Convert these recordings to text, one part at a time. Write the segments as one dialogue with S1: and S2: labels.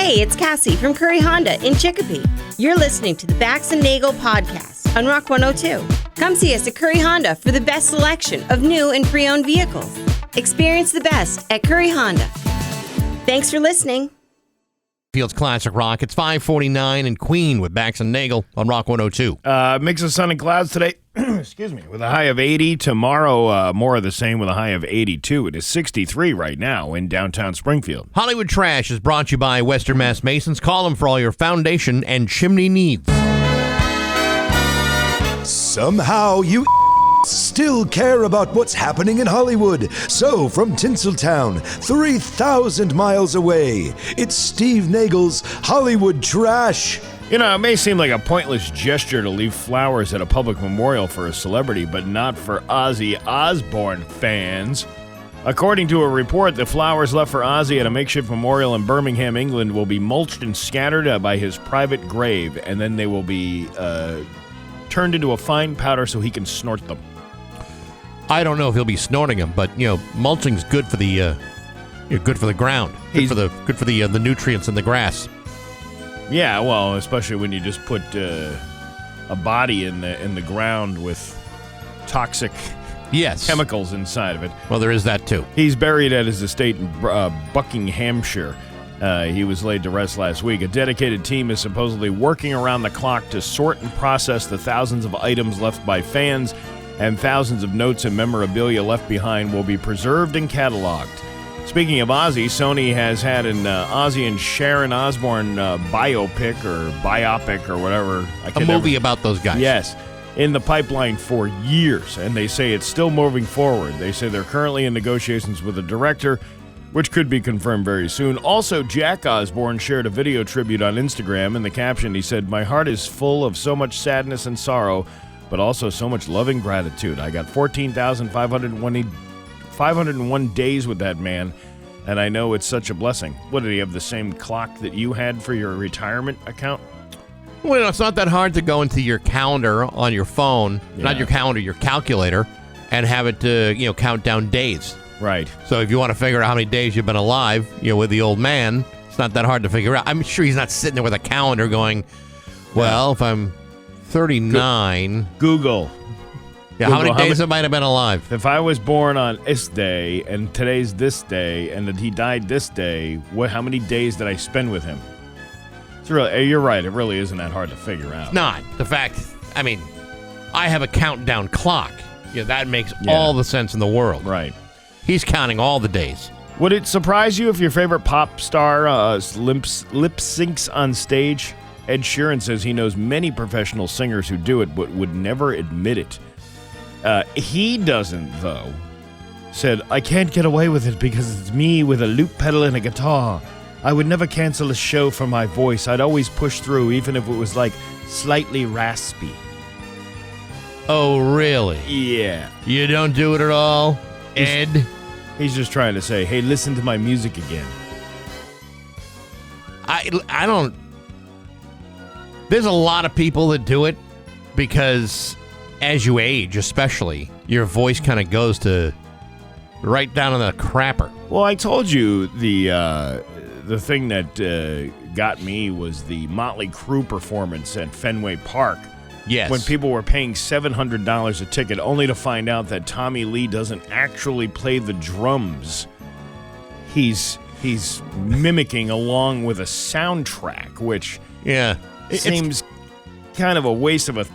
S1: Hey, it's Cassie from Curry Honda in Chicopee. You're listening to the Bax and Nagle podcast on Rock 102. Come see us at Curry Honda for the best selection of new and pre-owned vehicles. Experience the best at Curry Honda. Thanks for listening.
S2: Fields Classic Rock. It's 5:49 in Queen with Bax and Nagle on Rock 102.
S3: Mix of sun and clouds today. Excuse me. With a high of 80. Tomorrow, more of the same with a high of 82. It is 63 right now in downtown Springfield.
S2: Hollywood Trash is brought to you by Western Mass Masons. Call them for all your foundation and chimney needs.
S4: Somehow you still care about what's happening in Hollywood. So, from Tinseltown, 3,000 miles away, it's Steve Nagle's Hollywood Trash.
S3: You know, it may seem like a pointless gesture to leave flowers at a public memorial for a celebrity, but not for Ozzy Osbourne fans. According to a report, the flowers left for Ozzy at a makeshift memorial in Birmingham, England, will be mulched and scattered by his private grave, and then they will be turned into a fine powder so he can snort them.
S2: I don't know if he'll be snorting them, but mulching's good for the ground. Good for the nutrients in the grass.
S3: Yeah, well, especially when you just put a body in the ground with toxic chemicals inside of it.
S2: Well, there is that too.
S3: He's buried at his estate in Buckinghamshire. He was laid to rest last week. A dedicated team is supposedly working around the clock to sort and process the thousands of items left by fans, and thousands of notes and memorabilia left behind will be preserved and cataloged. Speaking of Ozzy, Sony has had an Ozzy and Sharon Osbourne biopic or whatever.
S2: A movie about those guys.
S3: Yes, in the pipeline for years, and they say it's still moving forward. They say they're currently in negotiations with a director, which could be confirmed very soon. Also, Jack Osbourne shared a video tribute on Instagram. In the caption, he said, "My heart is full of so much sadness and sorrow, but also so much love and gratitude. I got 14,501 days with that man, and I know it's such a blessing." What, did he have the same clock that you had for your retirement account?
S2: Well, it's not that hard to go into your calendar on your phone, not your calendar, your calculator, and have it count down days.
S3: Right.
S2: So if you want to figure out how many days you've been alive, with the old man, it's not that hard to figure out. I'm sure he's not sitting there with a calendar going, well, if I'm 39.
S3: Google.
S2: Yeah, how many days have I been alive?
S3: If I was born on this day, and today's this day, and that he died this day, how many days did I spend with him? It's really, you're right, it really isn't that hard to figure out.
S2: It's not. The fact, I have a countdown clock. That makes all the sense in the world.
S3: Right.
S2: He's counting all the days.
S3: Would it surprise you if your favorite pop star lip syncs on stage? Ed Sheeran says he knows many professional singers who do it, but would never admit it. He doesn't, though. Said, "I can't get away with it because it's me with a loop pedal and a guitar. I would never cancel a show for my voice. I'd always push through, even if it was slightly raspy."
S2: Oh, really?
S3: Yeah.
S2: You don't do it at all, Ed?
S3: He's just trying to say, hey, listen to my music again.
S2: I don't... There's a lot of people that do it because as you age, especially, your voice kind of goes to right down in the crapper.
S3: Well, I told you the thing that got me was the Motley Crue performance at Fenway Park.
S2: Yes.
S3: When people were paying $700 a ticket, only to find out that Tommy Lee doesn't actually play the drums. He's mimicking along with a soundtrack, which seems kind of a waste of a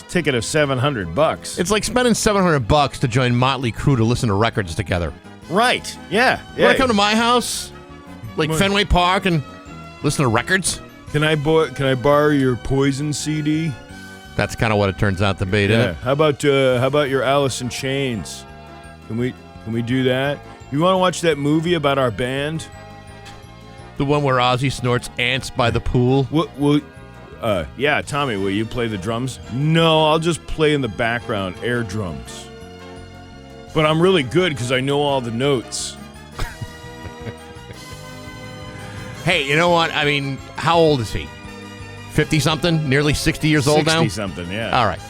S3: ticket of $700.
S2: It's like spending $700 to join Motley Crue to listen to records together.
S3: Right. Yeah.
S2: You want to come to my house, Fenway Park, and listen to records?
S3: Can I borrow your Poison CD?
S2: That's kind of what it turns out to be, doesn't it?
S3: How about your Alice in Chains? Can we do that? You want to watch that movie about our band?
S2: The one where Ozzy snorts ants by the pool?
S3: Yeah, Tommy, will you play the drums? No, I'll just play in the background, air drums. But I'm really good because I know all the notes.
S2: Hey, you know what? How old is he? 50-something? Nearly 60 years old now?
S3: 60-something, yeah.
S2: All right.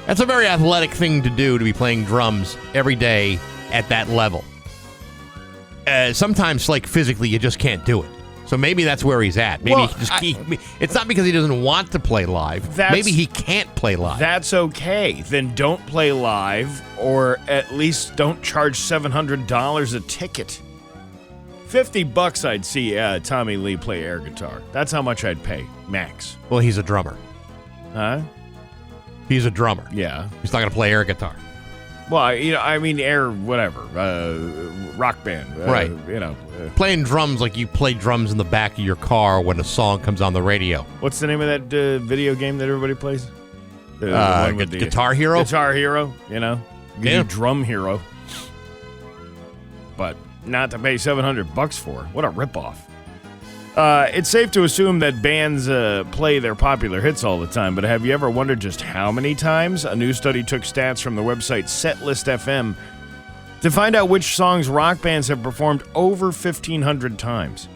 S2: That's a very athletic thing to do, to be playing drums every day at that level. Sometimes, physically, you just can't do it. So maybe that's where he's at. Maybe it's not because he doesn't want to play live. Maybe he can't play live.
S3: That's okay. Then don't play live, or at least don't charge $700 a ticket. $50 I'd see Tommy Lee play air guitar. That's how much I'd pay, max.
S2: Well, he's a drummer.
S3: Huh?
S2: He's a drummer.
S3: Yeah.
S2: He's not going to play air guitar.
S3: Well, I mean air whatever, rock band.
S2: Right. Playing drums like you play drums in the back of your car when a song comes on the radio.
S3: What's the name of that video game that everybody plays?
S2: Guitar Hero?
S3: Guitar Hero, Yeah. Drum Hero. But not to pay $700 for. What a ripoff. It's safe to assume that bands play their popular hits all the time, but have you ever wondered just how many times? A new study took stats from the website Setlist.fm to find out which songs rock bands have performed over 1,500 times.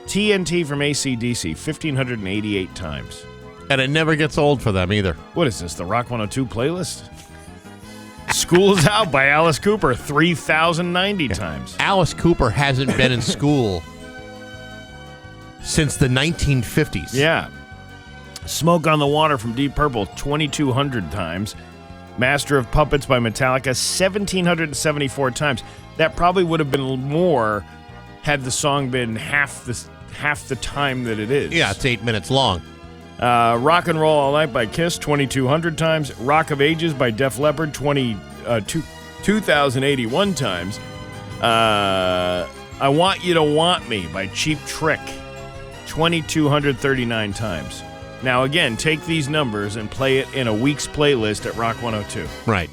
S3: TNT from AC/DC, 1,588 times.
S2: And it never gets old for them either.
S3: What is this, the Rock 102 playlist? School's Out by Alice Cooper, 3,090 times.
S2: Alice Cooper hasn't been in school since the 1950s.
S3: Yeah. Smoke on the Water from Deep Purple, 2,200 times. Master of Puppets by Metallica, 1,774 times. That probably would have been more had the song been half the time that it is.
S2: Yeah, it's 8 minutes long.
S3: Rock and Roll All Night by Kiss, 2,200 times. Rock of Ages by Def Leppard, 2,081 times. I Want You to Want Me by Cheap Trick, 2,239 times. Now, again, take these numbers and play it in a week's playlist at Rock 102.
S2: Right.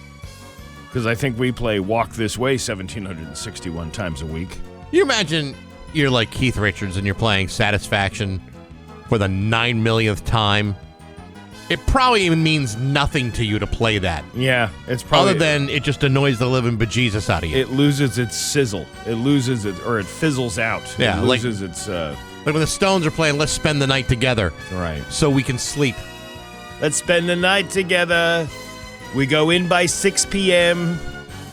S3: Because I think we play Walk This Way 1,761 times a week.
S2: You imagine you're like Keith Richards and you're playing Satisfaction for the 9 millionth time. It probably even means nothing to you to play that.
S3: Yeah, it's probably...
S2: Other than it just annoys the living bejesus out of you.
S3: It loses its sizzle. It loses it, or it fizzles out.
S2: Yeah,
S3: it loses its...
S2: Like when the Stones are playing Let's Spend the Night Together.
S3: Right.
S2: So we can sleep.
S3: Let's spend the night together. We go in by 6 p.m.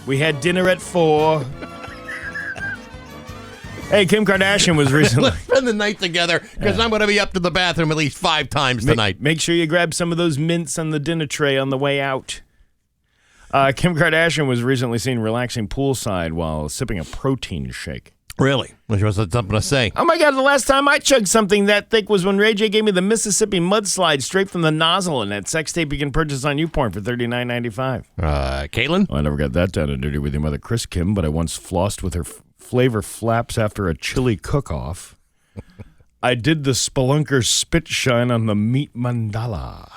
S3: We had dinner at 4. Hey, Kim Kardashian was recently...
S2: Let's spend the night together, because I'm going to be up to the bathroom at least 5 times tonight.
S3: Make sure you grab some of those mints on the dinner tray on the way out. Kim Kardashian was recently seen relaxing poolside while sipping a protein shake.
S2: Really? Which was something to say.
S3: Oh my God, the last time I chugged something that thick was when Ray J gave me the Mississippi mudslide straight from the nozzle in that sex tape you can purchase on YouPorn for $39.95.
S2: Caitlin?
S3: Well, I never got that down and dirty with your mother, Chris Kim, but I once flossed with her flavor flaps after a chili cook-off. I did the Spelunker spit shine on the meat mandala.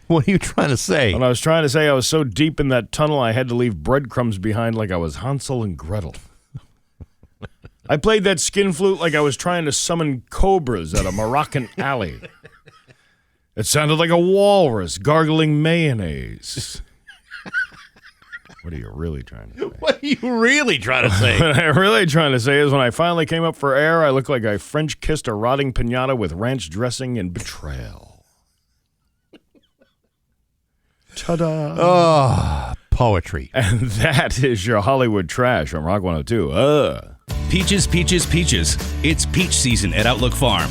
S2: What are you trying to say?
S3: And I was trying to say I was so deep in that tunnel I had to leave breadcrumbs behind like I was Hansel and Gretel. I played that skin flute like I was trying to summon cobras at a Moroccan alley. It sounded like a walrus gargling mayonnaise. What are you really trying to say?
S2: What are you really trying to say?
S3: What I'm really trying to say is when I finally came up for air, I looked like I French kissed a rotting piñata with ranch dressing and betrayal. Ta-da.
S2: Oh, poetry.
S3: And that is your Hollywood trash on Rock 102.
S5: Peaches, peaches, peaches. It's peach season at Outlook Farm.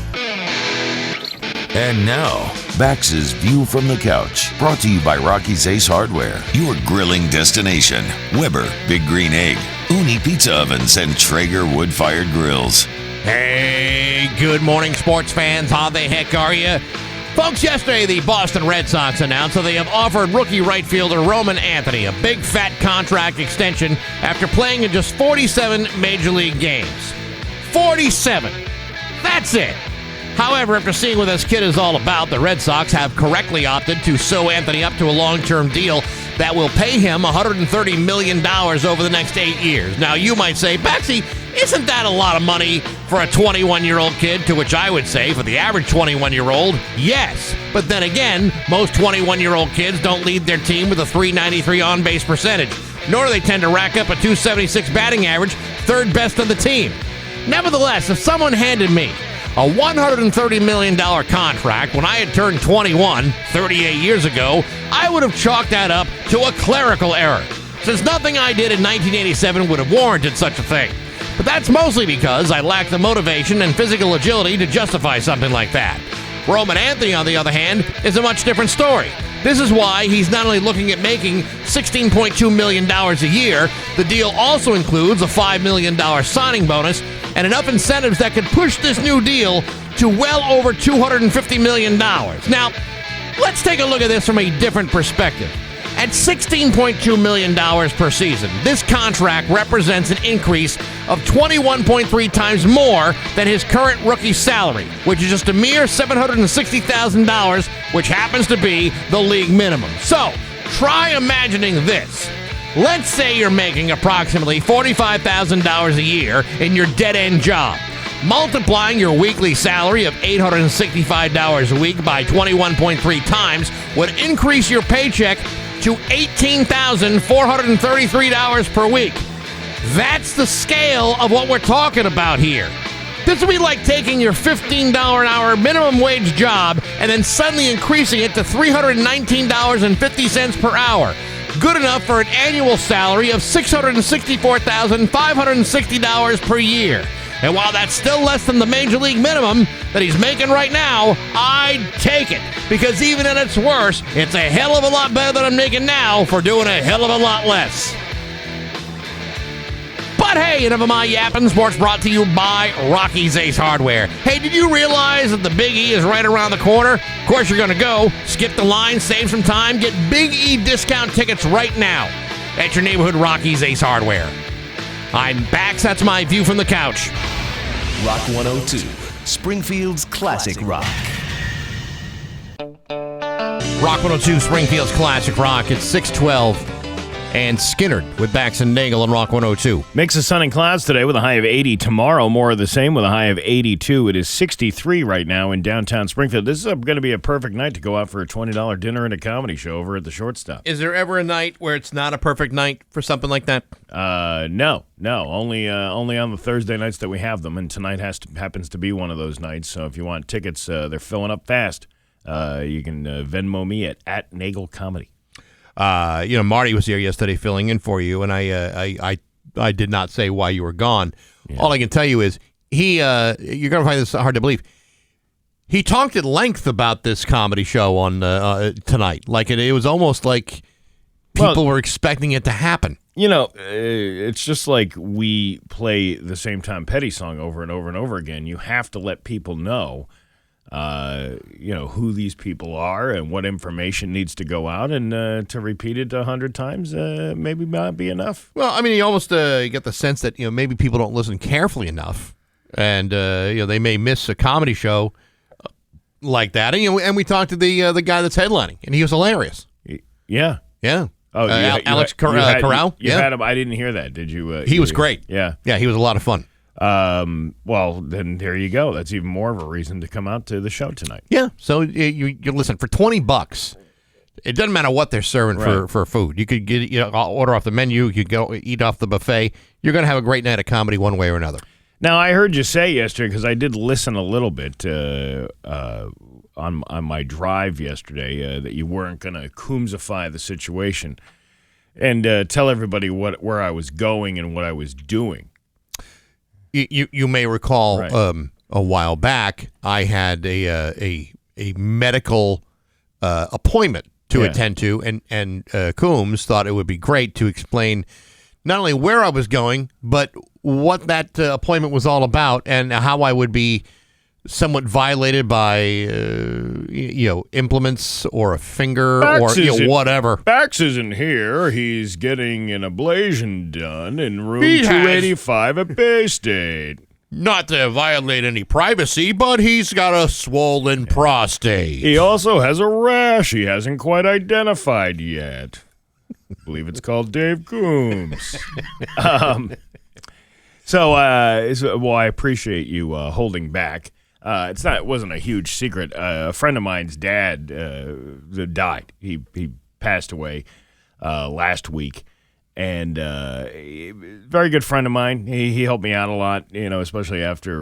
S6: And now, Bax's View from the Couch, brought to you by Rocky's Ace Hardware, your grilling destination. Weber, Big Green Egg, Uni Pizza Ovens, and Traeger wood-fired grills.
S2: Hey, good morning, sports fans. How the heck are you? Folks, yesterday the Boston Red Sox announced that they have offered rookie right fielder Roman Anthony a big fat contract extension after playing in just 47 Major League games. 47. That's it. However, after seeing what this kid is all about, the Red Sox have correctly opted to sew Anthony up to a long-term deal that will pay him $130 million over the next 8 years. Now, you might say, Baxi, isn't that a lot of money for a 21-year-old kid? To which I would say, for the average 21-year-old, yes. But then again, most 21-year-old kids don't lead their team with a .393 on-base percentage, nor do they tend to rack up a .276 batting average, third best on the team. Nevertheless, if someone handed me a $130 million contract when I had turned 21 38 years ago, I would have chalked that up to a clerical error, since nothing I did in 1987 would have warranted such a thing. But that's mostly because I lack the motivation and physical agility to justify something like that. Roman Anthony, on the other hand, is a much different story. This is why he's not only looking at making $16.2 million a year, the deal also includes a $5 million signing bonus and enough incentives that could push this new deal to well over $250 million. Now, let's take a look at this from a different perspective. At $16.2 million per season, this contract represents an increase of 21.3 times more than his current rookie salary, which is just a mere $760,000, which happens to be the league minimum. So, try imagining this. Let's say you're making approximately $45,000 a year in your dead-end job. Multiplying your weekly salary of $865 a week by 21.3 times would increase your paycheck to $18,433 per week. That's the scale of what we're talking about here. This would be like taking your $15 an hour minimum wage job and then suddenly increasing it to $319.50 per hour. Good enough for an annual salary of $664,560 per year. And while that's still less than the major league minimum that he's making right now, I'd take it. Because even at its worst, it's a hell of a lot better than I'm making now for doing a hell of a lot less. But hey, enough of my yapping. Sports brought to you by Rocky's Ace Hardware. Hey, did you realize that the Big E is right around the corner? Of course you're going to go. Skip the line, save some time, get Big E discount tickets right now at your neighborhood Rocky's Ace Hardware. I'm Bax. That's my view from the couch.
S5: Rock 102, Springfield's classic rock.
S2: Rock 102, Springfield's classic rock. It's 612 and Skinnerd with Bax and Nagle on Rock 102.
S3: Mix of sun and clouds today with a high of 80. Tomorrow, more of the same with a high of 82. It is 63 right now in downtown Springfield. This is going to be a perfect night to go out for a $20 dinner and a comedy show over at the Shortstop.
S2: Is there ever a night where it's not a perfect night for something like that?
S3: No. Only on the Thursday nights that we have them, and tonight happens to be one of those nights. So if you want tickets, they're filling up fast. You can Venmo me at Nagle Comedy.
S2: Marty was here yesterday filling in for you, and I did not say why you were gone. Yeah. All I can tell you is you're going to find this hard to believe. He talked at length about this comedy show on tonight. Like it was almost like people were expecting it to happen.
S3: It's just like we play the same Tom Petty song over and over and over again. You have to let people know who these people are and what information needs to go out, and to repeat it 100 times maybe not be enough.
S2: Well, I mean, you almost get the sense that maybe people don't listen carefully enough, and they may miss a comedy show like that. And we talked to the guy that's headlining, and he was hilarious.
S3: Yeah. Oh,
S2: Alex Corral.
S3: You had him. I didn't hear that. Did you?
S2: He was great.
S3: Yeah,
S2: he was a lot of fun.
S3: Well, then there you go. That's even more of a reason to come out to the show tonight.
S2: Yeah. So you listen for $20. It doesn't matter what they're serving for food. You could order off the menu. You could go eat off the buffet. You're going to have a great night of comedy one way or another.
S3: Now, I heard you say yesterday, because I did listen a little bit on my drive yesterday, that you weren't going to Coombsify the situation and tell everybody where I was going and what I was doing.
S2: You may recall a while back I had a medical appointment to attend to, and Coombs thought it would be great to explain not only where I was going, but what that appointment was all about, and how I would be somewhat violated by implements or a finger or whatever.
S3: Bax isn't here. He's getting an ablation done in room 285 at Bay State.
S2: Not to violate any privacy, but he's got a swollen prostate.
S3: He also has a rash he hasn't quite identified yet. I believe it's called Dave Coombs. So I appreciate you holding back. It wasn't a huge secret. A friend of mine's dad died. He passed away last week, and very good friend of mine. He helped me out a lot, especially after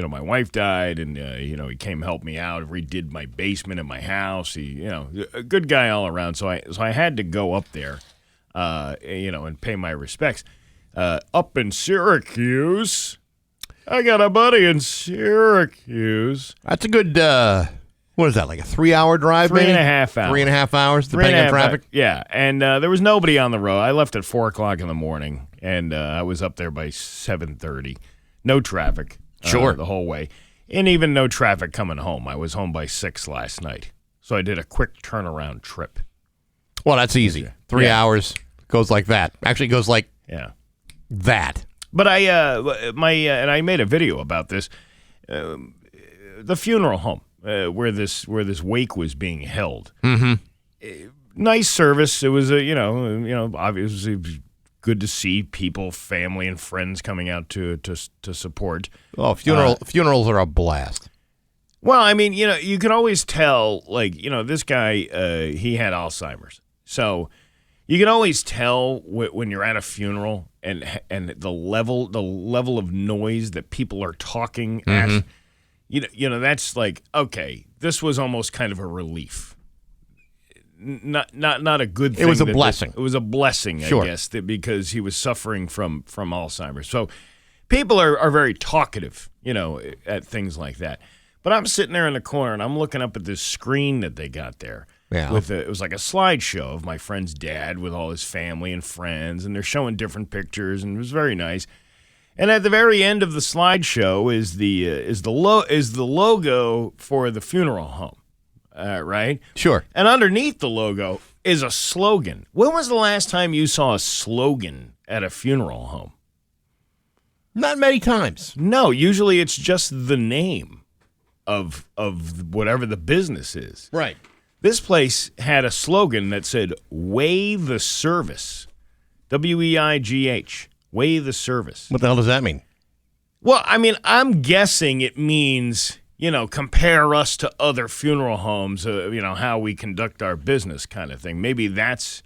S3: my wife died, and he came help me out, redid my basement in my house. He a good guy all around. So I had to go up there, and pay my respects. up in Syracuse. I got a buddy in Syracuse.
S2: That's a good, what is that, like a 3-hour drive,
S3: Three
S2: maybe?
S3: and a half hours.
S2: 3.5 hours, depending on traffic?
S3: Yeah, and there was nobody on the road. I left at 4 o'clock in the morning, and I was up there by 7:30. No traffic.
S2: Sure.
S3: The whole way. And even no traffic coming home. I was home by 6 last night. So I did a quick turnaround trip.
S2: Well, that's easy. 3
S3: Yeah.
S2: hours goes like that. Actually, goes like that.
S3: But and I made a video about this. The funeral home where this wake was being held.
S2: Mm-hmm.
S3: Nice service. It was obviously good to see people, family, and friends coming out to support.
S2: Oh, funerals are a blast.
S3: Well, I mean, you can always tell, this guy, he had Alzheimer's. So you can always tell when you're at a funeral and the level of noise that people are talking at. That's like, okay, this was almost kind of a relief. Not a good thing.
S2: It was a blessing.
S3: It was a blessing,
S2: Sure.
S3: I guess, because he was suffering from Alzheimer's. So people are very talkative, at things like that. But I'm sitting there in the corner, and I'm looking up at this screen that they got there.
S2: Yeah.
S3: It was like a slideshow of my friend's dad with all his family and friends, and they're showing different pictures, and it was very nice. And at the very end of the slideshow is the logo for the funeral home, right?
S2: Sure.
S3: And underneath the logo is a slogan. When was the last time you saw a slogan at a funeral home?
S2: Not many times.
S3: No, usually it's just the name of whatever the business is.
S2: Right.
S3: This place had a slogan that said, "Weigh the service." WEIGH. Weigh the service.
S2: What the hell does that mean?
S3: Well, I mean, I'm guessing it means, compare us to other funeral homes, how we conduct our business kind of thing. Maybe that's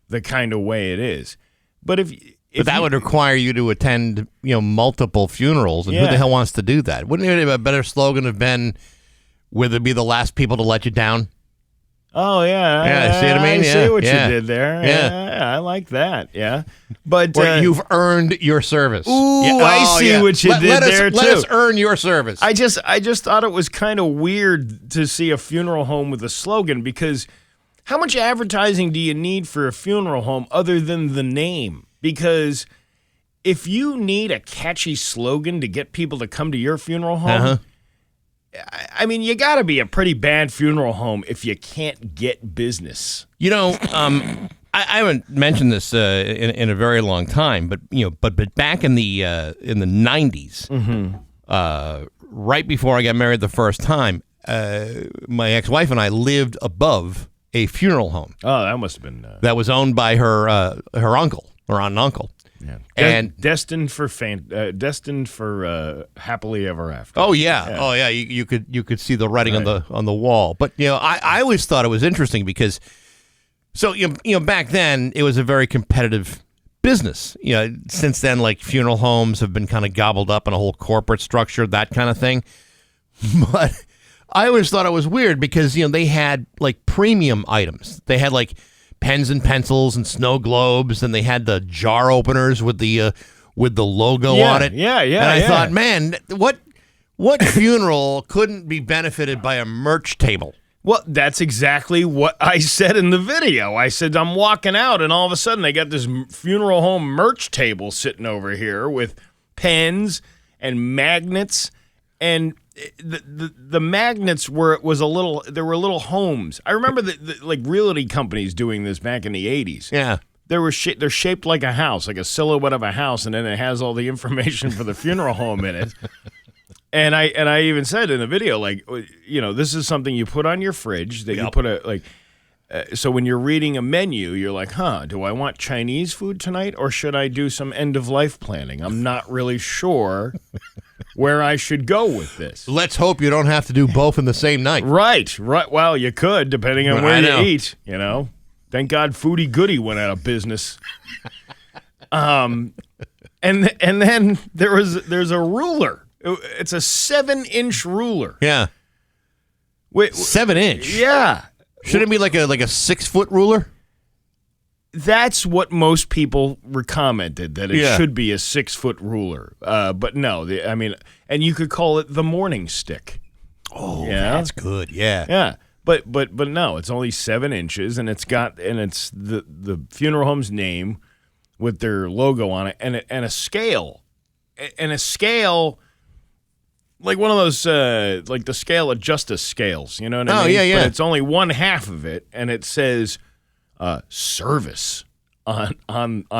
S3: the kind of way it is. But
S2: But that would require you to attend, multiple funerals, and who the hell wants to do that? Wouldn't it have a better slogan have been, "Will it be the last people to let you down"?
S3: Oh, yeah.
S2: Yeah, see what I mean?
S3: I see what
S2: Yeah.
S3: you did there.
S2: Yeah.
S3: I like that. Yeah. But
S2: Or you've earned your service.
S3: Ooh, I see what you did there,
S2: Let
S3: too.
S2: us earn your service.
S3: I just thought it was kind of weird to see a funeral home with a slogan, because how much advertising do you need for a funeral home other than the name? Because if you need a catchy slogan to get people to come to your funeral home, I mean, you got to be a pretty bad funeral home if you can't get business.
S2: I haven't mentioned this in a very long time, but back in the 90s, right before I got married the first time, my ex-wife and I lived above a funeral home.
S3: Oh, that must have been
S2: that was owned by her uncle, her aunt and uncle.
S3: Yeah.
S2: And
S3: destined for happily ever after.
S2: Oh yeah. You could see the writing on the wall. But I always thought it was interesting because, so back then it was a very competitive business. Since then, like, funeral homes have been kind of gobbled up in a whole corporate structure, that kind of thing. But I always thought it was weird because they had like premium items. They had like pens and pencils and snow globes, and they had the jar openers with the logo on it.
S3: Yeah.
S2: And I thought, man, what funeral couldn't be benefited by a merch table?
S3: Well, that's exactly what I said in the video. I said, I'm walking out, and all of a sudden they got this funeral home merch table sitting over here with pens and magnets, and the magnets there were little homes. I remember like realty companies doing this back in the 80s.
S2: Yeah.
S3: They're shaped like a house, like a silhouette of a house, and then it has all the information for the funeral home in it. And I even said in the video, like, this is something you put on your fridge that you put so when you're reading a menu, you're like, do I want Chinese food tonight, or should I do some end-of-life planning? I'm not really sure where I should go with this.
S2: Let's hope you don't have to do both in the same night.
S3: Right. Well, you could, depending on where you eat, Thank God Foodie Goody went out of business. And then there's a ruler. It's a 7-inch ruler.
S2: Yeah.
S3: Wait,
S2: 7 inch.
S3: yeah.
S2: Shouldn't it be like a 6 foot ruler?
S3: That's what most people commented, that it
S2: Yeah.
S3: should be a 6-foot ruler. But no, and you could call it the morning stick.
S2: Oh,
S3: Yeah.
S2: that's good. Yeah.
S3: Yeah. But no, it's only 7 inches, and it's the funeral home's name with their logo on it, and a scale, like one of those like the scale of justice scales, you know what I mean?
S2: Yeah.
S3: But it's only one half of it, and it says service on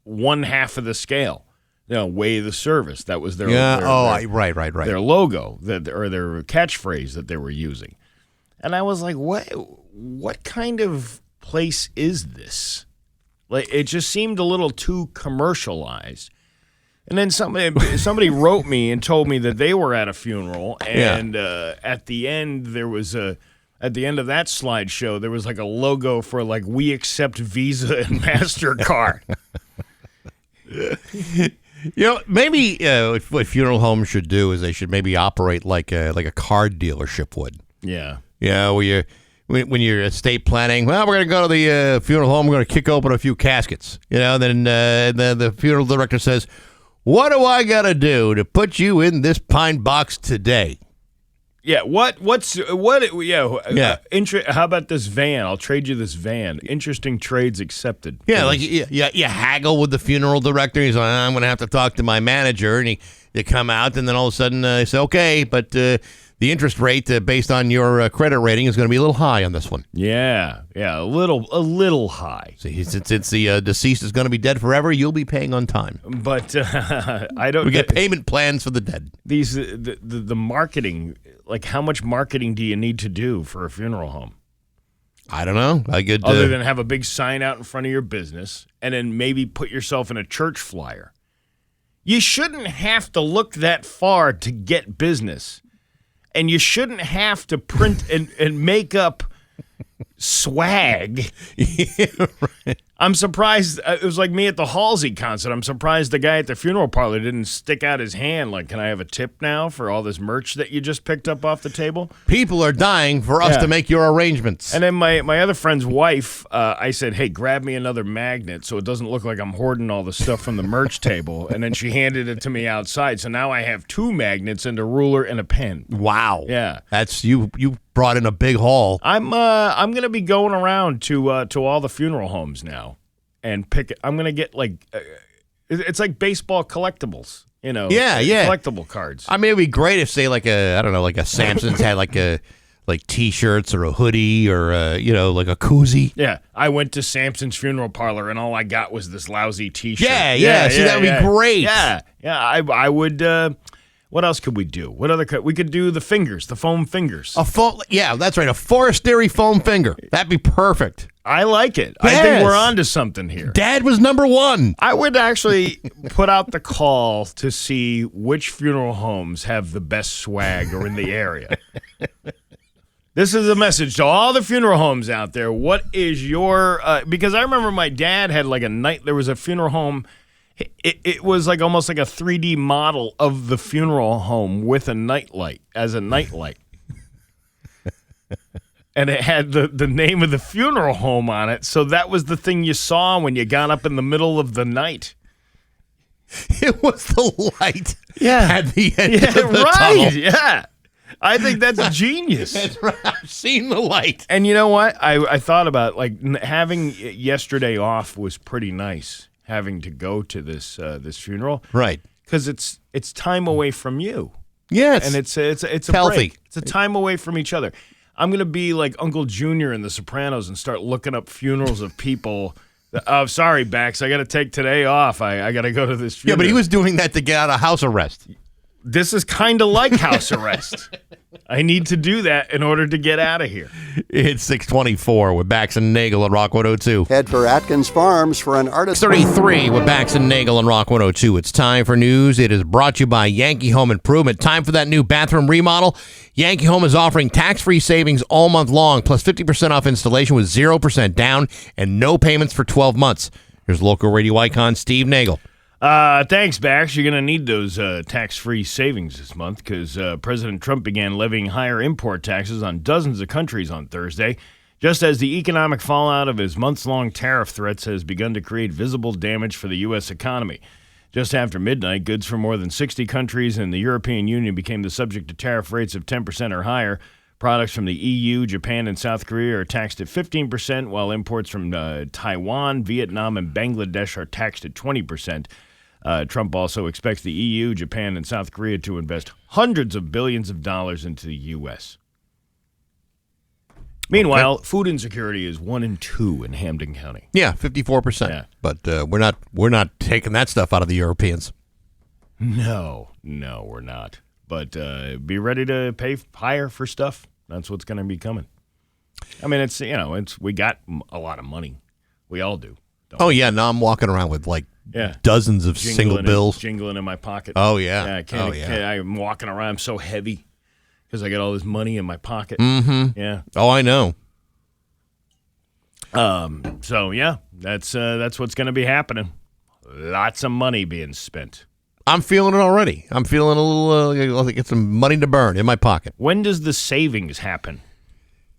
S3: one half of the scale. Way the service. That was their
S2: Right.
S3: their logo or their catchphrase that they were using. And I was like, what kind of place is this? Like, it just seemed a little too commercialized. And then somebody wrote me and told me that they were at a funeral, and at the end at the end of that slideshow, there was like a logo for like, we accept Visa and MasterCard.
S2: Maybe what funeral homes should do is they should maybe operate like a car dealership would.
S3: Yeah.
S2: Yeah, when you're estate planning, well, we're going to go to the funeral home. We're going to kick open a few caskets. Then the funeral director says, "What do I got to do to put you in this pine box today?"
S3: Yeah. How about this van? I'll trade you this van. Interesting trades accepted.
S2: Yeah, like you haggle with the funeral director. He's like, I'm going to have to talk to my manager, and you come out, and then all of a sudden they say, okay, but the interest rate based on your credit rating is going to be a little high on this one.
S3: Yeah, a little high.
S2: See, since the deceased is going to be dead forever, you'll be paying on time.
S3: But I don't.
S2: We get payment plans for the dead.
S3: These the marketing. Like, how much marketing do you need to do for a funeral home?
S2: I don't know.
S3: Other than have a big sign out in front of your business, and then maybe put yourself in a church flyer. You shouldn't have to look that far to get business. And you shouldn't have to print and make up swag.
S2: Yeah, right.
S3: I'm surprised. It was like me at the Halsey concert. I'm surprised the guy at the funeral parlor didn't stick out his hand like, can I have a tip now for all this merch that you just picked up off the table?
S2: People are dying for us to make your arrangements.
S3: And then my other friend's wife, I said, hey, grab me another magnet so it doesn't look like I'm hoarding all the stuff from the merch table. And then she handed it to me outside. So now I have 2 magnets and a ruler and a pen.
S2: Wow.
S3: Yeah.
S2: That's you brought in a big haul.
S3: I'm going to be going around to all the funeral homes now and pick it. I'm going to get it's like baseball collectibles, collectible cards.
S2: I mean, it'd be great if, say, like a Samson's had like T-shirts or a hoodie or like a koozie.
S3: Yeah, I went to Samson's funeral parlor and all I got was this lousy T-shirt.
S2: Yeah. See, that would be great.
S3: Yeah. I would. What else could we do? We could do the fingers, the foam fingers.
S2: Yeah, that's right. A Forestieri foam finger. That'd be perfect.
S3: I like it.
S2: Yes.
S3: I think we're on to something here.
S2: Dad was number 1.
S3: I would actually put out the call to see which funeral homes have the best swag or in the area. This is a message to all the funeral homes out there. What is your because I remember my dad had like there was a funeral home. It was like almost like a 3D model of the funeral home with a nightlight as a nightlight. And it had the name of the funeral home on it. So that was the thing you saw when you got up in the middle of the night.
S2: It was the light
S3: at
S2: the end of the
S3: right.
S2: tunnel.
S3: Yeah. I think that's genius.
S2: That's right. I've seen the light.
S3: And you know what? I thought about having yesterday off was pretty nice. Having to go to this funeral,
S2: right?
S3: Because it's time away from you.
S2: Yes,
S3: and it's a
S2: healthy.
S3: Break. It's a time away from each other. I'm gonna be like Uncle Junior in The Sopranos and start looking up funerals of people. Oh, sorry, Bax, I got to take today off. I got to go to this funeral.
S2: Yeah, but he was doing that to get out of house arrest.
S3: This is kind of like house arrest. I need to do that in order to get out of here.
S2: It's 624 with Bax and Nagle on Rock 102.
S7: Head for Atkins Farms for an artist.
S2: 33 with Bax and Nagle on Rock 102. It's time for news. It is brought to you by Yankee Home Improvement. Time for that new bathroom remodel. Yankee Home is offering tax-free savings all month long, plus 50% off installation with 0% down and no payments for 12 months. Here's local radio icon Steve Nagle.
S3: Thanks, Bax. You're going to need those tax-free savings this month because President Trump began levying higher import taxes on dozens of countries on Thursday. Just as the economic fallout of his months-long tariff threats has begun to create visible damage for the U.S. economy. Just after midnight, goods from more than 60 countries in the European Union became the subject of tariff rates of 10% or higher. Products from the EU, Japan, and South Korea are taxed at 15%, while imports from Taiwan, Vietnam, and Bangladesh are taxed at 20%. Trump also expects the EU, Japan, and South Korea to invest hundreds of billions of dollars into the U.S. Meanwhile, food insecurity is 1 in 2 in Hampden County.
S2: Yeah, 54%.
S3: Yeah.
S2: But we're not taking that stuff out of the Europeans.
S3: No, we're not. But be ready to pay higher for stuff. That's what's going to be coming. I mean, we got a lot of money. We all do.
S2: Oh, yeah. Now I'm walking around with dozens of single bills.
S3: Jingling in my pocket.
S2: Oh, yeah.
S3: I can't. I'm walking around. I'm so heavy because I got all this money in my pocket.
S2: Mm-hmm.
S3: Yeah.
S2: Oh, I know.
S3: So, yeah, that's what's going to be happening. Lots of money being spent.
S2: I'm feeling it already. I'm feeling a little, get some money to burn in my pocket.
S3: When does the savings happen?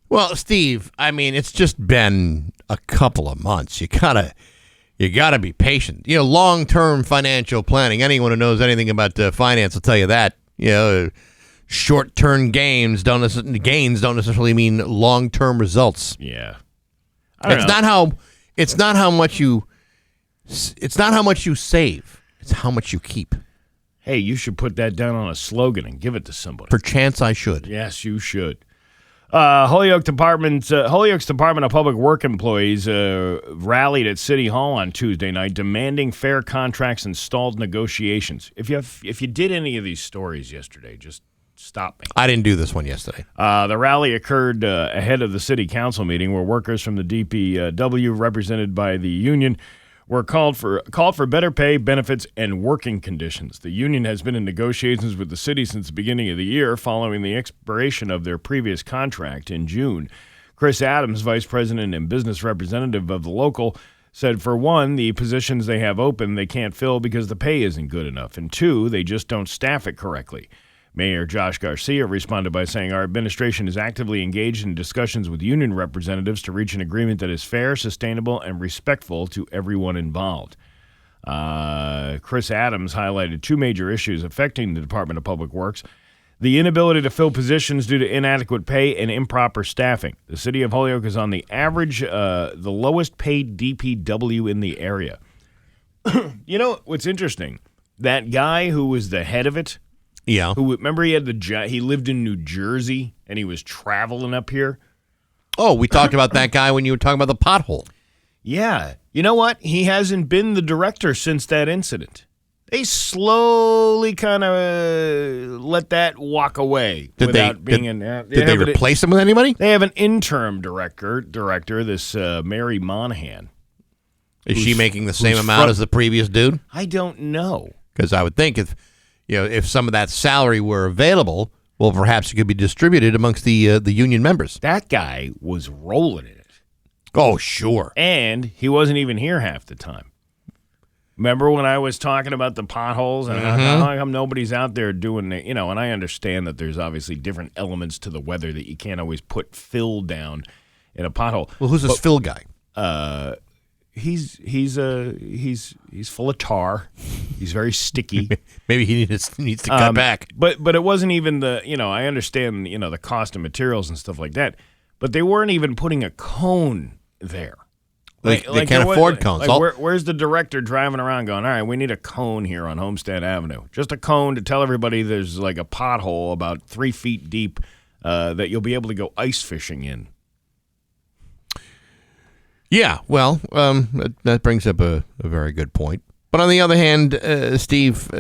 S2: Well, Steve, I mean, it's just been a couple of months. You gotta be patient. Long-term financial planning. Anyone who knows anything about finance will tell you that. Short-term gains don't necessarily mean long-term results.
S3: Yeah,
S2: It's not how much you save. It's how much you keep.
S3: Hey, you should put that down on a slogan and give it to somebody.
S2: Perchance I should.
S3: Yes, you should. Holyoke's Department of Public Work employees rallied at City Hall on Tuesday night, demanding fair contracts and stalled negotiations. If you did any of these stories yesterday, just stop me.
S2: I didn't do this one yesterday.
S3: The rally occurred ahead of the city council meeting, where workers from the DPW, represented by the union, were called for better pay, benefits, and working conditions. The union has been in negotiations with the city since the beginning of the year, following the expiration of their previous contract in June. Chris Adams, vice president and business representative of the local, said, for one, the positions they have open they can't fill because the pay isn't good enough, and two, they just don't staff it correctly. Mayor Josh Garcia responded by saying, our administration is actively engaged in discussions with union representatives to reach an agreement that is fair, sustainable, and respectful to everyone involved. Chris Adams highlighted two major issues affecting the Department of Public Works: the inability to fill positions due to inadequate pay and improper staffing. The city of Holyoke is on the average, the lowest paid DPW in the area. What's interesting? That guy who was the head of it,
S2: yeah.
S3: Remember he lived in New Jersey and he was traveling up here?
S2: Oh, we talked about that guy when you were talking about the pothole.
S3: Yeah. You know what? He hasn't been the director since that incident. They slowly kind of let that walk away
S2: Did they replace him with anybody?
S3: They have an interim director, this Mary Monahan.
S2: Is she making the same amount as the previous dude?
S3: I don't know.
S2: Because I would think if some of that salary were available, well, perhaps it could be distributed amongst the union members.
S3: That guy was rolling in it.
S2: Oh, sure.
S3: And he wasn't even here half the time. Remember when I was talking about the potholes and how come nobody's out there doing it? And I understand that there's obviously different elements to the weather that you can't always put fill down in a pothole.
S2: Well, who's this Phil guy?
S3: He's full of tar. He's very sticky.
S2: Maybe he needs to cut back.
S3: But it wasn't even I understand the cost of materials and stuff like that, but they weren't even putting a cone there.
S2: They can't afford cones.
S3: Where's the director driving around going, all right, we need a cone here on Homestead Avenue. Just a cone to tell everybody there's like a pothole about 3 feet deep that you'll be able to go ice fishing in.
S2: Yeah, well, that brings up a very good point. But on the other hand, Steve,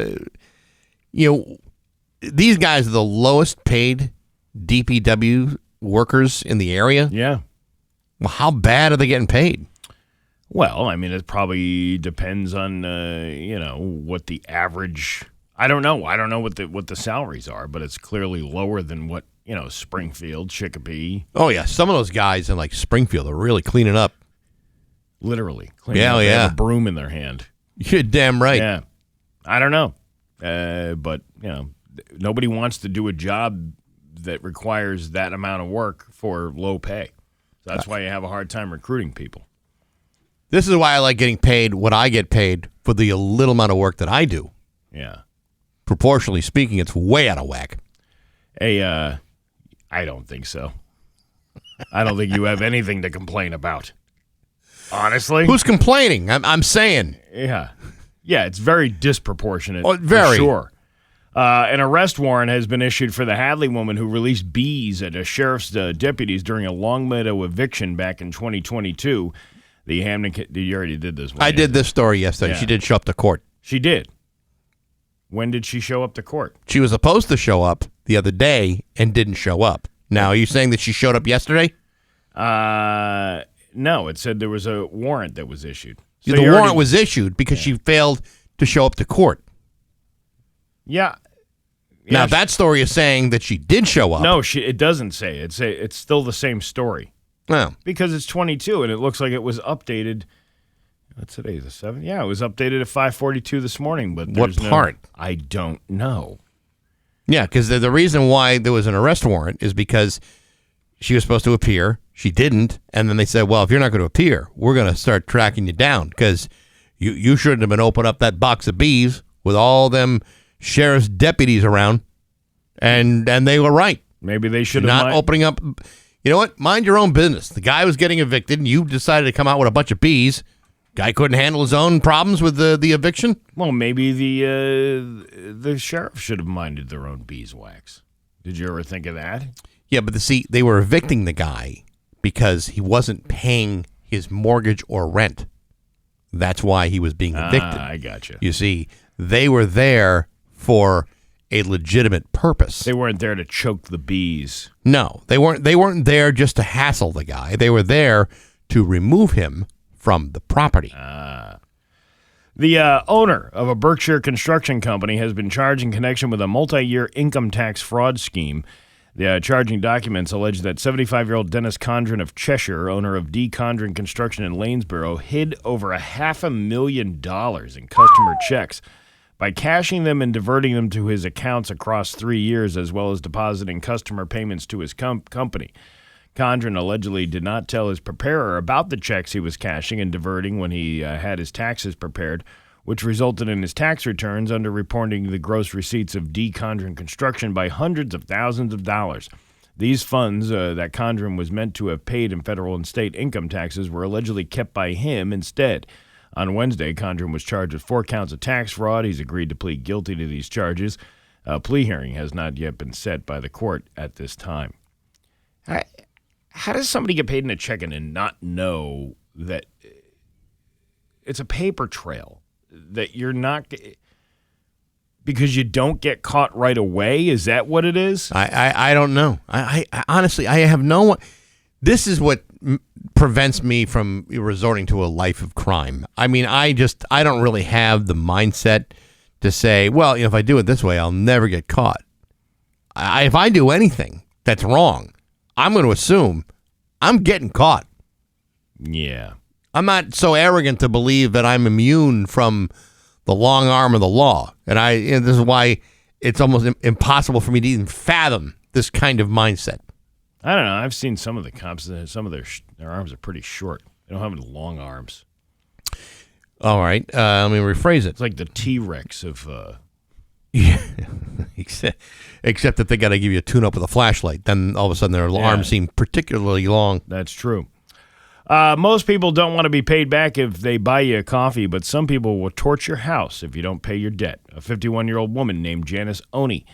S2: these guys are the lowest paid DPW workers in the area.
S3: Yeah.
S2: Well, how bad are they getting paid?
S3: Well, I mean, it probably depends on, what the average. I don't know. I don't know what the salaries are, but it's clearly lower than what, Springfield, Chicopee.
S2: Oh, yeah. Some of those guys in, Springfield are really cleaning up.
S3: Literally. Cleaning
S2: up.
S3: They
S2: Yeah.
S3: have a broom in their hand.
S2: You're damn right.
S3: Yeah. I don't know. But, nobody wants to do a job that requires that amount of work for low pay. So that's why you have a hard time recruiting people.
S2: This is why I like getting paid what I get paid for the little amount of work that I do.
S3: Yeah.
S2: Proportionally speaking, it's way out of whack.
S3: Hey, I don't think so. I don't think you have anything to complain about. Honestly.
S2: Who's complaining? I'm saying.
S3: Yeah. Yeah, it's very disproportionate.
S2: Oh, very.
S3: For sure. An arrest warrant has been issued for the Hadley woman who released bees at a sheriff's deputies during a Longmeadow eviction back in 2022. The Hamden, you already did this one.
S2: I did this story yesterday.
S3: Yeah.
S2: She did show up to court.
S3: She did. When did she show up to court?
S2: She was supposed to show up the other day and didn't show up. Now, are you saying that she showed up yesterday?
S3: No, it said there was a warrant that was issued. So
S2: The warrant was issued because she failed to show up to court.
S3: Yeah.
S2: Now, that story is saying that she did show up.
S3: No, it doesn't say. It's still the same story.
S2: No.
S3: Because it's 22, and it looks like it was updated. What's today? The 7th? Yeah, it was updated at 5:42 this morning. But
S2: What part?
S3: I don't know.
S2: Yeah, because the reason why there was an arrest warrant is because she was supposed to appear. She didn't. And then they said, well, if you're not going to appear, we're going to start tracking you down because you shouldn't have been opening up that box of bees with all them sheriff's deputies around. And they were right.
S3: Maybe they should have
S2: not opening up. You know what? Mind your own business. The guy was getting evicted, and you decided to come out with a bunch of bees. Guy couldn't handle his own problems with the eviction.
S3: Well, maybe the sheriff should have minded their own beeswax. Did you ever think of that?
S2: Yeah, but they were evicting the guy because he wasn't paying his mortgage or rent. That's why he was being evicted.
S3: I gotcha.
S2: You see, they were there for a legitimate purpose.
S3: They weren't there to choke the bees.
S2: No, they weren't. They weren't there just to hassle the guy. They were there to remove him from the property.
S3: The owner of a Berkshire construction company has been charged in connection with a multi-year income tax fraud scheme. The charging documents allege that 75-year-old Dennis Condren of Cheshire, owner of D. Condren Construction in Lanesboro, hid over $500,000 in customer checks by cashing them and diverting them to his accounts across 3 years, as well as depositing customer payments to his company. Condren allegedly did not tell his preparer about the checks he was cashing and diverting when he had his taxes prepared, which resulted in his tax returns underreporting the gross receipts of D. Condren Construction by hundreds of thousands of dollars. These funds that Condren was meant to have paid in federal and state income taxes were allegedly kept by him instead. On Wednesday, Condren was charged with 4 counts of tax fraud. He's agreed to plead guilty to these charges. A plea hearing has not yet been set by the court at this time. How does somebody get paid in a check and not know that it's a paper trail, that you're not, because you don't get caught right away? Is that what it is?
S2: I don't know. I honestly, I have no. This is what prevents me from resorting to a life of crime. I mean, I don't really have the mindset to say, well, if I do it this way, I'll never get caught. If I do anything that's wrong, I'm going to assume I'm getting caught.
S3: Yeah.
S2: I'm not so arrogant to believe that I'm immune from the long arm of the law. And this is why it's almost impossible for me to even fathom this kind of mindset.
S3: I don't know. I've seen some of the cops, some of their arms are pretty short. They don't have any long arms.
S2: All right. Let me rephrase it.
S3: It's like the T-Rex of...
S2: Yeah. Except that they got to give you a tune-up with a flashlight. Then all of a sudden their arms seem particularly long.
S3: That's true. Most people don't want to be paid back if they buy you a coffee, but some people will torch your house if you don't pay your debt. A 51-year-old woman named Janice Oney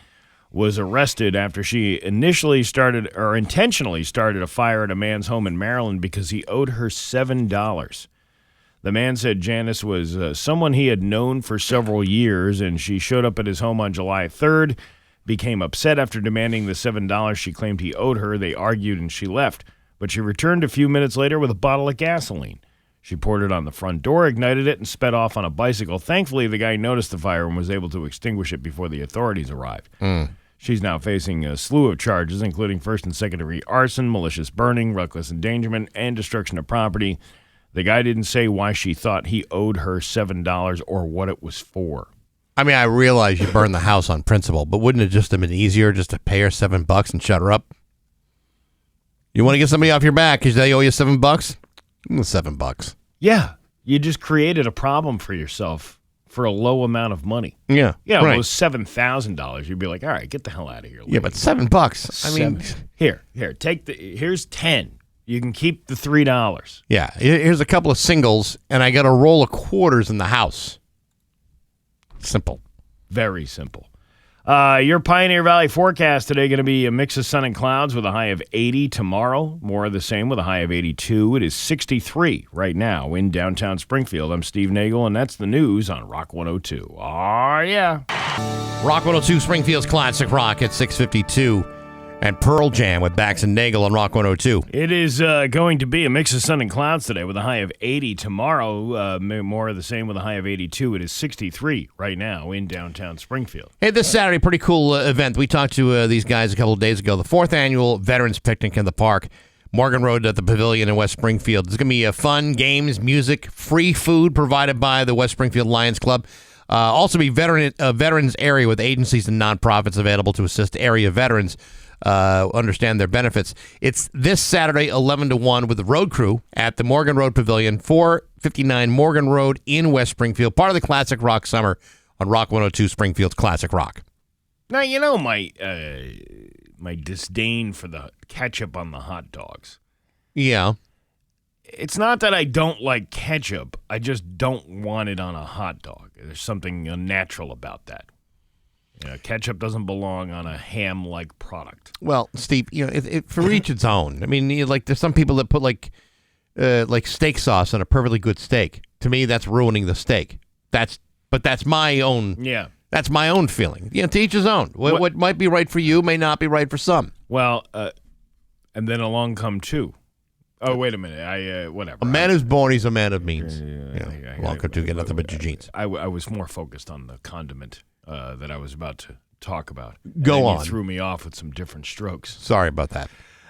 S3: was arrested after she intentionally started a fire at a man's home in Maryland because he owed her $7. The man said Janice was someone he had known for several years, and she showed up at his home on July 3rd, became upset after demanding the $7 she claimed he owed her. They argued, and she left, but she returned a few minutes later with a bottle of gasoline. She poured it on the front door, ignited it, and sped off on a bicycle. Thankfully, the guy noticed the fire and was able to extinguish it before the authorities arrived. She's now facing a slew of charges, including first and second-degree arson, malicious burning, reckless endangerment, and destruction of property. The guy didn't say why she thought he owed her $7 or what it was for.
S2: I mean, I realize you burned the house on principle, but wouldn't it just have been easier just to pay her $7 and shut her up? You want to get somebody off your back because they owe you $7? $7.
S3: Yeah. You just created a problem for yourself for a low amount of money.
S2: Yeah.
S3: Yeah, well,
S2: right.
S3: it was $7,000. You'd be like, all right, get the hell out of here.
S2: Yeah, but $7. I mean,
S3: Here, here's 10. You can keep the $3.
S2: yeah, here's a couple of singles, and I got a roll of quarters in the house. Simple.
S3: Very simple. Your Pioneer Valley forecast today going to be a mix of sun and clouds with a high of 80 tomorrow. More of the same with a high of 82. It is 63 right now in downtown Springfield. I'm Steve Nagle, and that's the news on Rock 102. Oh, yeah.
S2: Rock 102, Springfield's Classic Rock at 6:52. And Pearl Jam with Bax and Nagle on Rock 102.
S3: It is going to be a mix of sun and clouds today with a high of 80 tomorrow. More of the same with a high of 82. It is 63 right now in downtown Springfield.
S2: Hey, this Saturday, pretty cool event. We talked to these guys a couple of days ago. The 4th annual Veterans Picnic in the Park, Morgan Road at the Pavilion in West Springfield. It's going to be fun, games, music, free food provided by the West Springfield Lions Club. Also be veterans area with agencies and nonprofits available to assist area veterans understand their benefits. It's this Saturday, 11 to 1, with the road crew at the Morgan Road Pavilion, 459 Morgan Road in West Springfield, part of the Classic Rock Summer on Rock 102, Springfield's Classic Rock.
S3: Now, you know my disdain for the ketchup on the hot dogs.
S2: Yeah.
S3: It's not that I don't like ketchup. I just don't want it on a hot dog. There's something unnatural about that. Ketchup doesn't belong on a ham-like product.
S2: Well, Steve, for each its own. I mean, there's some people that put like steak sauce on a perfectly good steak. To me, that's ruining the steak. That's my own.
S3: Yeah.
S2: That's my own feeling. To each his own. What might be right for you may not be right for some.
S3: Well, and then along come two. Oh, wait a minute. Whatever.
S2: A man who's born, he's a man of means.
S3: Yeah.
S2: Welcome to Get Nothing But Your Jeans.
S3: I was more focused on the condiment that I was about to talk about.
S2: Go on.
S3: You threw me off with some different strokes.
S2: Sorry about that.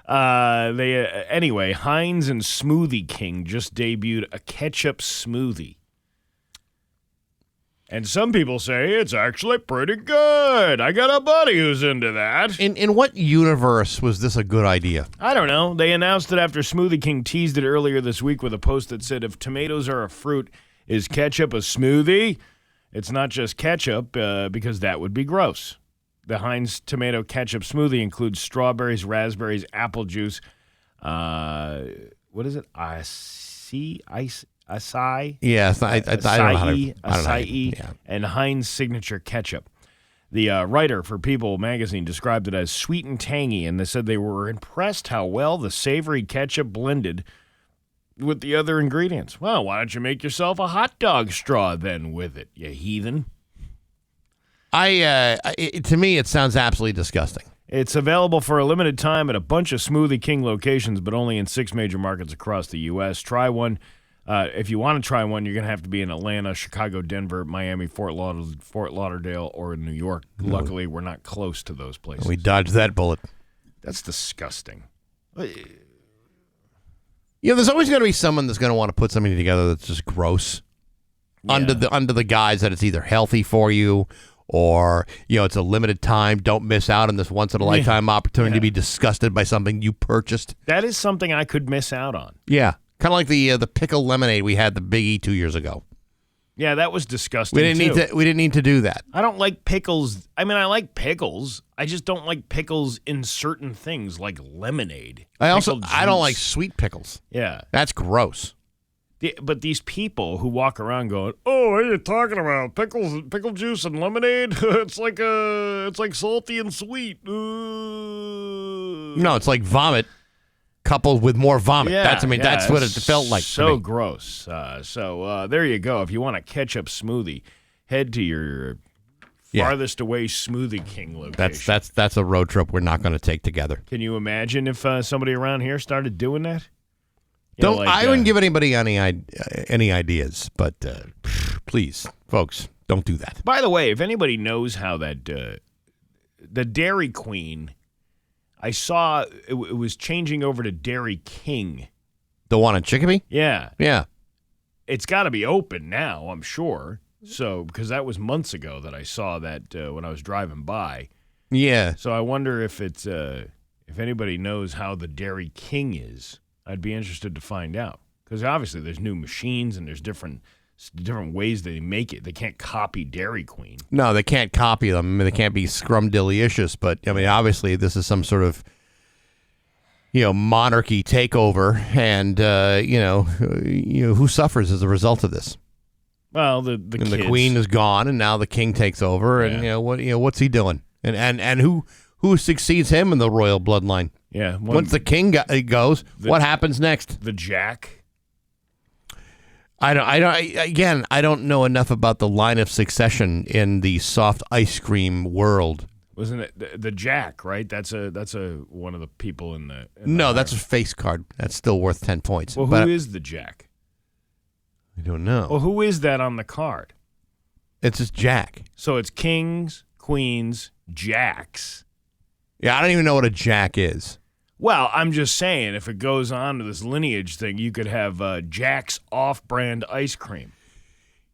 S3: Anyway, Heinz and Smoothie King just debuted a ketchup smoothie. And some people say it's actually pretty good. I got a buddy who's into that.
S2: In what universe was this a good idea?
S3: I don't know. They announced it after Smoothie King teased it earlier this week with a post that said, if tomatoes are a fruit, is ketchup a smoothie? It's not just ketchup, because that would be gross. The Heinz tomato ketchup smoothie includes strawberries, raspberries, apple juice. What is it? Acai?
S2: Yeah, I don't know how to.
S3: Acai,
S2: Yeah.
S3: and Heinz signature ketchup. The writer for People magazine described it as sweet and tangy, and they said they were impressed how well the savory ketchup blended with the other ingredients. Well, why don't you make yourself a hot dog straw then with it, you heathen?
S2: To me, it sounds absolutely disgusting.
S3: It's available for a limited time at a bunch of Smoothie King locations, but only in 6 major markets across the U.S. Try one. If you want to try one, you're going to have to be in Atlanta, Chicago, Denver, Miami, Fort Lauderdale, or New York. Luckily, we're not close to those places.
S2: We dodged that bullet.
S3: That's disgusting.
S2: There's always going to be someone that's going to want to put something together that's just gross.
S3: Yeah.
S2: Under the guise that it's either healthy for you or, it's a limited time. Don't miss out on this once-in-a-lifetime opportunity to be disgusted by something you purchased.
S3: That is something I could miss out on.
S2: Yeah. Kind of like the pickle lemonade we had the Big E 2 years ago.
S3: Yeah, that was disgusting,
S2: We didn't need to do that.
S3: I don't like pickles. I mean, I like pickles. I just don't like pickles in certain things, like lemonade.
S2: I
S3: Pickle
S2: don't
S3: juice.
S2: like sweet pickles.
S3: Yeah.
S2: That's gross.
S3: But these people who walk around going, "Oh, what are you talking about? Pickle juice and lemonade? it's like salty and sweet."
S2: No, it's like vomit coupled with more vomit.
S3: Yeah,
S2: that's what it felt like.
S3: So gross. So there you go. If you want a ketchup smoothie, head to your farthest away Smoothie King location.
S2: That's a road trip we're not going to take together.
S3: Can you imagine if somebody around here started doing that?
S2: I wouldn't give anybody any ideas, but please, folks, don't do that.
S3: By the way, if anybody knows how that the Dairy Queen, I saw it was changing over to Dairy King.
S2: The one in Chicopee?
S3: Yeah.
S2: Yeah.
S3: It's got to be open now, I'm sure. So, because that was months ago that I saw that when I was driving by.
S2: Yeah.
S3: So I wonder if it's If anybody knows how the Dairy King is, I'd be interested to find out. Because obviously there's new machines and there's different ways they make it. They can't copy Dairy Queen.
S2: No, they can't copy them. I mean, they can't be scrumdiddlyicious. But, I mean, obviously this is some sort of, monarchy takeover. And, who suffers as a result of this?
S3: Well, the
S2: and
S3: kids.
S2: The queen is gone, and now the king takes over.
S3: Yeah.
S2: And, what's he doing? And who succeeds him in the royal bloodline?
S3: Yeah.
S2: Once the king goes, what happens next?
S3: The Jack.
S2: I don't know enough about the line of succession in the soft ice cream world.
S3: Wasn't it the Jack, right? That's a one of the people in the
S2: No, that's a face card. That's still worth 10 points.
S3: Well, who is the Jack?
S2: I don't know.
S3: Well, who is that on the card?
S2: It's just Jack.
S3: So it's kings, queens, jacks.
S2: Yeah, I don't even know what a Jack is.
S3: Well, I'm just saying, if it goes on to this lineage thing, you could have Jack's off-brand ice cream.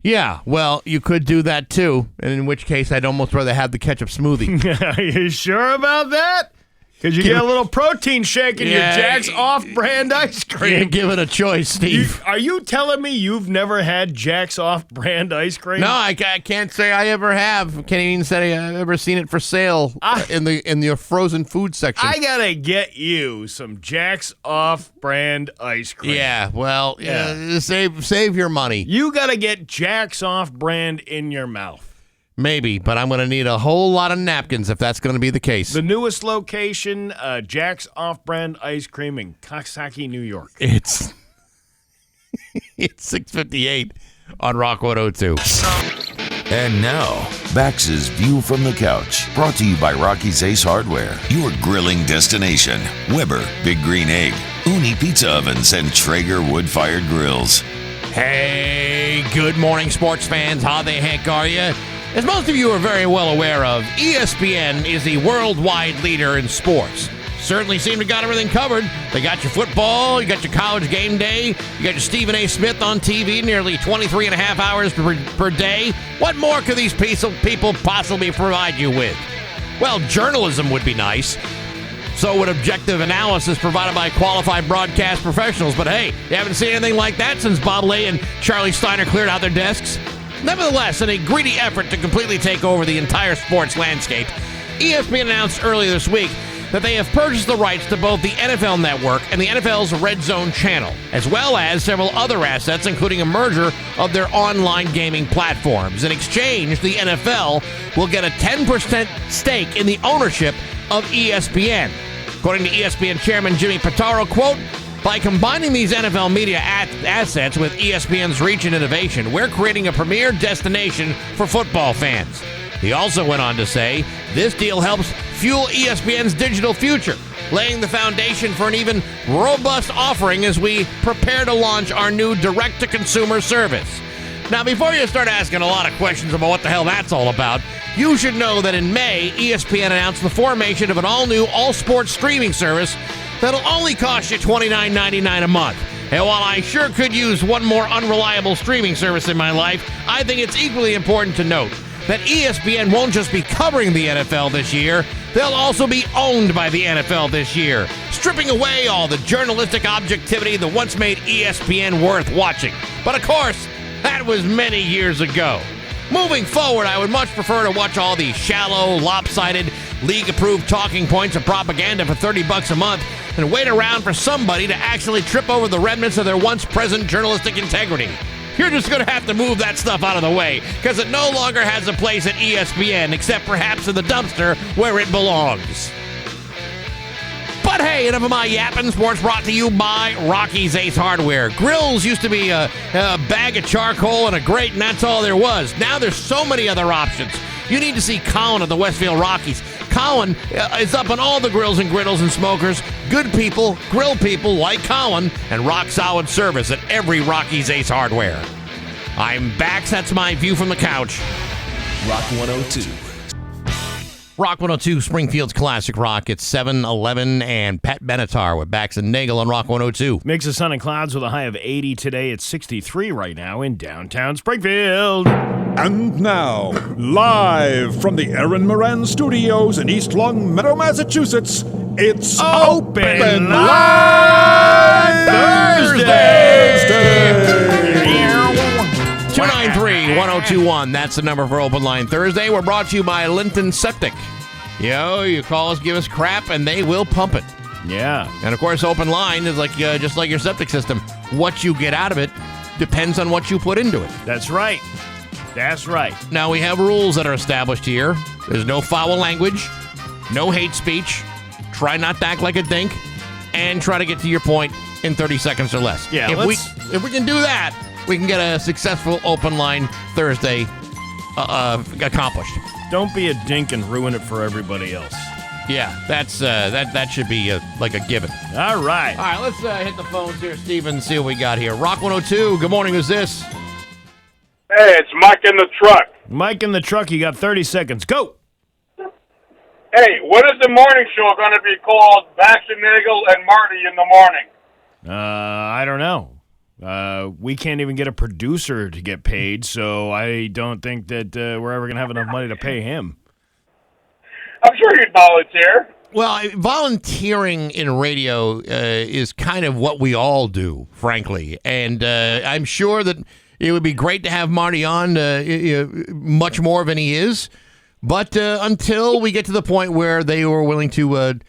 S2: Yeah, well, you could do that too, and in which case I'd almost rather have the ketchup smoothie.
S3: Are you sure about that? Because you get a little protein shake in your Jack's off-brand ice cream.
S2: Yeah, give it a choice, Steve.
S3: Are you telling me you've never had Jack's off-brand ice cream?
S2: No, I can't say I ever have. Can't even say I've ever seen it for sale in the frozen food section.
S3: I gotta get you some Jack's off-brand ice cream.
S2: Yeah, well, save your money.
S3: You gotta get Jack's off-brand in your mouth.
S2: Maybe, but I'm going to need a whole lot of napkins if that's going to be the case.
S3: The newest location, Jack's Off-Brand Ice Cream in Coxsackie, New York.
S2: It's 6:58 on Rock 102.
S6: And now, Bax's View from the Couch, brought to you by Rocky's Ace Hardware, your grilling destination. Weber, Big Green Egg, Uni Pizza Ovens, and Traeger wood-fired grills.
S2: Hey, good morning, sports fans. How the heck are you? As most of you are very well aware of, ESPN is the worldwide leader in sports. Certainly seem to got everything covered. They got your football, you got your college game day, you got your Stephen A. Smith on TV nearly 23 and a half hours per day. What more could these people possibly provide you with? Well, journalism would be nice. So would objective analysis provided by qualified broadcast professionals. But hey, you haven't seen anything like that since Bob Lay and Charlie Steiner cleared out their desks. Nevertheless, in a greedy effort to completely take over the entire sports landscape, ESPN announced earlier this week that they have purchased the rights to both the NFL Network and the NFL's Red Zone channel, as well as several other assets, including a merger of their online gaming platforms. In exchange, the NFL will get a 10% stake in the ownership of ESPN. According to ESPN chairman Jimmy Pitaro, quote, "By combining these NFL media assets with ESPN's reach and innovation, we're creating a premier destination for football fans." He also went on to say, this deal helps fuel ESPN's digital future, laying the foundation for an even robust offering as we prepare to launch our new direct-to-consumer service. Now, before you start asking a lot of questions about what the hell that's all about, you should know that in May, ESPN announced the formation of an all-new all-sports streaming service that'll only cost you $29.99 a month. And while I sure could use one more unreliable streaming service in my life, I think it's equally important to note that ESPN won't just be covering the NFL this year, they'll also be owned by the NFL this year, stripping away all the journalistic objectivity that once made ESPN worth watching. But of course, that was many years ago. Moving forward, I would much prefer to watch all the shallow, lopsided, league-approved talking points of propaganda for $30 a month and wait around for somebody to actually trip over the remnants of their once-present journalistic integrity. You're just going to have to move that stuff out of the way, because it no longer has a place at ESPN, except perhaps in the dumpster where it belongs. But hey, enough of my yapping. Sports brought to you by Rocky's Ace Hardware. Grills used to be a bag of charcoal and a grate, and that's all there was. Now there's so many other options. You need to see Colin at the Westfield Rockies. Colin is up on all the grills and griddles and smokers. Good people, grill people like Colin, and rock-solid service at every Rocky's Ace Hardware. I'm Bax. That's my view from the couch.
S5: Rock 102.
S2: Rock 102, Springfield's Classic Rock. It's 7-11 and Pat Benatar with Bax and Nagle on Rock 102.
S3: Mix of sun and clouds with a high of 80 today. It's 63 right now in downtown Springfield.
S8: And now, live from the Aaron Moran Studios in East Long Meadow, Massachusetts, It's
S3: Open
S8: Line Thursday!
S2: 293-1021. That's the number for Open Line Thursday. We're brought to you by Linton Septic. You call us, give us crap, and they will pump it.
S3: Yeah.
S2: And, of course, Open Line is like just like your septic system. What you get out of it depends on what you put into it.
S3: That's right. That's right.
S2: Now, we have rules that are established here. There's no foul language, no hate speech. Try not to act like a dink, and try to get to your point in 30 seconds or less.
S3: Yeah,
S2: if we can do that, we can get a successful Open Line Thursday accomplished.
S3: Don't be a dink and ruin it for everybody else.
S2: Yeah, that should be like a given.
S3: All right.
S2: All right, let's hit the phones here, Steven, and see what we got here. Rock 102, good morning, who's this?
S9: Hey, it's Mike in the truck.
S3: Mike in the truck, you got 30 seconds. Go.
S9: Hey, what is the morning show going to be called? Bax and Nagle and Marty in the morning.
S3: I don't know. We can't even get a producer to get paid, so I don't think that we're ever going to have enough money to pay him.
S9: I'm sure you'd volunteer.
S2: Well, volunteering in radio is kind of what we all do, frankly. And I'm sure that it would be great to have Marty on much more than he is. But until we get to the point where they were willing to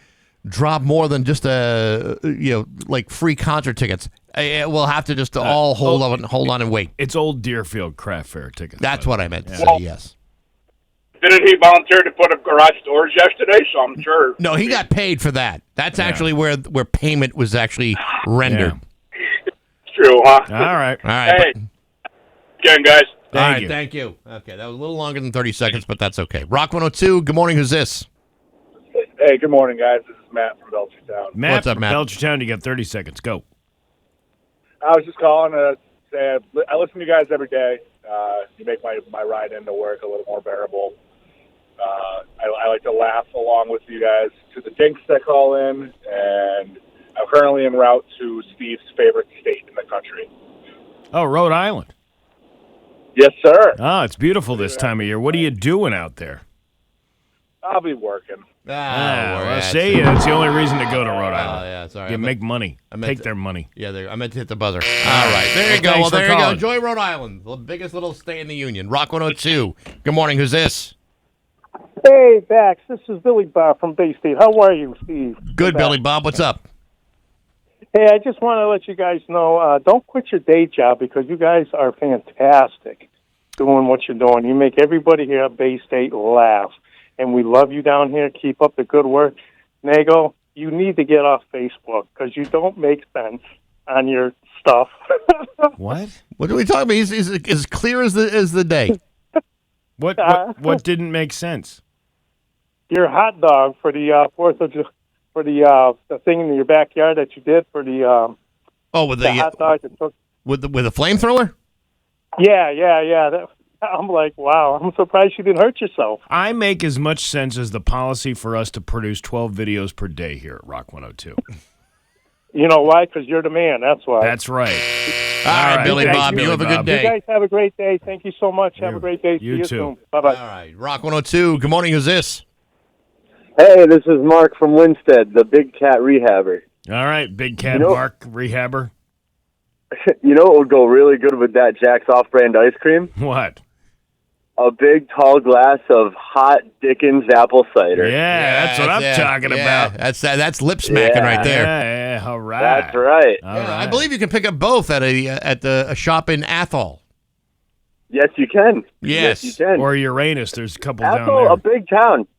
S2: drop more than just like free concert tickets, we'll have to just all hold on and wait.
S3: It's old Deerfield Craft Fair tickets.
S2: That's what I meant to say.
S9: Well,
S2: yes.
S9: Didn't he volunteer to put up garage doors yesterday? So I'm sure.
S2: No, he got paid for that. That's actually where payment was actually rendered.
S9: Yeah. It's true, huh?
S3: All right.
S9: Hey, again, guys.
S2: Thank you. Okay, that was a little longer than 30 seconds, but that's okay. Rock 102, good morning, who's this?
S9: Hey, good morning, guys. This is Matt from Belchertown.
S2: What's up, Matt?
S3: Belchertown, you got 30 seconds. Go.
S9: I was just calling to say I listen to you guys every day. You make my ride into work a little more bearable. I like to laugh along with you guys to the dinks that call in, and I'm currently en route to Steve's favorite state in the country.
S3: Oh, Rhode Island.
S9: Yes, sir.
S3: Oh, it's beautiful this time of year. What are you doing out there?
S9: I'll be working.
S3: See, it's the only reason to go to Rhode Island.
S2: Yeah, sorry.
S3: You make money. Take their money.
S2: Yeah, I meant to hit the buzzer. All right, there you go. Well, there you go. Enjoy Rhode Island, the biggest little state in the Union. Rock 102. Good morning, who's this?
S10: Hey, Bax, this is Billy Bob from Bay State. How are you, Steve?
S2: Good, Billy Bob. What's up?
S10: Hey, I just want to let you guys know, don't quit your day job because you guys are fantastic doing what you're doing. You make everybody here at Bay State laugh, and we love you down here. Keep up the good work. Nagle, you need to get off Facebook because you don't make sense on your stuff.
S3: What?
S2: What are we talking about? He's as clear as the day.
S3: What didn't make sense?
S10: Your hot dog for the 4th of July. For the thing in your backyard that you did for the
S2: with the
S10: hot dog that took
S2: with the flamethrower.
S10: Yeah. I'm like, wow. I'm surprised you didn't hurt yourself.
S3: I make as much sense as the policy for us to produce 12 videos per day here at Rock 102.
S10: You know why? Because you're the man. That's why.
S3: That's right.
S2: All right, Billy Bob. You have a good day.
S10: You guys have a great day. Thank you so much. Have a great day. See you
S3: too.
S10: soon. Bye-bye.
S2: All right, Rock 102. Good morning. Who's this?
S11: Hey, this is Mark from Winstead, the Big Cat Rehabber.
S3: All right, Big Cat Mark Rehabber.
S11: You know what would go really good with that Jack's Off-Brand ice cream?
S3: What?
S11: A big, tall glass of hot Dickens apple cider.
S3: Yeah, that's what I'm talking about.
S2: That's lip smacking right there.
S3: Yeah, all right.
S11: That's right.
S3: All right.
S2: I believe you can pick up both at a shop in Athol.
S11: Yes, you can.
S2: Yes,
S11: you can.
S3: Or Uranus. There's a couple
S11: Athol,
S3: down there.
S11: a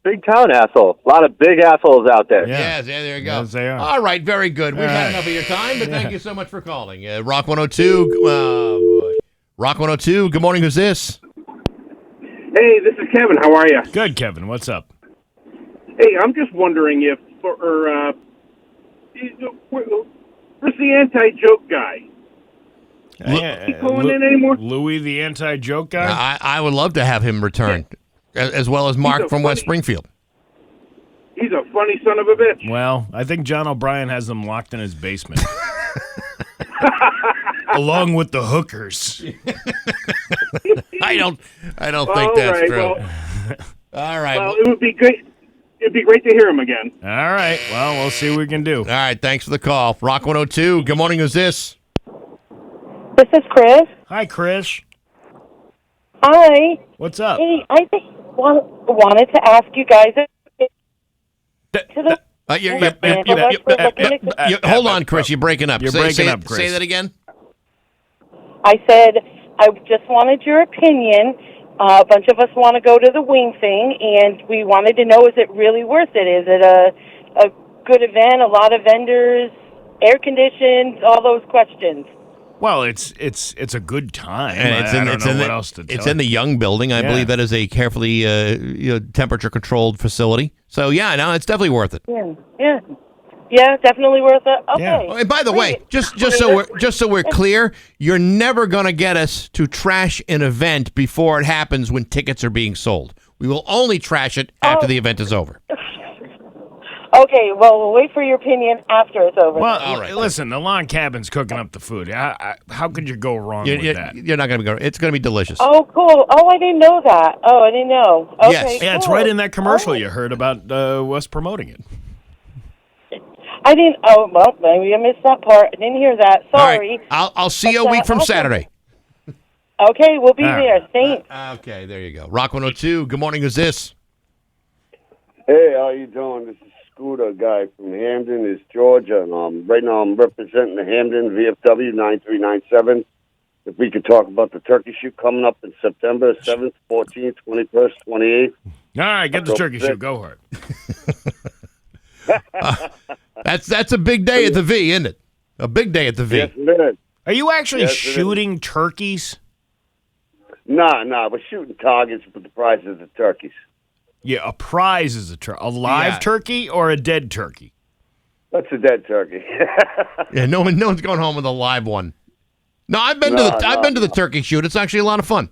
S11: big town asshole. A lot of big assholes out there.
S2: Yeah, there you go.
S3: Yes, they are.
S2: All right, very good. We've had enough of your time, but thank you so much for calling. Rock 102. Rock 102. Good morning. Who's this?
S12: Hey, this is Kevin. How are you?
S3: Good, Kevin. What's up?
S12: Hey, I'm just wondering if, where's the anti-joke guy? He calling in anymore?
S3: Louis, the anti-joke guy?
S2: I would love to have him return, as well as Mark from West Springfield.
S12: He's a funny son of a bitch.
S3: Well, I think John O'Brien has them locked in his basement. Along with the hookers.
S2: I don't think that's true.
S12: Well,
S2: all right.
S12: Well, it would be great. it'd be great to hear him again.
S3: All right. Well, we'll see what we can do.
S2: All right, thanks for the call. Rock 102, good morning, who's this?
S13: This is Chris.
S3: Hi, Chris.
S13: Hi.
S3: What's up?
S13: Hey, I just wanted to ask you guys.
S2: Hold on, Chris, you're breaking up.
S3: You're breaking up, Chris.
S2: Say that again.
S13: I said I just wanted your opinion. A bunch of us want to go to the wing thing, and we wanted to know, is it really worth it? Is it a good event, a lot of vendors, air conditioned, all those questions?
S3: Well, it's a good time.
S2: And
S3: I don't know what else to tell
S2: It's in the Young Building. I believe that is a carefully temperature-controlled facility. So, yeah, no, it's definitely worth it.
S13: Yeah, definitely worth it. Okay.
S2: Yeah. Oh, and by the way, just so we're clear, you're never going to get us to trash an event before it happens when tickets are being sold. We will only trash it after the event is over.
S13: Okay, well, we'll wait for your opinion after it's over.
S3: Well, all right. Listen, the lawn cabin's cooking up the food. How could you go wrong with that?
S2: You're not going to go. It's going to be delicious.
S13: Oh, cool. Oh, I didn't know that. Oh, I didn't know. Okay,
S2: Yes.
S3: Yeah, it's right in that commercial you heard about us promoting it.
S13: I didn't. Oh, well, maybe I missed that part. I didn't hear that. Sorry.
S2: All right. I'll see you a week from Saturday.
S13: Okay, we'll be
S2: All right.
S13: there. Thanks.
S2: Okay, there you go. Rock 102. Good morning. Who's this?
S14: Hey, how you doing? This is Scooter guy from Hamden, is Georgia. And right now I'm representing the Hamden VFW 9397. If we could talk about the turkey shoot coming up in September 7th, 14th, 21st, 28th.
S3: All right, get the turkey shoot. Go for it.
S2: That's a big day at the V, isn't it? A big day at the V.
S14: Yes, it is.
S3: Are you actually
S14: Yes, it
S3: shooting turkeys?
S14: Nah, we're shooting targets, but the prize is the turkeys.
S3: Yeah, a prize is a live turkey or a dead turkey?
S14: That's a dead turkey.
S2: Yeah, no one's going home with a live one. No, I've been to the turkey shoot. It's actually a lot of fun.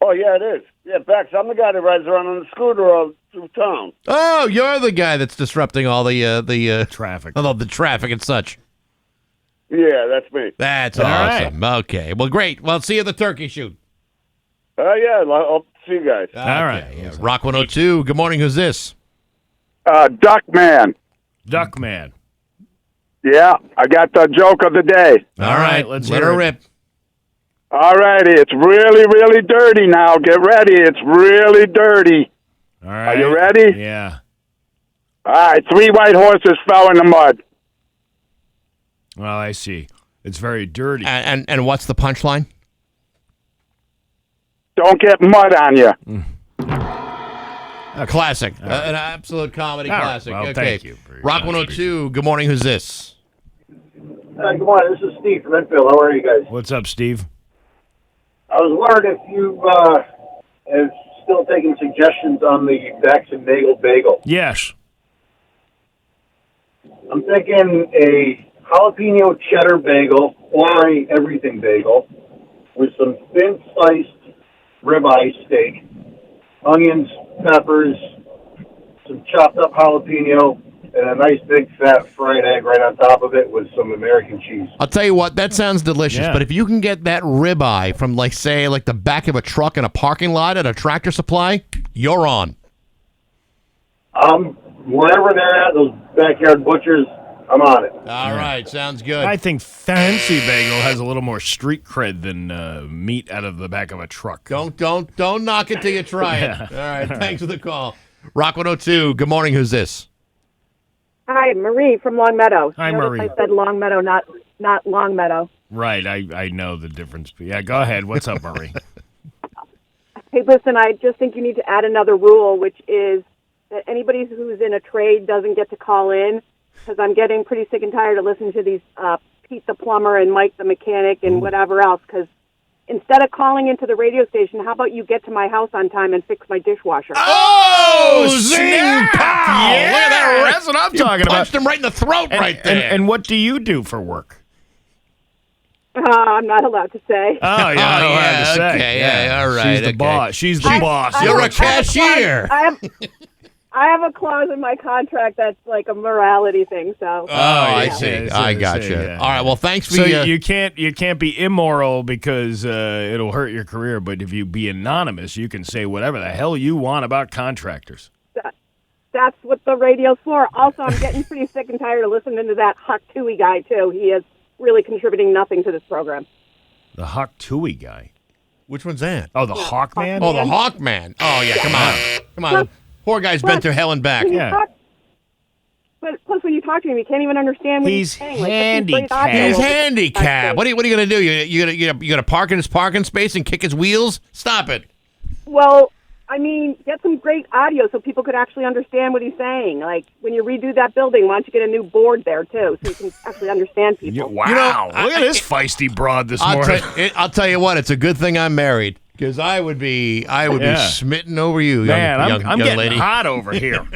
S14: Oh, yeah, it is. Yeah, Bax, I'm the guy that rides around on the scooter through town.
S2: Oh, you're the guy that's disrupting all the
S3: traffic.
S2: The traffic and such.
S14: Yeah, that's me.
S2: That's
S3: All
S2: awesome. Okay. Well, great. Well, see you at the turkey shoot.
S14: Yeah, I'll see you guys.
S2: All right. Yeah. Rock 102. Good morning. Who's this?
S12: Duckman.
S3: Duckman.
S12: Yeah, I got the joke of the day.
S2: All right.
S3: Let's
S2: let
S3: hear
S2: her
S3: it.
S2: rip.
S12: All righty, it's really, really dirty now. Get ready. It's really dirty.
S3: All right.
S12: Are you ready?
S3: Yeah.
S12: All right, 3 white horses fell in the mud.
S3: Well, I see. It's very dirty.
S2: And what's the punchline?
S12: Don't get mud on you.
S2: A classic. An absolute comedy
S3: All right.
S2: classic.
S3: Well,
S2: okay.
S3: thank you for your
S2: Rock 102. Good morning. Who's this?
S15: Good morning. This is Steve from Enfield. How are you guys?
S3: What's up, Steve?
S15: I was wondering if you are still taking suggestions on the Bax and Nagle bagel.
S3: Yes.
S15: I'm thinking a jalapeno cheddar bagel or a everything bagel with some thin sliced ribeye steak, onions, peppers, some chopped up jalapeno, and a nice big fat fried egg right on top of it with some American cheese.
S2: I'll tell you what, that sounds delicious,
S3: Yeah.
S2: but if you can get that ribeye from, say, the back of a truck in a parking lot at a Tractor Supply, you're on.
S15: Wherever they're at, those backyard butchers, I'm on it.
S2: All right, sounds good.
S3: I think Fancy Bagel has a little more street cred than meat out of the back of a truck.
S2: Don't knock it till you try it. All right, thanks for the call. Rock 102, good morning. Who's this?
S16: Hi, Marie from Long Meadow.
S3: Hi,
S16: Notice
S3: Marie.
S16: I said Long Meadow, not Long Meadow.
S3: Right, I know the difference. Yeah, go ahead. What's up, Marie?
S16: Hey, listen, I just think you need to add another rule, which is that anybody who's in a trade doesn't get to call in, because I'm getting pretty sick and tired of listening to these Pete the plumber and Mike the mechanic and whatever else, because instead of calling into the radio station, how about you get to my house on time and fix my dishwasher?
S2: Oh, zing! Pow!
S3: Yeah,
S2: Look at that.
S3: that's what I'm
S2: You
S3: talking about.
S2: punched him right in the throat right there.
S3: And what do you do for work?
S16: I'm not allowed to say.
S3: Oh, yeah,
S2: okay, yeah, all right.
S3: She's the
S2: okay.
S3: boss. She's the boss.
S2: You're a cashier.
S16: I have a clause in my contract that's like a morality thing. So.
S2: Oh, I see.
S3: Yeah,
S2: I gotcha.
S3: yeah.
S2: All right. Well, thanks for
S3: So
S2: your.
S3: you can't be immoral because it'll hurt your career. But if you be anonymous, you can say whatever the hell you want about contractors.
S16: that's what the radio's for. Also, I'm getting pretty sick and tired of listening to that Huck Tui guy, too. He is really contributing nothing to this program.
S3: The Huck Tui guy.
S2: Which one's that?
S3: Oh, the Hawkman?
S2: Oh, the Hawkman. Oh, yeah, come on. Come on. Poor guy's been through hell and back.
S16: But plus, when you talk to him, you can't even understand what he's saying.
S3: handicapped.
S2: He's handicapped. What are you going to do? You going to park in his parking space and kick his wheels? Stop it.
S16: Well, I mean, get some great audio so people could actually understand what he's saying. Like, when you redo that building, why don't you get a new board there, too, so you can actually understand people.
S3: Wow. Look at this feisty broad this morning.
S2: I'll tell you what, it's a good thing I'm married, because I would be smitten over you,
S3: Man,
S2: young
S3: getting
S2: lady.
S3: hot over here.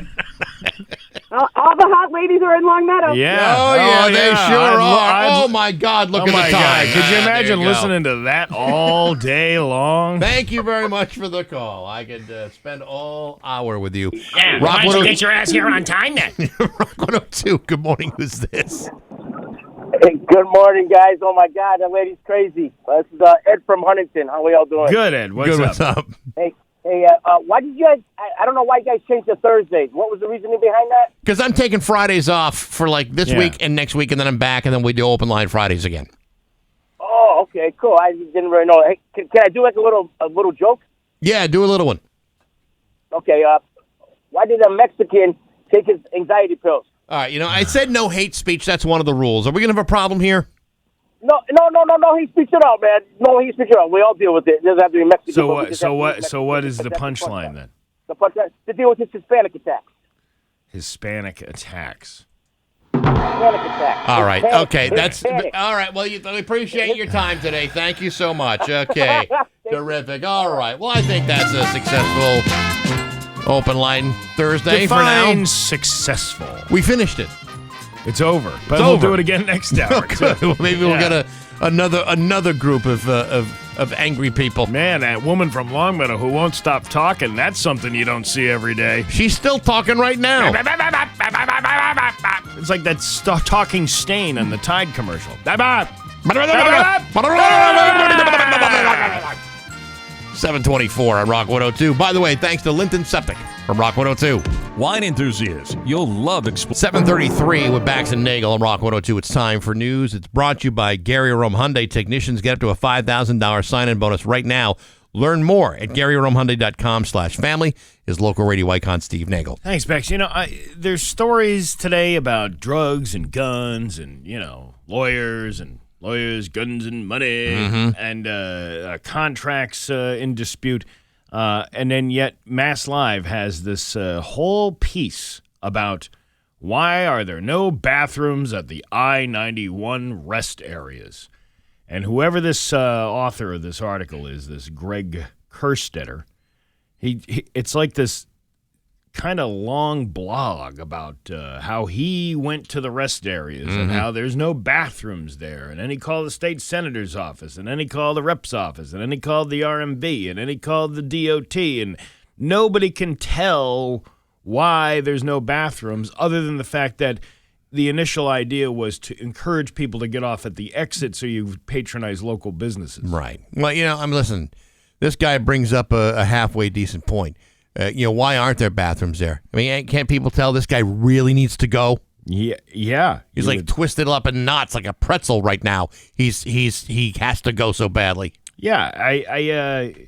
S16: All the hot ladies are in Long Meadow.
S3: Yeah.
S2: Oh, yeah, they sure are. Oh, my God, look at the time.
S3: God. Could you imagine
S2: there you go.
S3: listening to that all day long?
S2: Thank you very much for the call. I could spend all hour with you.
S17: Yeah, why don't you get your ass here on time then?
S2: Rock 102, good morning. Who's this?
S18: Hey, good morning, guys. Oh, my God, that lady's crazy. This is Ed from Huntington. How are y'all doing?
S3: Good, Ed. What's up?
S18: Hey, why did you guys, I don't know why you guys changed to Thursdays. What was the reasoning behind that?
S2: Because I'm taking Fridays off for like this week and next week, and then I'm back, and then we do open line Fridays again.
S18: Oh, okay, cool. I didn't really know. Hey, can I do like a little joke?
S2: Yeah, do a little one.
S18: Okay, why did a Mexican take his anxiety pills?
S2: All right, I said no hate speech. That's one of the rules. Are we going to have a problem here?
S18: No hate speech at all, man. No hate speech at all. We all deal with it. It doesn't have to be Mexican.
S3: So what is the punchline then?
S18: The punchline to deal with his Hispanic attacks.
S3: Hispanic attacks.
S18: Hispanic attacks.
S2: All right.
S18: Hispanic.
S2: Okay. That's
S18: Hispanic.
S2: all right. Well, we appreciate your time today. Thank you so much. Okay. Terrific. All right. Well, I think that's a successful open line Thursday for now.
S3: Define successful.
S2: We finished it.
S3: It's over. But
S2: It's
S3: we'll
S2: over.
S3: do it again next hour.
S2: Good. Well, maybe we'll get another group of angry people.
S3: Man, that woman from Longmeadow who won't stop talking, that's something you don't see every day.
S2: She's still talking right now.
S3: It's like that talking stain in the Tide commercial.
S2: 724 on Rock 102. By the way, thanks to Linton Septic from Rock 102.
S5: Wine enthusiasts, you'll love
S2: 7:33 with Bax and Nagle on Rock 102. It's time for news. It's brought to you by Gary Rome Hyundai. Technicians get up to a $5,000 sign-in bonus right now. Learn more at GaryRomeHyundai.com/family. His local radio icon, Steve Nagle.
S3: Thanks, Bex. There's stories today about drugs and guns and, lawyers, guns, and money, and contracts in dispute. And then yet Mass Live has this whole piece about why are there no bathrooms at the I-91 rest areas. And whoever this author of this article is, this Greg Kerstetter, it's like this kind of long blog about how he went to the rest areas and how there's no bathrooms there. And then he called the state senator's office, and then he called the rep's office, and then he called the RMB, and then he called the DOT, and nobody can tell why there's no bathrooms other than the fact that the initial idea was to encourage people to get off at the exit so you patronize local businesses.
S2: Right. Well, I'm listening. This guy brings up a halfway decent point. Why aren't there bathrooms there? I mean, can't people tell this guy really needs to go?
S3: Yeah.
S2: He's like twisted up in knots like a pretzel right now. He has to go so badly.
S3: Yeah, I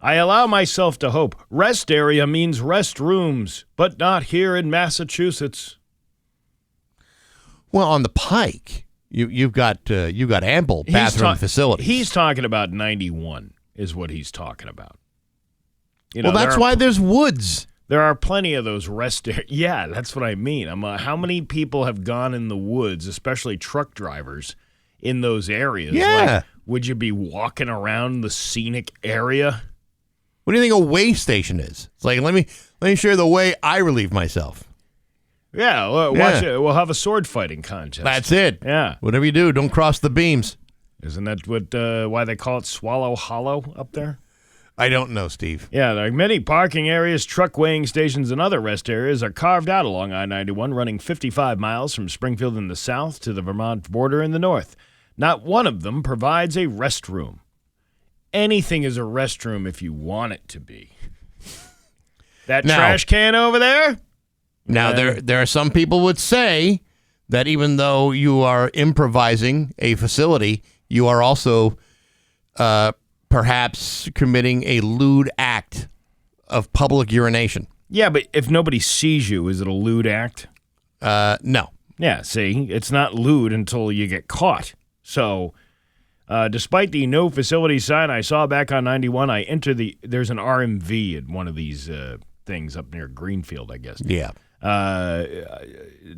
S3: allow myself to hope. Rest area means restrooms, but not here in Massachusetts.
S2: Well, on the Pike, you've got ample bathroom facilities.
S3: He's talking about 91 is what he's talking about.
S2: That's why there's woods.
S3: There are plenty of those rest areas. Yeah, that's what I mean. How many people have gone in the woods, especially truck drivers, in those areas?
S2: Yeah.
S3: Would you be walking around the scenic area?
S2: What do you think a way station is? It's like, let me show you the way I relieve myself.
S3: Yeah, watch it. We'll have a sword fighting contest.
S2: That's it.
S3: Yeah.
S2: Whatever you do, don't cross the beams.
S3: Isn't that why they call it Swallow Hollow up there?
S2: I don't know, Steve.
S3: Yeah, there are many parking areas, truck weighing stations, and other rest areas are carved out along I-91, running 55 miles from Springfield in the south to the Vermont border in the north. Not one of them provides a restroom. Anything is a restroom if you want it to be. That trash can over there?
S2: Now, there are some people would say that even though you are improvising a facility, you are also perhaps committing a lewd act of public urination.
S3: Yeah, but if nobody sees you, is it a lewd act?
S2: No.
S3: Yeah, see, it's not lewd until you get caught. So, despite the no facility sign I saw back on 91, I entered there's an RMV at one of these things up near Greenfield, I guess.
S2: Yeah.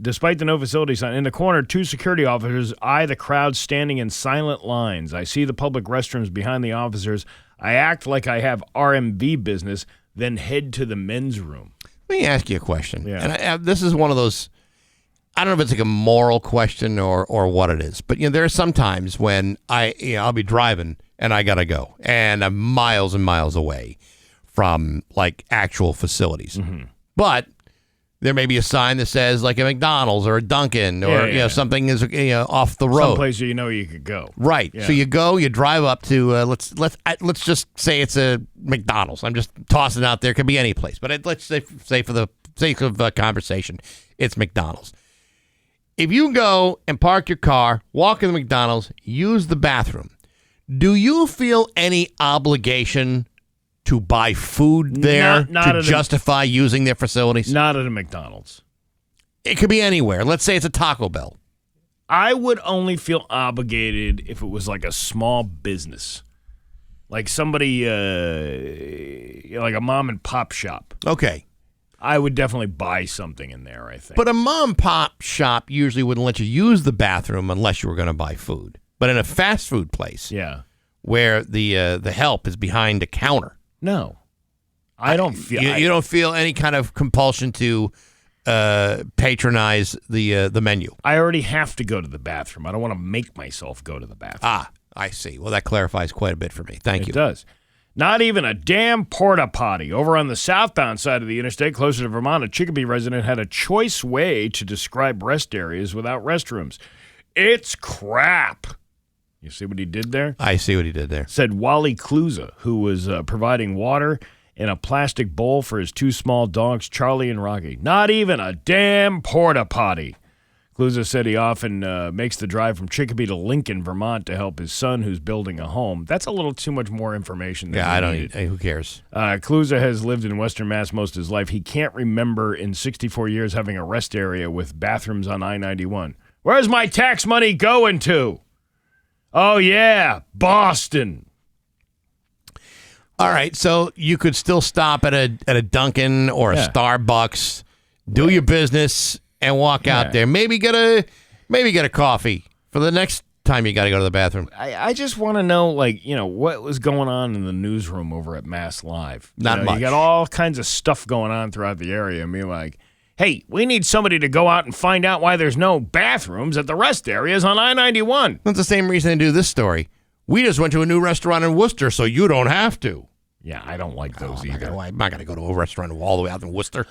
S3: Despite the no facility sign, in the corner, 2 security officers eye the crowd standing in silent lines. I see the public restrooms behind the officers. I act like I have RMV business, then head to the men's room.
S2: Let me ask you a question.
S3: Yeah.
S2: And this is one of those, I don't know if it's like a moral question or what it is, but there are some times when I'll be driving and I gotta go, and I'm miles and miles away from like actual facilities.
S3: Mm-hmm.
S2: But there may be a sign that says like a McDonald's or a Dunkin' or something is off the road.
S3: Someplace you could go.
S2: Right.
S3: Yeah.
S2: So you drive up to let's just say it's a McDonald's. I'm just tossing it out there. It could be any place, but let's say for the sake of conversation, it's McDonald's. If you go and park your car, walk in the McDonald's, use the bathroom, do you feel any obligation to buy food there
S3: not
S2: to justify using their facilities?
S3: Not at a McDonald's.
S2: It could be anywhere. Let's say it's a Taco Bell.
S3: I would only feel obligated if it was like a small business. Like somebody, like a mom and pop shop.
S2: Okay.
S3: I would definitely buy something in there, I think.
S2: But a mom and pop shop usually wouldn't let you use the bathroom unless you were going to buy food. But in a fast food place, where the help is behind a counter.
S3: No. I don't feel...
S2: You don't feel any kind of compulsion to patronize the menu.
S3: I already have to go to the bathroom. I don't want to make myself go to the bathroom.
S2: Ah, I see. Well, that clarifies quite a bit for me. Thank you.
S3: It does. Not even a damn porta potty. Over on the southbound side of the interstate, closer to Vermont, a Chicopee resident had a choice way to describe rest areas without restrooms. It's crap. You see what he did there?
S2: I see what he did there.
S3: Said Wally Kluza, who was providing water in a plastic bowl for his 2 small dogs, Charlie and Rocky. Not even a damn porta potty. Kluza said he often makes the drive from Chicopee to Lincoln, Vermont to help his son who's building a home. That's a little too much more information than
S2: I
S3: needed.
S2: who cares?
S3: Kluza has lived in Western Mass most of his life. He can't remember in 64 years having a rest area with bathrooms on I-91. Where's my tax money going to? Oh, yeah, Boston.
S2: All right, so you could still stop at a Dunkin' or a Starbucks, do your business, and walk out there. Maybe get a coffee for the next time you got to go to the bathroom.
S3: I just want to know, what was going on in the newsroom over at Mass Live.
S2: Not much.
S3: You got all kinds of stuff going on throughout the area. I mean, like, hey, we need somebody to go out and find out why there's no bathrooms at the rest areas on I-91.
S2: That's the same reason they do this story. We just went to a new restaurant in Worcester, so you don't have to.
S3: Yeah, I don't like those either.
S2: I'm not going to go to a restaurant all the way out in Worcester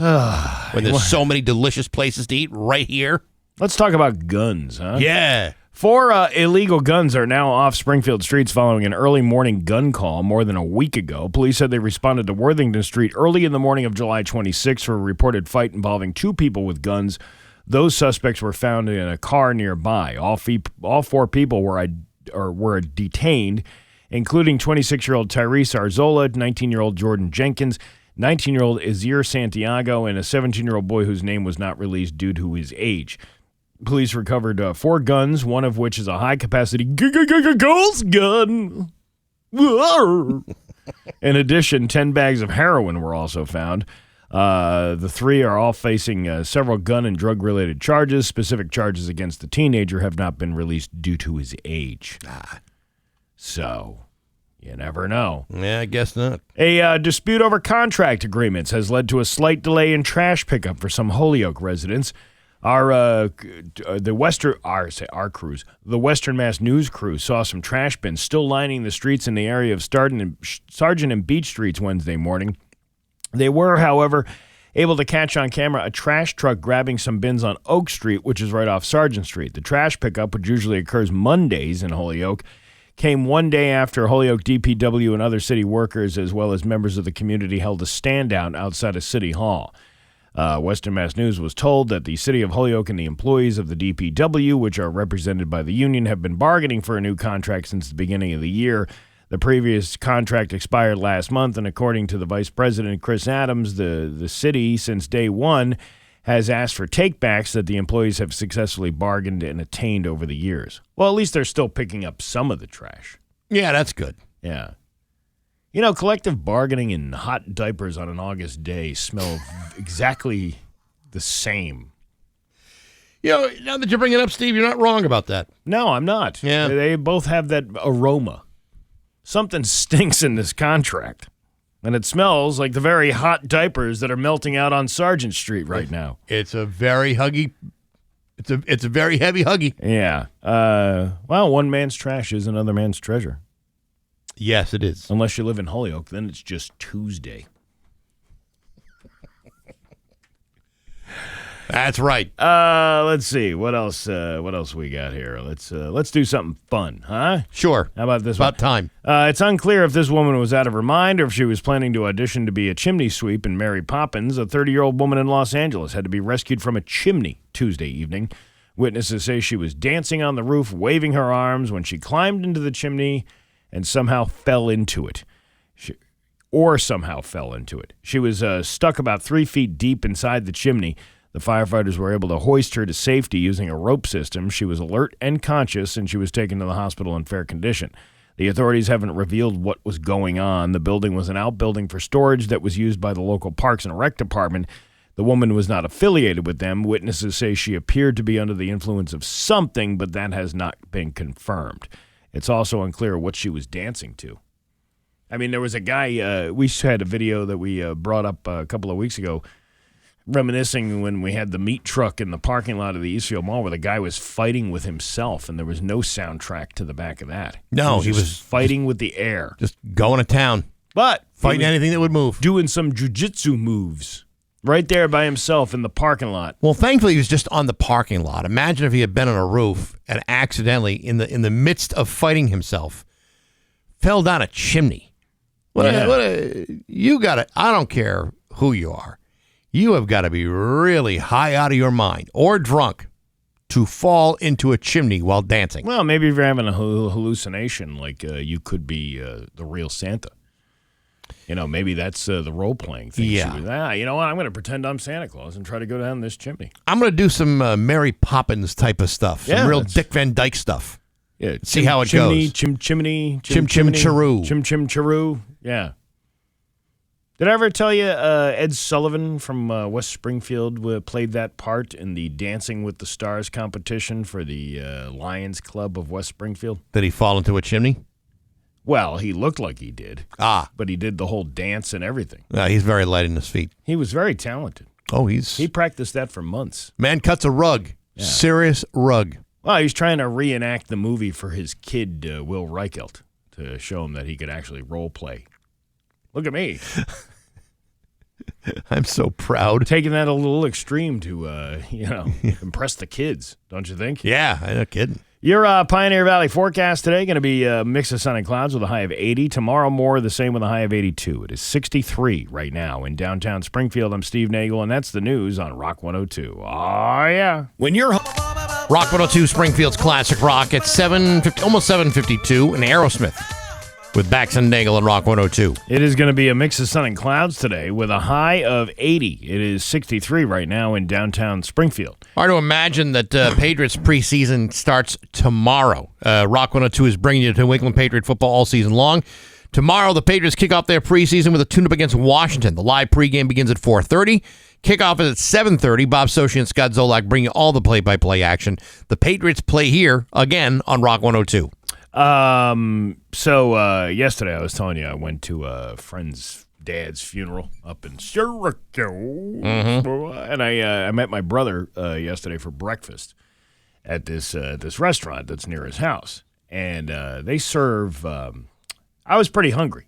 S2: when there's so many delicious places to eat right here.
S3: Let's talk about guns, huh?
S2: Yeah.
S3: 4 illegal guns are now off Springfield streets following an early morning gun call more than a week ago. Police said they responded to Worthington Street early in the morning of July 26 for a reported fight involving 2 people with guns. Those suspects were found in a car nearby. All 4 people were detained, including 26-year-old Tyrese Arzola, 19-year-old Jordan Jenkins, 19-year-old Azir Santiago, and a 17-year-old boy whose name was not released due to his age. Police recovered 4 guns, one of which is a high-capacity ghost gun. In addition, 10 bags of heroin were also found. The 3 are all facing several gun and drug-related charges. Specific charges against the teenager have not been released due to his age. So, you never know.
S2: Yeah, I guess not.
S3: A dispute over contract agreements has led to a slight delay in trash pickup for some Holyoke residents. The Western Mass News crew saw some trash bins still lining the streets in the area of Sargent and Beach Streets Wednesday morning. They were, however, able to catch on camera a trash truck grabbing some bins on Oak Street, which is right off Sargent Street. The trash pickup, which usually occurs Mondays in Holyoke, came one day after Holyoke DPW and other city workers, as well as members of the community, held a stand-down outside of City Hall. Western Mass News was told that the city of Holyoke and the employees of the DPW, which are represented by the union, have been bargaining for a new contract since the beginning of the year. The previous contract expired last month, and according to the vice president, Chris Adams, the city, since day one, has asked for takebacks that the employees have successfully bargained and attained over the years. Well, at least they're still picking up some of the trash.
S2: Yeah, that's good.
S3: Yeah. You know, collective bargaining and hot diapers on an August day smell exactly the same.
S2: You know, now that you bring it up, Steve, you're not wrong about that.
S3: No, I'm not.
S2: Yeah.
S3: They both have that aroma. Something stinks in this contract. And it smells like the very hot diapers that are melting out on Sargent Street right now.
S2: It's a very huggy. It's a very heavy huggy.
S3: Yeah. Well, one man's trash is another man's treasure.
S2: Yes, it is.
S3: Unless you live in Holyoke, then it's just Tuesday.
S2: That's right.
S3: Let's see what else. What else we got here? Let's do something fun, huh?
S2: Sure.
S3: How about this?
S2: About time.
S3: It's unclear if this woman was out of her mind or if she was planning to audition to be a chimney sweep in Mary Poppins. A 30-year-old woman in Los Angeles had to be rescued from a chimney Tuesday evening. Witnesses say she was dancing on the roof, waving her arms when she climbed into the chimney and somehow fell into it. She was stuck about 3 feet deep inside the chimney. The firefighters were able to hoist her to safety using a rope system. She was alert and conscious, and she was taken to the hospital in fair condition. The authorities haven't revealed what was going on. The building was an outbuilding for storage that was used by the local Parks and Rec department. The woman was not affiliated with them. Witnesses say she appeared to be under the influence of something, but that has not been confirmed. It's also unclear what she was dancing to. I mean, there was a guy, we had a video that we brought up a couple of weeks ago, reminiscing when we had the meat truck in the parking lot of the Eastfield Mall where the guy was fighting with himself, and there was no soundtrack to the back of that.
S2: No,
S3: he was fighting with the air.
S2: Just going to town.
S3: But
S2: fighting anything that would move.
S3: Doing some jiu-jitsu moves. Right there by himself in the parking lot.
S2: Well, thankfully, he was just on the parking lot. Imagine if he had been on a roof and accidentally, in the midst of fighting himself, fell down a chimney. You got to, I don't care who you are, you have got to be really high out of your mind or drunk to fall into a chimney while dancing.
S3: Well, maybe if you're having a hallucination, like you could be the real Santa. You know, maybe that's the role-playing thing.
S2: Yeah.
S3: You know what? I'm going to pretend I'm Santa Claus and try to go down this chimney.
S2: I'm going to do some Mary Poppins type of stuff. Some real Dick Van Dyke stuff.
S3: Yeah.
S2: See how it goes.
S3: Chimney.
S2: Chim-chim-charoo.
S3: Chim-chim-charoo. Yeah. Did I ever tell you Ed Sullivan from West Springfield played that part in the Dancing with the Stars competition for the Lions Club of West Springfield?
S2: Did he fall into a chimney?
S3: Well, he looked like he did. But he did the whole dance and everything.
S2: He's very light in his feet.
S3: He was very talented.
S2: Oh,
S3: he practiced that for months.
S2: Man cuts a rug. Yeah. Serious rug.
S3: Well, he's trying to reenact the movie for his kid, Will Reichelt, to show him that he could actually role play. Look at me.
S2: I'm so proud.
S3: Taking that a little extreme to, impress the kids, don't you think?
S2: Yeah, I'm not kidding.
S3: Your Pioneer Valley forecast today going to be a mix of sun and clouds with a high of 80. Tomorrow, more of the same with a high of 82. It is 63 right now in downtown Springfield. I'm Steve Nagle, and that's the news on Rock 102. Oh, yeah.
S2: When you're Rock 102, Springfield's classic rock at almost 7:52, and Aerosmith with Bax and Nagle on Rock 102.
S3: It is going to be a mix of sun and clouds today with a high of 80. It is 63 right now in downtown Springfield.
S2: Hard to imagine that Patriots preseason starts tomorrow. Rock 102 is bringing you to New England Patriot football all season long. Tomorrow, the Patriots kick off their preseason with a tune-up against Washington. The live pregame begins at 4:30. Kickoff is at 7:30. Bob Sochi and Scott Zolak bring you all the play-by-play action. The Patriots play here again on Rock 102.
S3: So yesterday I was telling you I went to a friend's dad's funeral up in Syracuse, and I met my brother yesterday for breakfast at this restaurant that's near his house, and they serve. I was pretty hungry,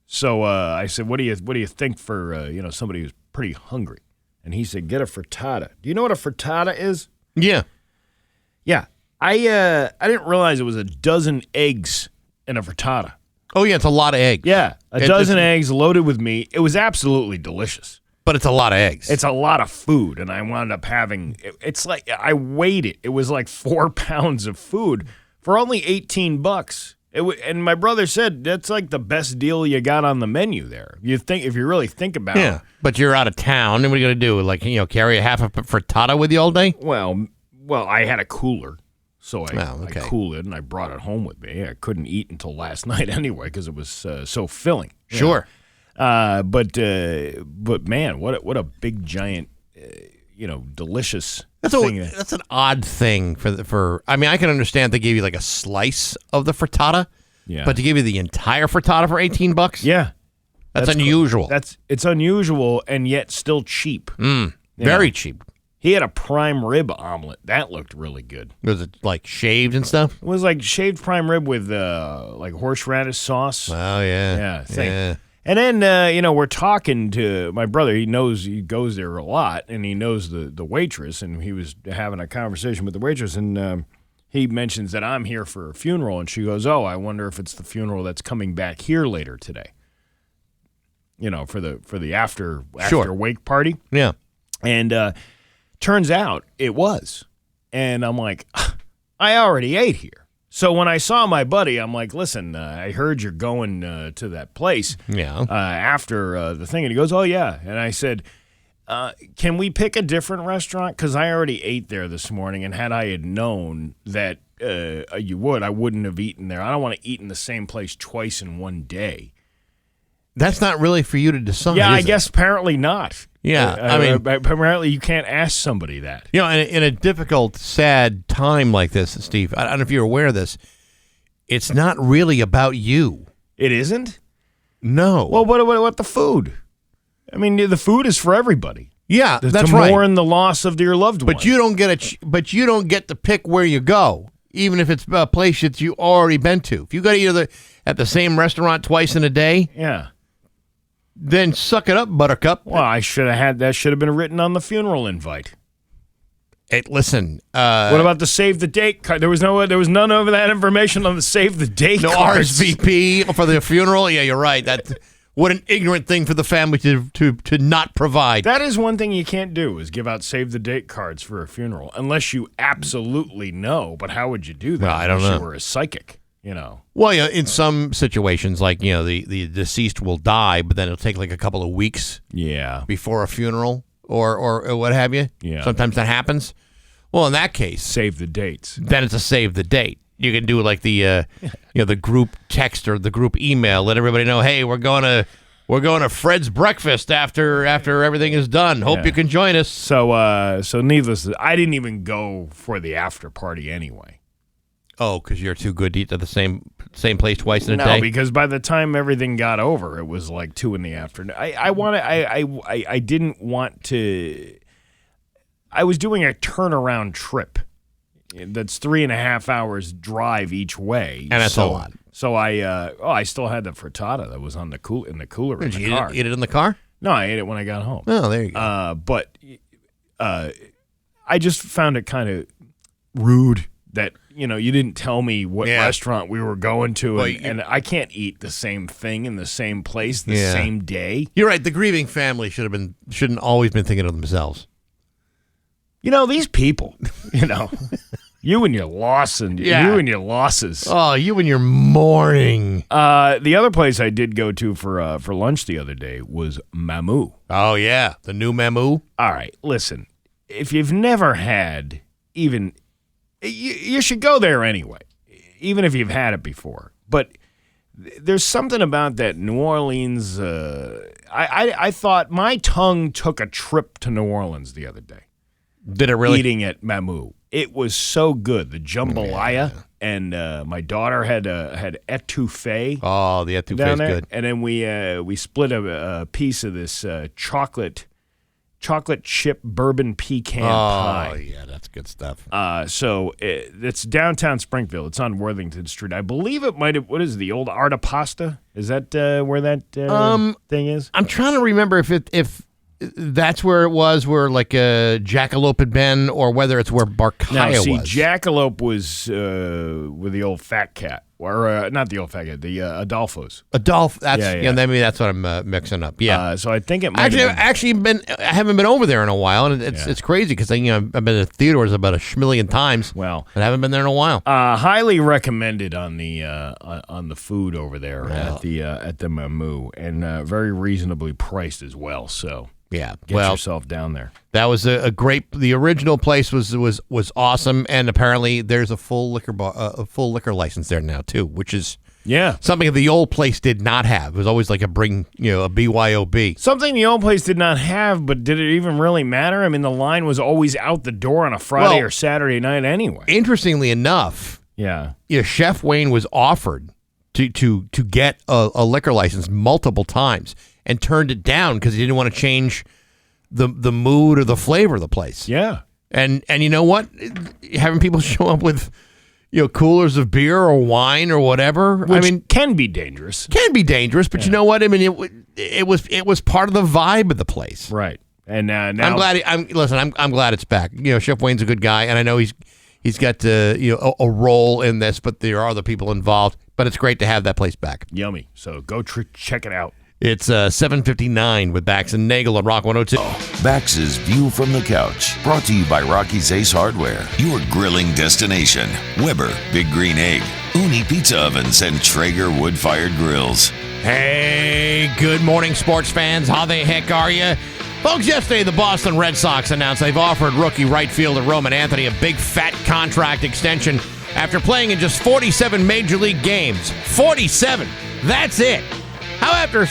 S3: so I said, "What do you think for somebody who's pretty hungry?" And he said, "Get a frittata." Do you know what a frittata is?
S2: Yeah.
S3: I didn't realize it was a dozen eggs in a frittata.
S2: Oh, yeah, it's a lot of eggs.
S3: Yeah, a dozen eggs loaded with meat. It was absolutely delicious.
S2: But it's a lot of eggs.
S3: It's a lot of food, and I wound up having. It's like I weighed it. It was like 4 pounds of food for only $18. And my brother said that's like the best deal you got on the menu there. You think if you really think about it.
S2: But you're out of town, and what are you going to do? Like, carry a half a frittata with you all day?
S3: Well, I had a cooler, so I cooled it, and I brought it home with me. I couldn't eat until last night anyway because it was so filling.
S2: Sure.
S3: But man, what a big giant, delicious thing.
S2: That's an odd thing for. I mean, I can understand they gave you like a slice of the frittata, but to give you the entire frittata for $18, that's unusual.
S3: Cool. It's unusual and yet still cheap.
S2: Very cheap.
S3: He had a prime rib omelet that looked really good.
S2: Was it like shaved and stuff?
S3: It was like shaved prime rib with like horseradish sauce.
S2: Oh yeah,
S3: yeah. And then, we're talking to my brother. He knows he goes there a lot, and he knows the waitress, and he was having a conversation with the waitress, and he mentions that I'm here for a funeral, and she goes, oh, I wonder if it's the funeral that's coming back here later today, for the after wake party.
S2: Yeah.
S3: And turns out it was. And I'm like, I already ate here. So when I saw my buddy, I'm like, listen, I heard you're going to that place after the thing. And he goes, oh, yeah. And I said, can we pick a different restaurant? Because I already ate there this morning. And had I had known that you would, I wouldn't have eaten there. I don't want to eat in the same place twice in one day.
S2: That's not really for you to decide.
S3: Yeah, I guess apparently not.
S2: Yeah, I mean,
S3: apparently you can't ask somebody that.
S2: In a difficult, sad time like this, Steve, I don't know if you're aware of this, it's not really about you.
S3: It isn't?
S2: No.
S3: Well, what the food? I mean, the food is for everybody.
S2: Yeah, that's
S3: to
S2: right.
S3: mourn the loss of your loved one.
S2: But you don't get to pick where you go, even if it's a place that you already been to. If you go to at the same restaurant twice in a day, then suck it up, Buttercup.
S3: Well, I should have had that. Should have been written on the funeral invite.
S2: Hey, listen.
S3: What about the save the date card? There was none of that information on the save the date.
S2: No
S3: cards.
S2: RSVP for the funeral. Yeah, you're right. What an ignorant thing for the family to not provide.
S3: That is one thing you can't do is give out save the date cards for a funeral unless you absolutely know. But how would you do that?
S2: Well, I don't know.
S3: Unless you were a psychic.
S2: Well, in some situations, like, the deceased will die, but then it'll take like a couple of weeks before a funeral or what have you.
S3: Yeah.
S2: Sometimes that happens. Well, in that case,
S3: save the dates.
S2: Then it's a save the date. You can do like the the group text or the group email, let everybody know, hey, we're going to Fred's breakfast after everything is done. Hope you can join us.
S3: So needless, I didn't even go for the after party anyway.
S2: Oh, because you're too good to eat at the same place twice in a day?
S3: No, because by the time everything got over, it was like 2 p.m. I didn't want to. I was doing a turnaround trip. That's 3.5 hours drive each way,
S2: and that's a lot.
S3: So I still had the frittata that was in the cooler in the car.
S2: Eat it in the car?
S3: No, I ate it when I got home.
S2: Oh, there you go.
S3: But I just found it kind of rude that you didn't tell me what restaurant we were going to, and I can't eat the same thing in the same place the same day.
S2: You're right. The grieving family shouldn't always been thinking of themselves.
S3: These people, you and your loss and you and your losses.
S2: Oh, you and your mourning.
S3: The other place I did go to for lunch the other day was Mamu.
S2: Oh yeah, the new Mamu.
S3: All right, listen. If you've never had even. You should go there anyway, even if you've had it before. But there's something about that New Orleans. I thought my tongue took a trip to New Orleans the other day.
S2: Did it really?
S3: Eating at Mamu. It was so good. The jambalaya, and my daughter had etouffee.
S2: Oh, the etouffee is good.
S3: And then we split a piece of this chocolate chip bourbon pecan pie.
S2: Oh, yeah, that's good stuff.
S3: So it's downtown Springfield. It's on Worthington Street. I believe it might have, what is it, the old Art of Pasta? Is that where that thing is?
S2: I'm trying to remember if that's where it was, where like Jackalope had been, or whether it's where Barkaya was.
S3: Jackalope was with the old Fat Cat. Or not the Old Faggot, the Adolfo's.
S2: Adolfo. That's maybe that's what I'm mixing up. Yeah.
S3: So I think it might
S2: I haven't been over there in a while, and it's crazy because I've been to Theodore's about a schmillion times.
S3: Well,
S2: but I haven't been there in a while.
S3: Highly recommended on the food over there at the Mamu, and very reasonably priced as well. So
S2: yeah,
S3: get yourself down there.
S2: That was a great. The original place was awesome, and apparently there's a full liquor license there now too, which is something the old place did not have. It was always like a BYOB.
S3: Something the old place did not have, but did it even really matter? I mean, the line was always out the door on a Friday or Saturday night anyway.
S2: Interestingly enough, Chef Wayne was offered to get a liquor license multiple times and turned it down because he didn't want to change the mood or the flavor of the place.
S3: Yeah.
S2: And you know what? Having people show up with coolers of beer or wine or whatever,
S3: which can be dangerous.
S2: But you know what? I mean, it was part of the vibe of the place.
S3: Right. And now
S2: I'm glad I'm glad it's back. Chef Wayne's a good guy, and I know he's got a role in this, but there are other people involved. But it's great to have that place back.
S3: Yummy. So go check it out.
S2: It's 7:59 with Bax and Nagle on Rock 102.
S6: Bax's View from the Couch, brought to you by Rocky's Ace Hardware, your grilling destination. Weber, Big Green Egg, Uni Pizza Ovens, and Traeger wood-fired grills.
S2: Hey, good morning, sports fans. How the heck are you? Folks, yesterday the Boston Red Sox announced they've offered rookie right fielder Roman Anthony a big fat contract extension after playing in just 47 Major League games. 47! That's it! However,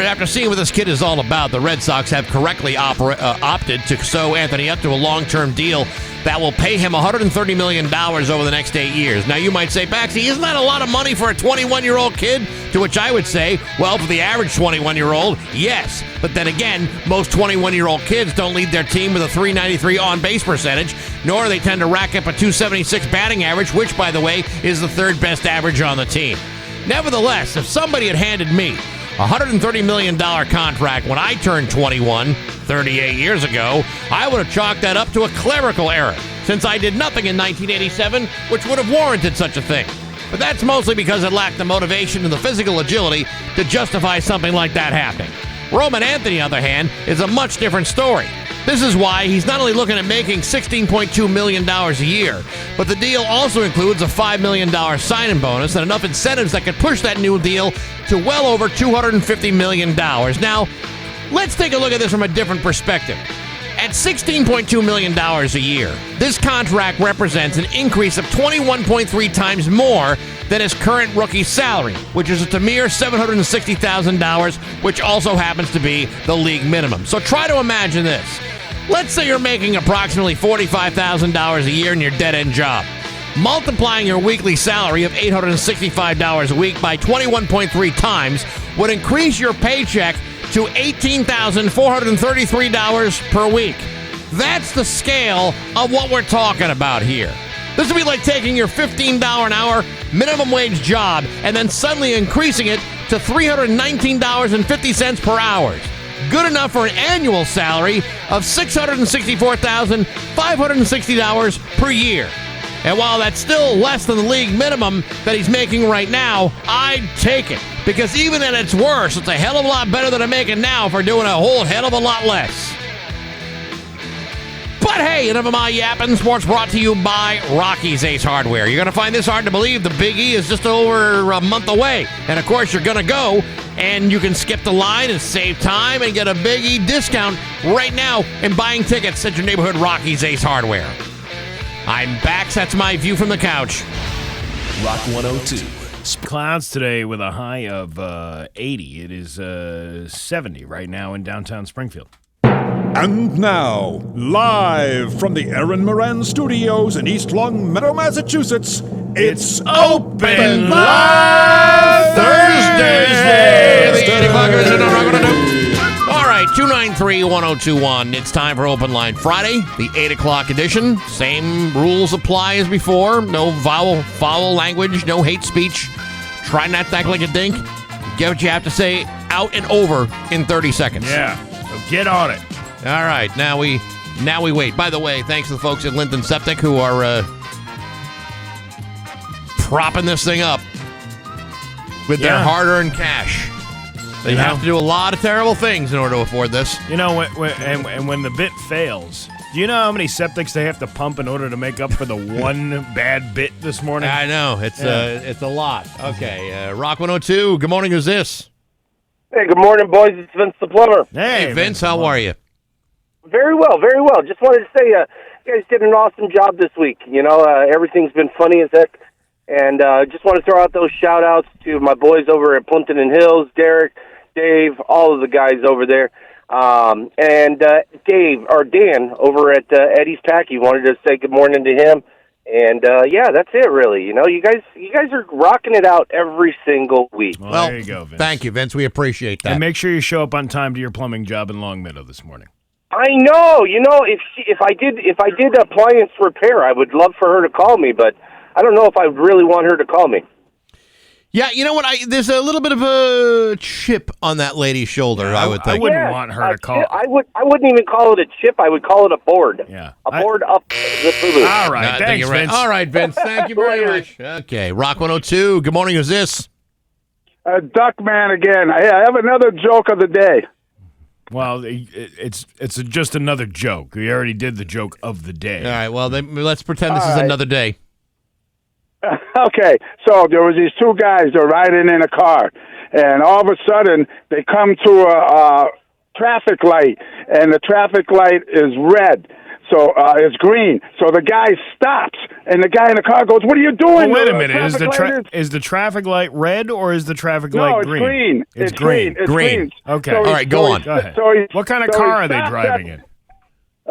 S2: after seeing what this kid is all about, the Red Sox have correctly opted to sew Anthony up to a long-term deal that will pay him $130 million over the next 8 years. Now, you might say, Baxie, isn't that a lot of money for a 21-year-old kid? To which I would say, well, for the average 21-year-old, yes. But then again, most 21-year-old kids don't lead their team with a .393 on-base percentage, nor do they tend to rack up a .276 batting average, which, by the way, is the third best average on the team. Nevertheless, if somebody had handed me a $130 million contract when I turned 21, 38 years ago, I would have chalked that up to a clerical error, since I did nothing in 1987 which would have warranted such a thing. But that's mostly because it lacked the motivation and the physical agility to justify something like that happening. Roman Anthony, on the other hand, is a much different story. This is why he's not only looking at making $16.2 million a year, but the deal also includes a $5 million sign-in bonus and enough incentives that could push that new deal to well over $250 million. Now, let's take a look at this from a different perspective. At $16.2 million a year, this contract represents an increase of 21.3 times more than his current rookie salary, which is a mere $760,000, which also happens to be the league minimum. So try to imagine this. Let's say you're making approximately $45,000 a year in your dead-end job. Multiplying your weekly salary of $865 a week by 21.3 times would increase your paycheck to $18,433 per week. That's the scale of what we're talking about here. This would be like taking your $15 an hour minimum wage job and then suddenly increasing it to $319.50 per hour. Good enough for an annual salary of $664,560 per year. And while that's still less than the league minimum that he's making right now, I'd take it. Because even at its worst, it's a hell of a lot better than I'm making now for doing a whole hell of a lot less. But hey, enough of my yapping. Sports brought to you by Rocky's Ace Hardware. You're going to find this hard to believe. The Big E is just over a month away. And of course, you're going to go, and you can skip the line and save time and get a Big E discount right now in buying tickets at your neighborhood Rocky's Ace Hardware. I'm Bax. That's my view from the couch.
S5: Rock 102.
S3: Clouds today with a high of 80. It is 70 right now in downtown Springfield.
S8: And now, live from the Aaron Moran Studios in East Long Meadow, Massachusetts, it's Open Live Thursday!
S2: The 8 o'clock edition of Rock 102. All right, 293-1021. It's time for Open Line Friday, the 8 o'clock edition. Same rules apply as before. No foul language, no hate speech. Try not to act like a dink. Get what you have to say out and over in 30 seconds.
S3: Yeah, so get on it.
S2: All right, now we wait. By the way, thanks to the folks at Linton Septic who are propping this thing up with their hard-earned cash. They have to do a lot of terrible things in order to afford this.
S3: You know, when the bit fails, do you know how many septics they have to pump in order to make up for the one bad bit this morning?
S2: I know. It's a lot. Okay. Rock 102, good morning. Who's this?
S18: Hey, good morning, boys. It's Vince the plumber.
S2: Hey, Vince, how are you?
S18: Very well, very well. Just wanted to say, you guys did an awesome job this week. You know, everything's been funny as heck. And just want to throw out those shout-outs to my boys over at Plimpton and Hills, Derek, Dave, all of the guys over there. And Dan over at Eddie's Packy wanted to say good morning to him. And yeah, that's it really. You know, you guys are rocking it out every single week.
S3: Well, there you go, Vince.
S2: Thank you, Vince. We appreciate that.
S3: And make sure you show up on time to your plumbing job in Long Meadow this morning.
S18: I know. You know, if I did appliance repair, I would love for her to call me, but I don't know if I really want her to call me.
S2: Yeah, you know what? There's a little bit of a chip on that lady's shoulder, I would think.
S3: I wouldn't want her to call.
S18: I wouldn't even call it a chip. I would call it a board.
S3: Yeah.
S18: A board up the boo-boo.
S3: All right. Thanks, Vince.
S2: All right, Vince. Thank you very much. Okay. Rock 102. Good morning. Who's this?
S19: Duckman again. I have another joke of the day.
S3: Well, it's just another joke. We already did the joke of the day.
S2: All right. Well, then let's pretend this is another day.
S19: Okay, so there was these two guys. They're riding in a car, and all of a sudden they come to a traffic light, and the traffic light is red. So it's green. So the guy stops, and the guy in the car goes, "What are you doing?"
S3: Well, wait a minute. Is the traffic light red or is the traffic light green?
S19: No, it's green.
S3: It's green.
S19: It's green.
S3: Okay.
S19: So
S3: All right, go on.
S19: Go ahead.
S3: What kind of car are they driving in?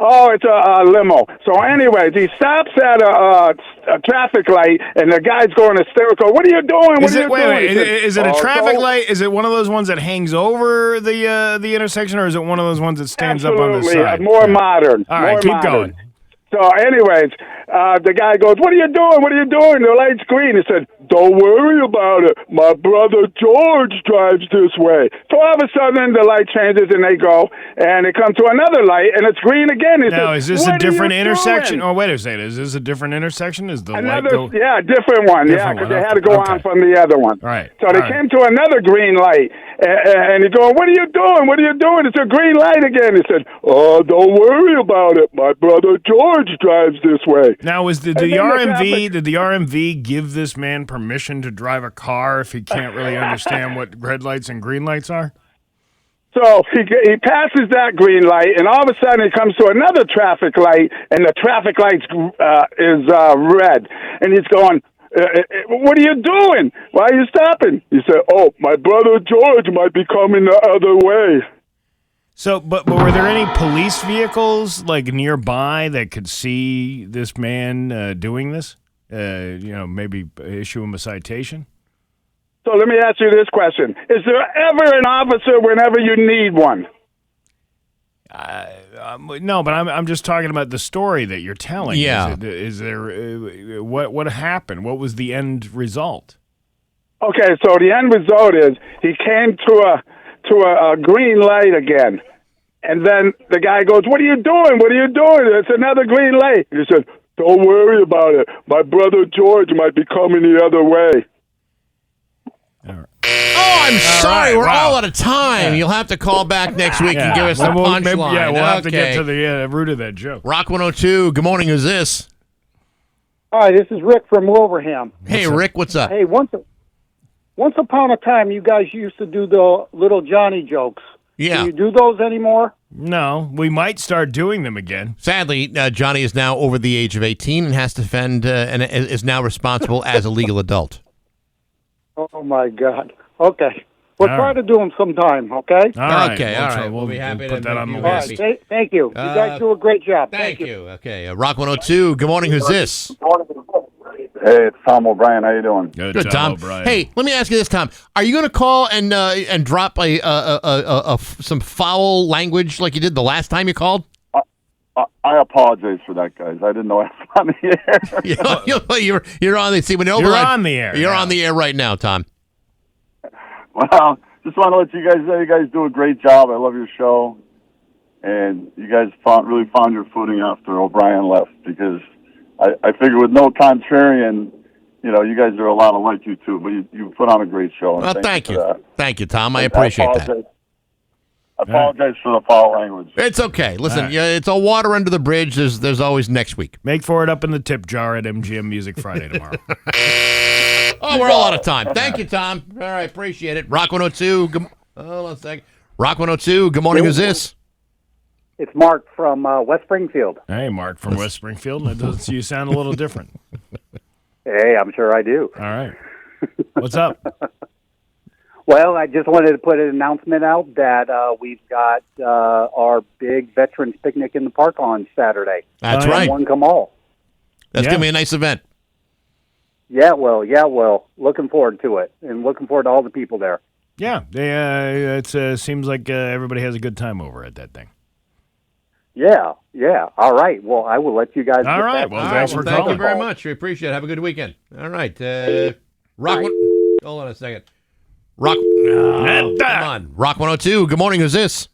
S19: Oh, it's a limo. So anyways, he stops at a traffic light, and the guy's going hysterical. What are you doing? What are you doing?
S3: Is it a traffic light? Is it one of those ones that hangs over the intersection, or is it one of those ones that stands up on the side?
S19: More modern.
S3: All right, keep going.
S19: So anyways, the guy goes, "What are you doing? What are you doing?" The light's green. He said, "Don't worry about it. My brother George drives this way." So all of a sudden, the light changes, and they go, and they come to another light, and it's green again. He
S3: Now,
S19: says,
S3: is this a
S19: "What are
S3: different
S19: you
S3: intersection?
S19: doing?"
S3: Oh, wait a second. Is this a different intersection? Is the light
S19: Another,
S3: go?
S19: yeah, different one. Yeah, because they had to go on from the other one.
S3: Right.
S19: So they came to another green light, and he's going, "What are you doing? What are you doing? It's a green light again." He said, "Oh, don't worry about it. My brother George drives this way."
S3: Now, did the RMV give this man permission to drive a car if he can't really understand what red lights and green lights are?
S19: So he passes that green light, and all of a sudden he comes to another traffic light, and the traffic light is red, and he's going, "What are you doing? Why are you stopping?" He said, "Oh, my brother George might be coming the other way."
S3: So, but were there any police vehicles like nearby that could see this man doing this? Maybe issue him a citation?
S19: So let me ask you this question. Is there ever an officer whenever you need one?
S3: No, but I'm just talking about the story that you're telling.
S2: Yeah.
S3: Is there what happened? What was the end result?
S19: Okay, so the end result is he came to a green light again. And then the guy goes, "What are you doing? What are you doing? It's another green light." He said, "Don't worry about it. My brother George might be coming the other way."
S2: Oh, I'm sorry. We're all out of time. You'll have to call back next week and give us the punchline.
S3: Yeah, we'll have to get to the root of that joke.
S2: Rock 102. Good morning. Who's this?
S20: Hi, this is Rick from Wolverham.
S2: Hey, Rick. What's up?
S20: Hey, once upon a time, you guys used to do the little Johnny jokes.
S2: Yeah.
S20: Do you do those anymore?
S3: No, we might start doing them again.
S2: Sadly, Johnny is now over the age of 18 and has to defend and is now responsible as a legal adult.
S20: Oh, my God. Okay. We'll try to do them sometime, okay?
S2: All right. We'll be happy to
S3: put that on the
S20: All
S3: list.
S20: right, thank you. You guys do a great job.
S2: Thank you. Okay, Rock 102. Good morning. Who's this?
S21: Hey, it's Tom O'Brien. How you doing?
S2: Good, Tom. Hey, let me ask you this, Tom. Are you going to call and drop some foul language like you did the last time you called?
S21: I apologize for that, guys. I didn't know I was on the air.
S2: You're on the. See, when
S3: You're on the air.
S2: You're on the air right now, Tom.
S21: Well, just want to let you guys know you guys do a great job. I love your show, and you guys really found your footing after O'Brien left, because I figure with no contrarian, you guys are a lot alike, you two, but you put on a great show. And
S2: Well, thank
S21: for
S2: you.
S21: that.
S2: Thank you, Tom. I appreciate that.
S21: I apologize for the foul language.
S2: It's okay. Listen,
S3: right.
S2: yeah, it's all water under the bridge. There's always next week.
S3: Make for it up in the tip jar at MGM Music Friday tomorrow.
S2: Oh, we're all out of time. Thank you, Tom. All right, appreciate it. Rock 102. Hold on a second. Rock 102. Good morning. Who's this?
S20: It's Mark from West Springfield.
S3: Hey, Mark from West Springfield. You sound a little different.
S20: Hey, I'm sure I do.
S3: All right. What's up?
S20: Well, I just wanted to put an announcement out that we've got our big Veterans Picnic in the park on Saturday.
S2: That's right.
S20: Come one, come all.
S2: That's going to be a nice event.
S20: Yeah, well. Looking forward to it, and looking forward to all the people there.
S3: Yeah, it seems like everybody has a good time over at that thing.
S20: Yeah. All right. Well, I will let you guys.
S3: All right. Well, thanks for calling.
S2: Thank you very much. We appreciate it. Have a good weekend. All right. Rock. Hold on a second. Rock. Come on. Rock 102. Good morning. Who's this?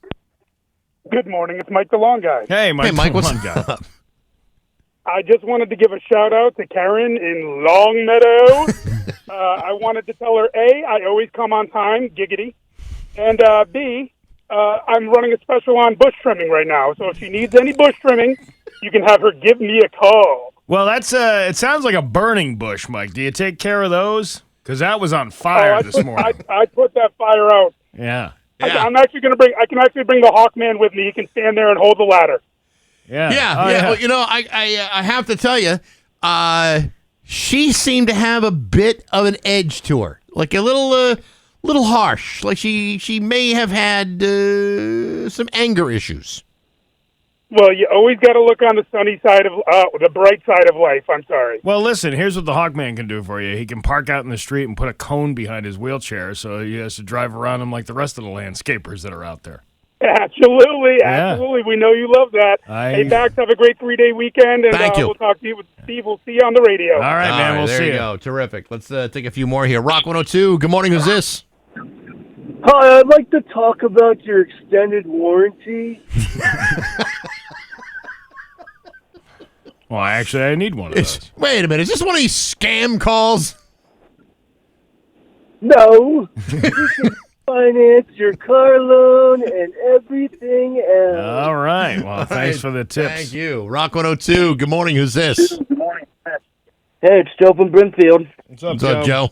S1: Good morning. It's Mike the Long Guy.
S3: Hey, Mike.
S2: Hey, Mike. What's
S3: Long Guy.
S2: up?
S1: I just wanted to give a shout out to Karen in Longmeadow. I wanted to tell her, A, I always come on time, giggity, and B, I'm running a special on bush trimming right now. So if she needs any bush trimming, you can have her give me a call.
S3: Well, that's it sounds like a burning bush, Mike. Do you take care of those? Because that was on fire this morning.
S1: I put that fire out.
S3: Yeah.
S1: I can actually bring the Hawkman with me. He can stand there and hold the ladder.
S3: Yeah.
S2: Yeah. Well, I have to tell you, she seemed to have a bit of an edge to her, like a little harsh. Like she may have had some anger issues.
S1: Well, you always got to look on the sunny side of the bright side of life. I'm sorry.
S3: Well, listen, here's what the Hawkman can do for you. He can park out in the street and put a cone behind his wheelchair so he has to drive around him like the rest of the landscapers that are out there.
S1: Absolutely.
S3: Yeah.
S1: We know you love that. Hey, Bax, have a great 3-day weekend, and
S2: Thank you.
S1: We'll talk to you with Steve. We'll see you on the radio.
S3: All right, man. We'll
S2: there
S3: see
S2: you
S3: you.
S2: go. Terrific. Let's take a few more here. Rock 102. Good morning. Who's this?
S21: Hi, I'd like to talk about your extended warranty.
S3: Well, actually, I need one of those.
S2: Wait a minute. Is this one of these scam calls?
S21: No. You can finance your car loan and everything else.
S3: All right. Well, thanks for the tips.
S2: Thank you. Rock 102. Good morning. Who's this?
S21: Good morning. Hey, it's Joe from Brimfield.
S3: What's up,
S2: What's up, Joe?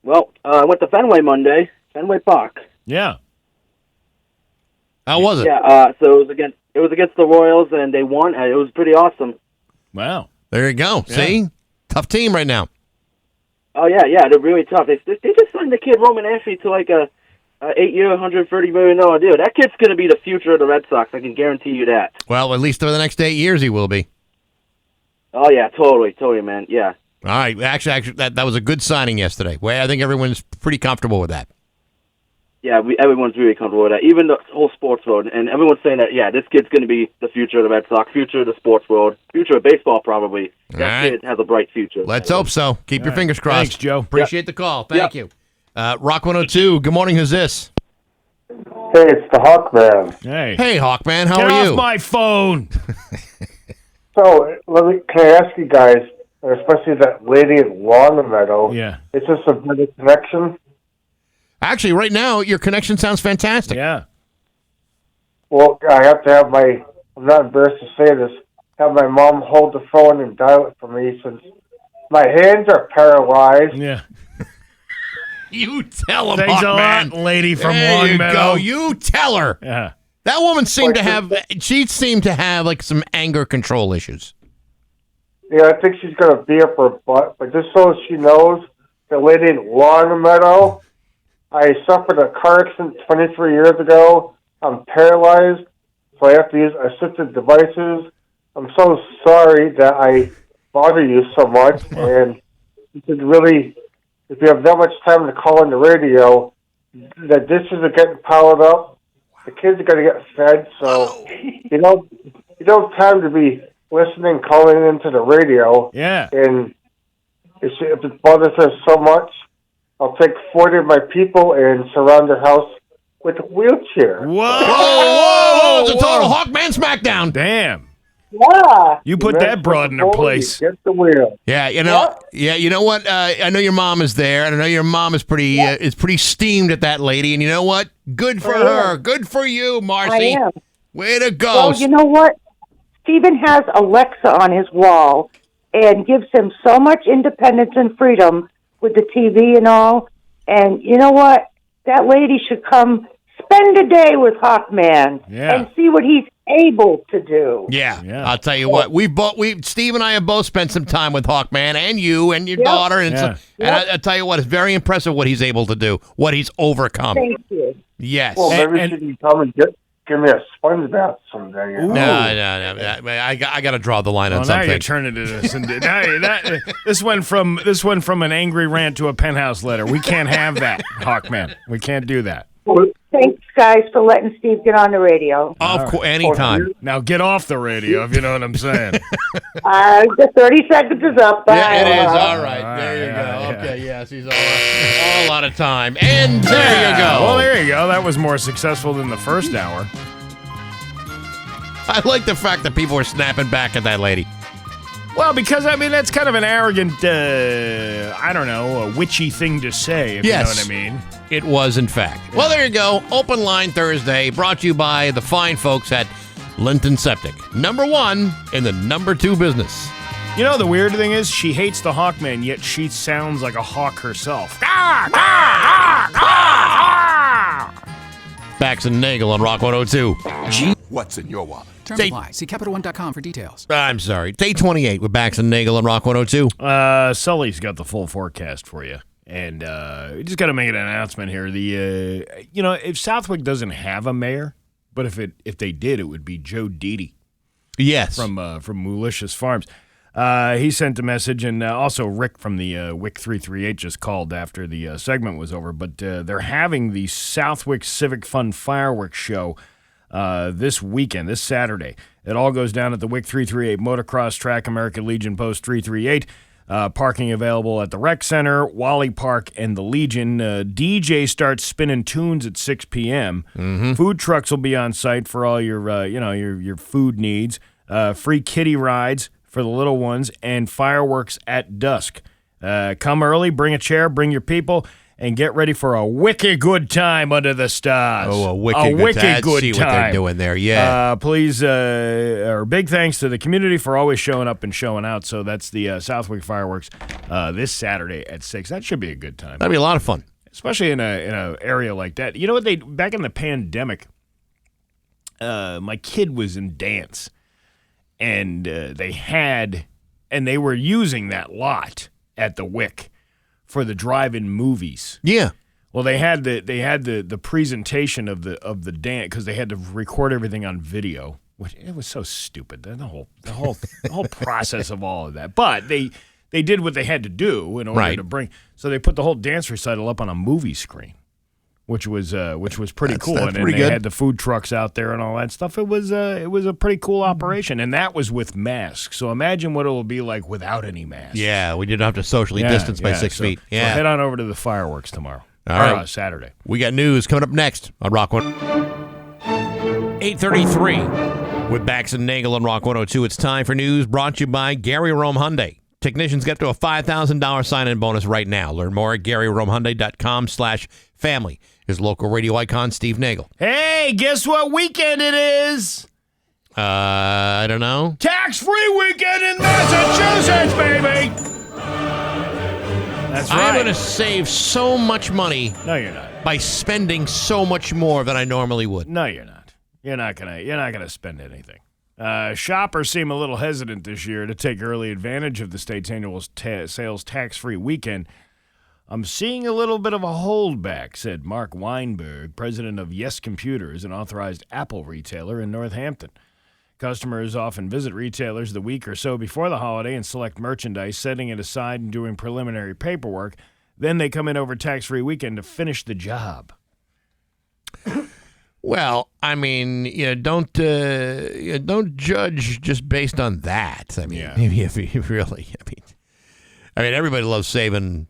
S21: Well, I went to Fenway Monday, Fenway Park.
S3: Yeah.
S2: How was it?
S21: Yeah, so it was against the Royals, and they won. And it was pretty awesome.
S3: Wow.
S2: There you go.
S3: Yeah.
S2: See? Tough team right now.
S21: Oh, yeah, they're really tough. They just signed the kid Roman Ashley to like a 8-year, $130 million deal. That kid's going to be the future of the Red Sox. I can guarantee you that.
S2: Well, at least for the next 8 years he will be.
S21: Oh, yeah, totally, man, yeah.
S2: All right. Actually, that was a good signing yesterday. Well, I think everyone's pretty comfortable with that.
S21: Yeah, everyone's really comfortable with that, even the whole sports world. And everyone's saying that, yeah, this kid's going to be the future of the Red Sox, future of the sports world, future of baseball probably. That kid has a bright future.
S2: Let's hope so. Keep your fingers crossed.
S3: Thanks, Joe.
S2: Appreciate the call. Thank you. Rock 102. Good morning. Who's this?
S22: Hey, it's the Hawkman.
S3: Hey,
S2: Hawkman. How
S3: Get
S2: are you?
S3: off my phone.
S22: So, can I ask you guys, especially that lady in Longmeadow, is this a better connection?
S2: Actually, right now, your connection sounds fantastic.
S3: Yeah.
S22: Well, I have to have I'm not embarrassed to say this, have my mom hold the phone and dial it for me since my hands are paralyzed.
S3: Yeah.
S2: You tell him,
S3: Thanks a
S2: Hawkman.
S3: lot, lady from
S2: There you
S3: Longmeadow.
S2: go. You tell her.
S3: Yeah.
S2: That woman seemed to have like some anger control issues.
S22: Yeah, I think she's going to be up her butt, but just so she knows, the lady in Longmeadow, I suffered a car accident 23 years ago. I'm paralyzed, so I have to use assistive devices. I'm so sorry that I bother you so much, and you should really, if you have that much time to call in the radio, the dishes are getting piled up, the kids are going to get fed, so you don't have time to be listening, calling into the radio.
S3: Yeah.
S22: And if it bothers her so much, I'll take 40 of my people and surround their house with a wheelchair.
S2: Whoa! It's a total Hawkman smackdown.
S3: Damn.
S16: Yeah.
S3: You put that broad in her place.
S22: Get the wheel.
S2: Yeah, you know what? I know your mom is there, and I know your mom is pretty steamed at that lady. And you know what? Good for her. Good for you, Marcy.
S4: I am.
S2: Way to go.
S4: Well, you know what? Stephen has Alexa on his wall and gives him so much independence and freedom with the TV and all. And you know what? That lady should come spend a day with Hawkman and see what he's able to do.
S2: Yeah. I'll tell you what. Steve and I have both spent some time with Hawkman, and you and your daughter, and I'll tell you what, it's very impressive what he's able to do, what he's overcome.
S4: Thank you.
S2: Yes.
S22: Well, maybe should you come and give me a sponge bath someday?
S2: No. I got to draw the line on something.
S3: Now you're turning to this. This went from an angry rant to a penthouse letter. We can't have that, Hawkman. We can't do that.
S4: Thanks, guys, for letting Steve get on the radio.
S2: Of course, anytime.
S3: Now get off the radio, if you know what I'm saying.
S4: The 30 seconds is up. Bye.
S2: Yeah, it is. All right. There you go. Okay, yes, he's all out of time. And there you go.
S3: Well, there you go. That was more successful than the first hour.
S2: I like the fact that people were snapping back at that lady.
S3: Well, because, that's kind of an arrogant, a witchy thing to say, if you know what I mean.
S2: It was, in fact. Yeah. Well, there you go. Open Line Thursday, brought to you by the fine folks at Linton Septic. #1 in the #2 business.
S3: You know, the weird thing is, she hates the Hawkman, yet she sounds like a hawk herself.
S2: Bax and Nagle on Rock 102.
S7: What's in your wallet?
S23: Terms apply. See CapitalOne.com for details.
S2: I'm sorry. Day 28 with Bax and Nagle on Rock 102.
S3: Sully's got the full forecast for you. And we just got to make an announcement here. If Southwick doesn't have a mayor, but if they did, it would be Joe Didi.
S2: Yes.
S3: From Moolicious Farms. He sent a message, and also Rick from the WIC 338 just called after the segment was over. But they're having the Southwick Civic Fun Fireworks Show this weekend, this Saturday. It all goes down at the WIC 338 Motocross Track, American Legion Post 338. Parking available at the Rec Center, Wally Park, and the Legion. DJ starts spinning tunes at 6 p.m.
S2: Mm-hmm.
S3: Food trucks will be on site for all your food needs. Free kiddie rides for the little ones, and fireworks at dusk. Come early, bring a chair, bring your people, and get ready for a wicked good time under the stars.
S2: Oh, a wicked good time. See what they're doing there, yeah.
S3: Please, or big thanks to the community for always showing up and showing out. So that's the Southwick Fireworks this Saturday at 6. That should be a good time.
S2: That'd be a lot of fun.
S3: Especially in a area like that. You know what, back in the pandemic, my kid was in dance, and they were using that lot at the WIC for the drive-in movies.
S2: Yeah.
S3: Well, they had the presentation of the dance because they had to record everything on video. Which it was so stupid. The whole process of all of that. But they did what they had to do in order to bring. So they put the whole dance recital up on a movie screen, which was pretty cool.
S2: That's
S3: and
S2: pretty
S3: they
S2: good.
S3: had the food trucks out there and all that stuff. It was a pretty cool operation, and that was with masks. So imagine what it will be like without any masks.
S2: Yeah, we didn't have to socially distance by 6 feet.
S3: So
S2: Yeah.
S3: head on over to the fireworks tomorrow.
S2: All right.
S3: Saturday.
S2: We got news coming up next on Rock 1. 8:33 with Bax and Nagle on Rock 102. It's time for news brought to you by Gary Rome Hyundai. Technicians get up to a $5,000 sign-in bonus right now. Learn more at GaryRomeHyundai.com/family. His local radio icon, Steve Nagle.
S3: Hey, guess what weekend it is?
S2: I don't know.
S3: Tax-free weekend in Massachusetts, baby! That's right.
S2: I'm going to save so much money.
S3: No, you're not.
S2: By spending so much more than I normally would.
S3: No, you're not. You're not gonna spend anything. Shoppers seem a little hesitant this year to take early advantage of the state's annual sales tax-free weekend. I'm seeing a little bit of a holdback, said Mark Weinberg, president of Yes Computers, an authorized Apple retailer in Northampton. Customers often visit retailers the week or so before the holiday and select merchandise, setting it aside and doing preliminary paperwork. Then they come in over tax-free weekend to finish the job.
S2: Well, I mean, don't judge just based on that. I mean, maybe if you really, I mean, everybody loves saving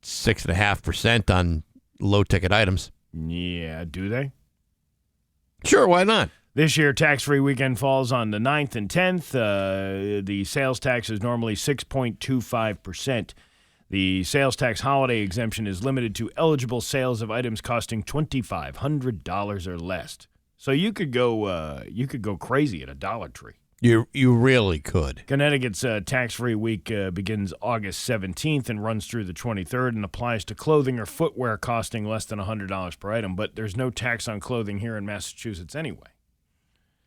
S2: 6.5% on low-ticket items.
S3: Yeah, do they?
S2: Sure, why not?
S3: This year, tax-free weekend falls on the 9th and 10th. The sales tax is normally 6.25%. The sales tax holiday exemption is limited to eligible sales of items costing $2,500 or less. So you could go crazy at a Dollar Tree.
S2: You really could.
S3: Connecticut's tax-free week begins August 17th and runs through the 23rd and applies to clothing or footwear costing less than $100 per item. But there's no tax on clothing here in Massachusetts anyway.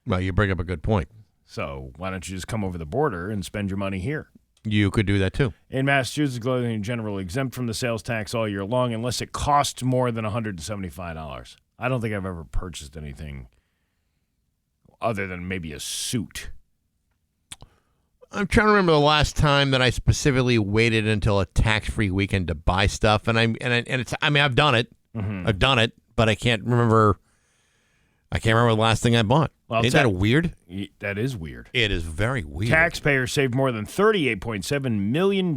S2: Well, you bring up a good point.
S3: So why don't you just come over the border and spend your money here?
S2: You could do that, too.
S3: In Massachusetts, clothing in general exempt from the sales tax all year long unless it costs more than $175. I don't think I've ever purchased anything other than maybe a suit.
S2: I'm trying to remember the last time that I specifically waited until a tax-free weekend to buy stuff, and I've done it.
S3: Mm-hmm.
S2: I've done it, but I can't remember the last thing I bought.
S3: Well,
S2: Isn't that weird?
S3: That is weird.
S2: It is very weird.
S3: Taxpayers saved more than $38.7 million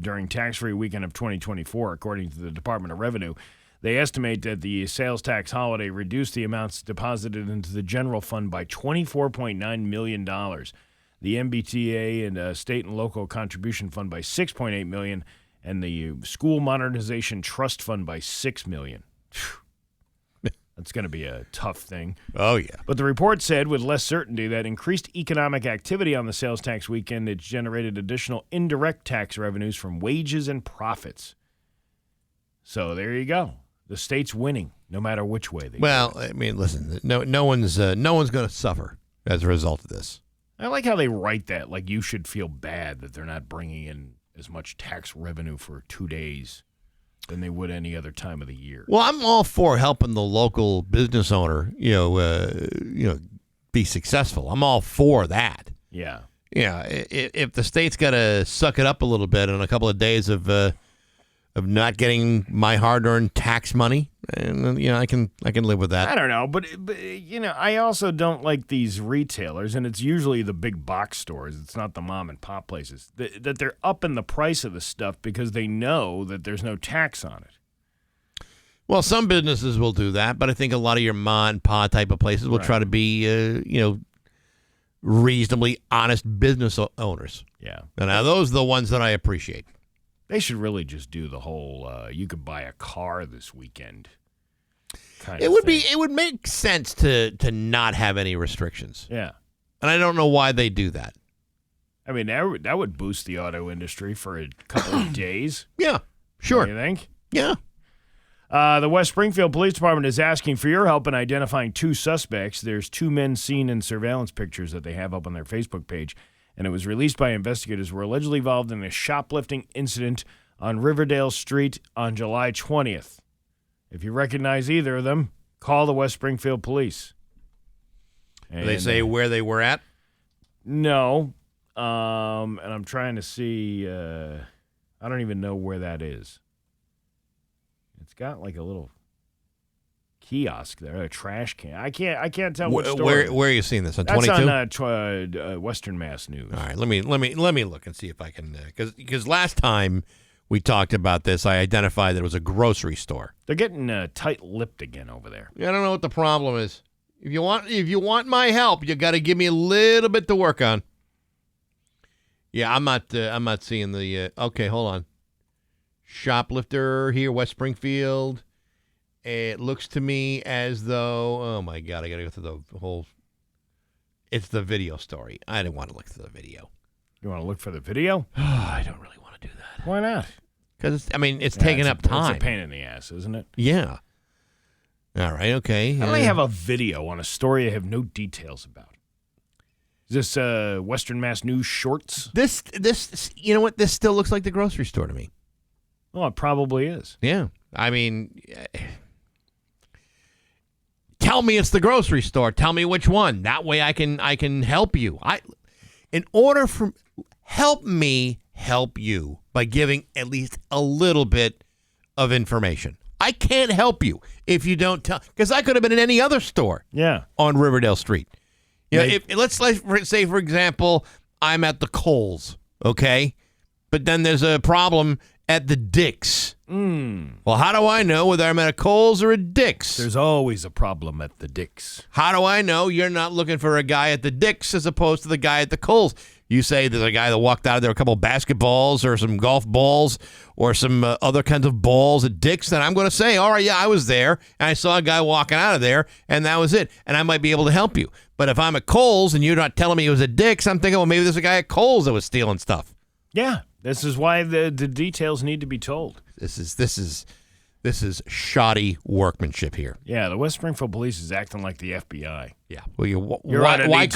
S3: during tax-free weekend of 2024, according to the Department of Revenue. They estimate that the sales tax holiday reduced the amounts deposited into the general fund by $24.9 million. The MBTA and state and local contribution fund by $6.8 million, and the school modernization trust fund by $6 million. That's going to be a tough thing.
S2: Oh, yeah.
S3: But the report said with less certainty that increased economic activity on the sales tax weekend has generated additional indirect tax revenues from wages and profits. So there you go. The state's winning, no matter which way they go.
S2: I mean, listen, no one's going to suffer as a result of this.
S3: I like how they write that, like you should feel bad that they're not bringing in as much tax revenue for 2 days than they would any other time of the year.
S2: Well, I'm all for helping the local business owner, be successful. I'm all for that.
S3: Yeah.
S2: Yeah. If the state's got to suck it up a little bit in a couple of days of not getting my hard-earned tax money, and I can live with that.
S3: I don't know, but I also don't like these retailers, and it's usually the big box stores. It's not the mom and pop places that they're upping the price of the stuff because they know that there's no tax on it.
S2: Well, some businesses will do that, but I think a lot of your ma and pa type of places will try to be, reasonably honest business owners.
S3: Yeah.
S2: And now those are the ones that I appreciate.
S3: They should really just do the whole you could buy a car this weekend kind
S2: It
S3: of
S2: would
S3: thing.
S2: it would make sense to not have any restrictions.
S3: Yeah.
S2: And I don't know why they do that.
S3: I mean, that would boost the auto industry for a couple of days.
S2: Yeah, sure.
S3: Don't you think?
S2: Yeah.
S3: The West Springfield Police Department is asking for your help in identifying 2 suspects. There's 2 men seen in surveillance pictures that they have up on their Facebook page, and it was released by investigators who were allegedly involved in a shoplifting incident on Riverdale Street on July 20th. If you recognize either of them, call the West Springfield Police.
S2: Do they say where they were at?
S3: No. And I'm trying to see. I don't even know where that is. It's got like a little kiosk there, a trash can. I can't tell what store.
S2: Where are you seeing this on
S3: That's
S2: 22?
S3: on Western Mass News.
S2: All right, let me look and see if I can because last time we talked about this, I identified that it was a grocery store.
S3: They're getting tight-lipped again over there.
S2: I don't know what the problem is. If you want my help, you got to give me a little bit to work on. Yeah, I'm not seeing the. Okay, hold on. Shoplifter here, West Springfield. It looks to me as though, oh my God, I got to go through the whole. It's the video story. I didn't want to look through the video.
S3: You want to look for the video?
S2: I don't really want to do that.
S3: Why not?
S2: Because it's taking up time.
S3: It's a pain in the ass, isn't it?
S2: Yeah. All right. Okay.
S3: How do they have a video on a story I have no details about? Is this Western Mass News Shorts?
S2: This, you know what? This still looks like the grocery store to me.
S3: Well, it probably is.
S2: Yeah. I mean, tell me it's the grocery store. Tell me which one. That way I can help you. Help me help you by giving at least a little bit of information. I can't help you if you don't tell, because I could have been in any other store.
S3: Yeah.
S2: On Riverdale Street. You know, let's say, for example, I'm at the Kohl's, okay? But then there's a problem at the Dick's. Well, how do I know whether I'm at a Kohl's or a Dick's?
S3: There's always a problem at the Dick's.
S2: How do I know you're not looking for a guy at the Dick's as opposed to the guy at the Kohl's? You say there's a guy that walked out of there with a couple of basketballs or some golf balls or some other kinds of balls at Dick's, then I'm going to say, all right, yeah, I was there, and I saw a guy walking out of there, and that was it, and I might be able to help you. But if I'm at Kohl's and you're not telling me it was at Dick's, I'm thinking, well, maybe there's a guy at Kohl's that was stealing stuff.
S3: Yeah, this is why the details need to be told.
S2: This is shoddy workmanship here.
S3: Yeah, the West Springfield Police is acting like the FBI.
S2: Yeah. Well,
S3: Why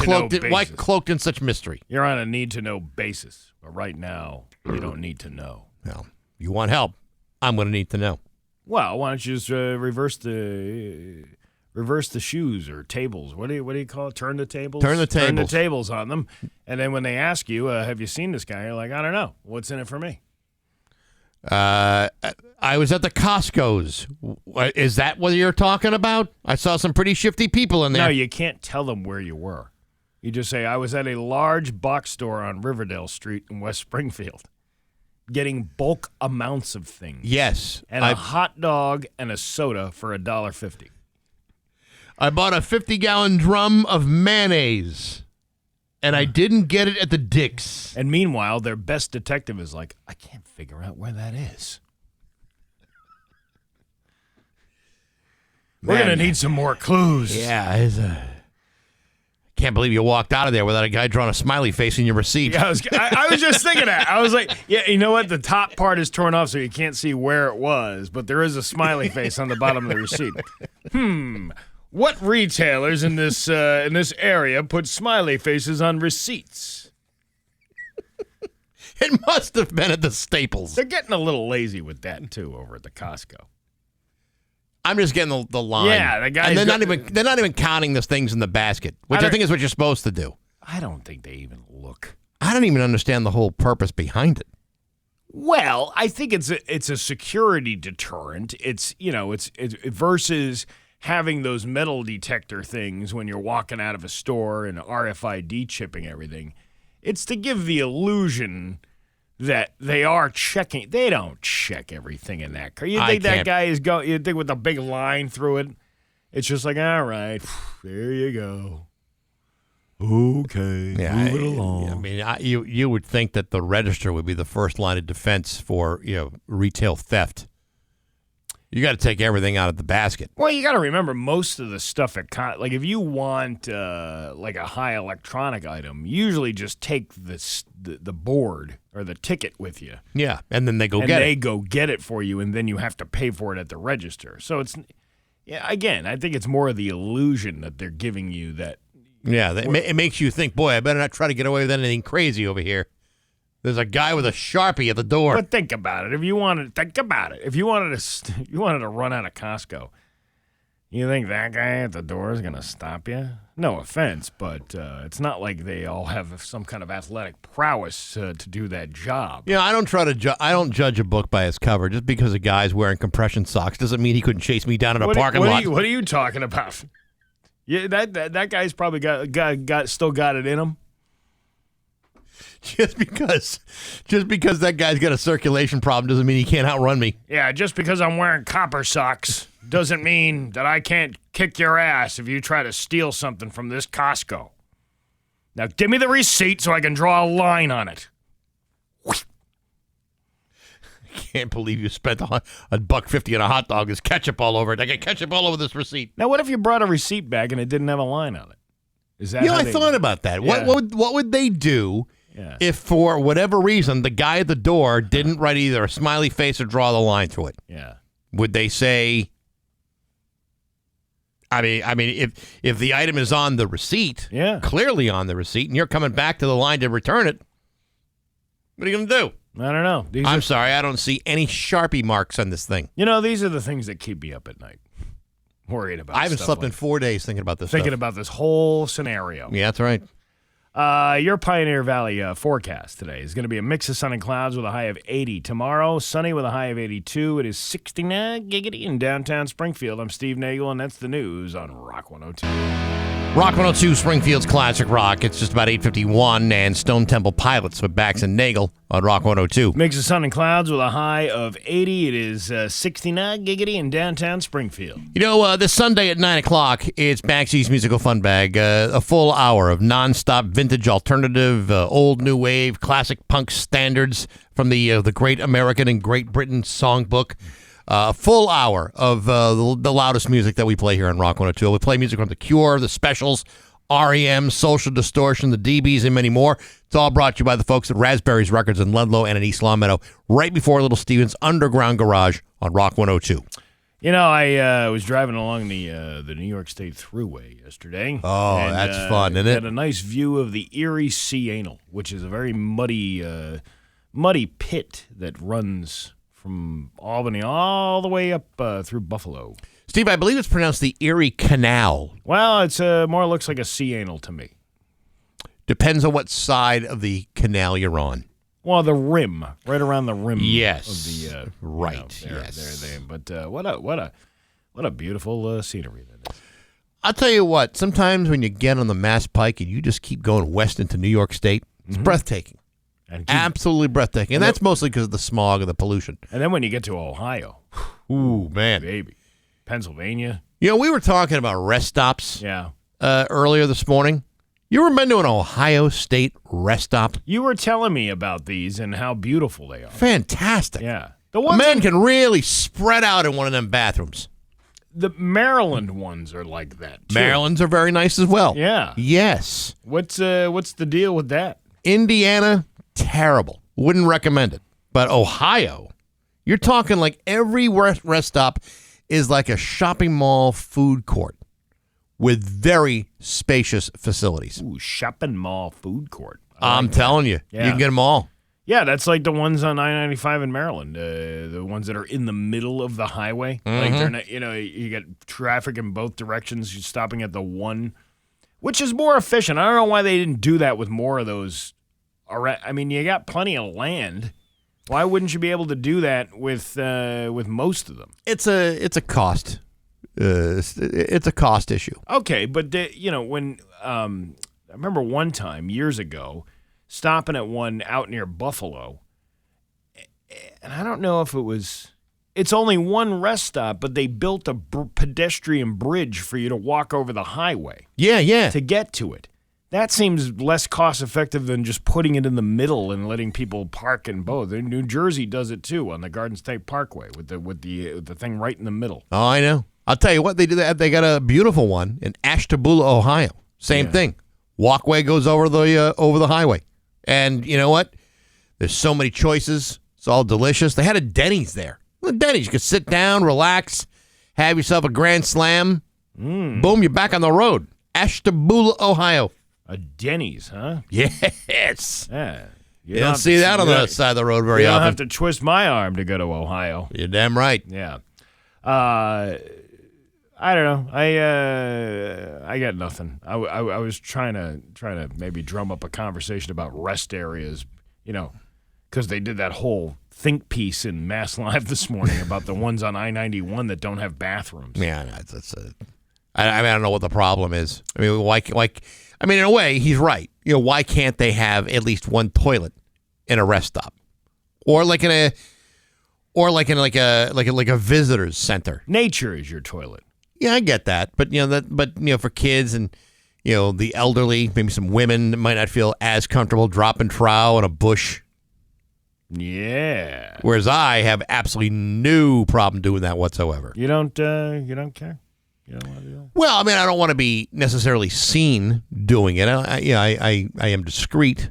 S2: cloaked in such mystery?
S3: You're on a need-to-know basis. But right now, you don't need to know.
S2: Well, you want help, I'm going to need to know.
S3: Well, why don't you just reverse the shoes or tables? What do you call it? Turn the tables?
S2: Turn the
S3: Turn the tables on them. And then when they ask you, have you seen this guy? You're like, I don't know. What's in it for me?
S2: I was at the Costco's. Is that what you're talking about? I saw some pretty shifty people in there.
S3: No, you can't tell them where you were. You just say, I was at a large box store on Riverdale Street in West Springfield getting bulk amounts of things.
S2: Yes.
S3: And a hot dog and a soda for $1.50.
S2: I bought a 50-gallon drum of mayonnaise, and I didn't get it at the Dick's.
S3: And meanwhile, their best detective is like, I can't figure out where that is. We're going to need some more clues.
S2: Yeah, can't believe you walked out of there without a guy drawing a smiley face in your receipt.
S3: Yeah, I was just thinking that. I was like, yeah, you know what? The top part is torn off so you can't see where it was, but there is a smiley face on the bottom of the receipt. What retailers in this area put smiley faces on receipts?
S2: It must have been at the Staples.
S3: They're getting a little lazy with that, too, over at the Costco.
S2: I'm just getting the line.
S3: Yeah, the guys.
S2: And they're not even counting the things in the basket, which I think is what you're supposed to do.
S3: I don't think they even look.
S2: I don't even understand the whole purpose behind it.
S3: Well, I think it's a security deterrent. It's versus having those metal detector things when you're walking out of a store and RFID chipping everything. It's to give the illusion that they are checking. They don't check everything in that car. You think that guy is going? You think with a big line through it, it's just like, all right, there you go. Okay, move it along.
S2: I mean, you would think that the register would be the first line of defense for retail theft. You got to take everything out of the basket.
S3: Well, you got to remember most of the stuff like if you want like a high electronic item, you usually just take the board or the ticket with you.
S2: Yeah, and then they go
S3: get it for you, and then you have to pay for it at the register. So it's again, I think it's more of the illusion that they're giving you that.
S2: Yeah, it makes you think, boy, I better not try to get away with anything crazy over here. There's a guy with a Sharpie at the door.
S3: But think about it. If you wanted to run out of Costco, you think that guy at the door is going to stop you? No offense, but it's not like they all have some kind of athletic prowess to do that job.
S2: Yeah, I don't judge a book by its cover. Just because a guy's wearing compression socks doesn't mean he couldn't chase me down in a parking lot.
S3: What are you talking about? Yeah, that guy's probably still got it in him.
S2: Just because that guy's got a circulation problem doesn't mean he can't outrun me.
S3: Yeah, just because I'm wearing copper socks doesn't mean that I can't kick your ass if you try to steal something from this Costco. Now give me the receipt so I can draw a line on it.
S2: I can't believe you spent $1.50 on a hot dog. There's ketchup all over it. I got ketchup all over this receipt.
S3: Now, what if you brought a receipt back and it didn't have a line on it? Is that?
S2: I thought about that. Yeah. What would they do?
S3: Yeah.
S2: If for whatever reason the guy at the door didn't write either a smiley face or draw the line through it?
S3: Yeah.
S2: Would they say? I mean, if the item is on the receipt, clearly on the receipt, and you're coming back to the line to return it, what are you going to do?
S3: I don't know.
S2: I'm sorry, I don't see any Sharpie marks on this thing.
S3: These are the things that keep me up at night, worried about.
S2: I haven't slept in 4 days thinking about this.
S3: Thinking about this whole scenario.
S2: Yeah, that's right.
S3: Your Pioneer Valley forecast today is going to be a mix of sun and clouds with a high of 80. Tomorrow, sunny with a high of 82. It is 69 giggity in downtown Springfield. I'm Steve Nagle, and that's the news on Rock 102.
S2: Rock 102, Springfield's Classic Rock. It's just about 8:51, and Stone Temple Pilots with Bax and Nagle on Rock 102.
S3: Mix of sun and clouds with a high of 80. It is 69 giggity in downtown Springfield.
S2: You know, this Sunday at 9 o'clock, it's Baxy's Musical Fun Bag. A full hour of nonstop vintage alternative, old new wave, classic punk standards from the Great American and Great Britain songbook. A full hour of the loudest music that we play here on Rock 102. We play music from The Cure, The Specials, REM, Social Distortion, The DBs, and many more. It's all brought to you by the folks at Raspberries Records in Ludlow and in East Longmeadow, right before Little Steven's Underground Garage on Rock 102.
S3: You know, I was driving along the New York State Thruway yesterday.
S2: Oh, and that's fun, isn't it?
S3: Had a nice view of the Erie Sea Anal, which is a very muddy pit that runs from Albany all the way up through Buffalo.
S2: Steve, I believe it's pronounced the Erie Canal.
S3: Well, it's more looks like a sea anal to me.
S2: Depends on what side of the canal you're on.
S3: Well, the rim, right around the rim.
S2: Yes,
S3: of the
S2: right.
S3: You know,
S2: yes.
S3: there. But what a beautiful scenery that is.
S2: I'll tell you what. Sometimes when you get on the Mass Pike and you just keep going west into New York State, it's breathtaking. Absolutely breathtaking. And that's mostly because of the smog and the pollution.
S3: And then when you get to Ohio.
S2: Ooh, man.
S3: Baby. Pennsylvania.
S2: You know, we were talking about rest stops earlier this morning. You ever been to an Ohio State rest stop?
S3: You were telling me about these and how beautiful they are.
S2: Fantastic.
S3: Yeah.
S2: A man can really spread out in one of them bathrooms.
S3: The Maryland ones are like that, too.
S2: Maryland's are very nice as well.
S3: Yeah.
S2: Yes.
S3: What's the deal with that?
S2: Indiana, terrible. Wouldn't recommend it. But Ohio, you're talking like every rest stop is like a shopping mall food court with very spacious facilities.
S3: Ooh, shopping mall food court.
S2: I'm telling you, you can get them all.
S3: Yeah, that's like the ones on I-95 in Maryland, the ones that are in the middle of the highway. Like they're not, you get traffic in both directions. You're stopping at the one, which is more efficient. I don't know why they didn't do that with more of those. I mean, you got plenty of land. Why wouldn't you be able to do that with most of them?
S2: It's a cost. It's a cost issue.
S3: Okay, but when I remember one time years ago stopping at one out near Buffalo, and I don't know if it's only one rest stop, but they built a pedestrian bridge for you to walk over the highway.
S2: Yeah.
S3: To get to it. That seems less cost-effective than just putting it in the middle and letting people park in both. New Jersey does it, too, on the Garden State Parkway with the thing right in the middle.
S2: Oh, I know. I'll tell you what, they do that. They got a beautiful one in Ashtabula, Ohio. Same thing. Walkway goes over the highway. And you know what? There's so many choices. It's all delicious. They had a Denny's there. Denny's. You could sit down, relax, have yourself a Grand Slam. Boom, you're back on the road. Ashtabula, Ohio.
S3: A Denny's, huh?
S2: Yes.
S3: Yeah.
S2: You don't see that on the side of the road very often.
S3: You don't have to twist my arm to go to Ohio.
S2: You're damn right.
S3: Yeah. I don't know. I got nothing. I was trying to maybe drum up a conversation about rest areas, because they did that whole think piece in Mass Live this morning about the ones on I-91 that don't have bathrooms.
S2: Yeah, I don't know what the problem is. I mean, why? I mean, in a way, he's right. Why can't they have at least one toilet in a rest stop, or like in a visitor's center?
S3: Nature is your toilet.
S2: Yeah, I get that, but for kids and the elderly, maybe some women that might not feel as comfortable dropping trowel in a bush.
S3: Yeah.
S2: Whereas I have absolutely no problem doing that whatsoever.
S3: You don't care? You don't want to do that?
S2: Well, I mean, I don't want to be necessarily seen doing it. I am discreet.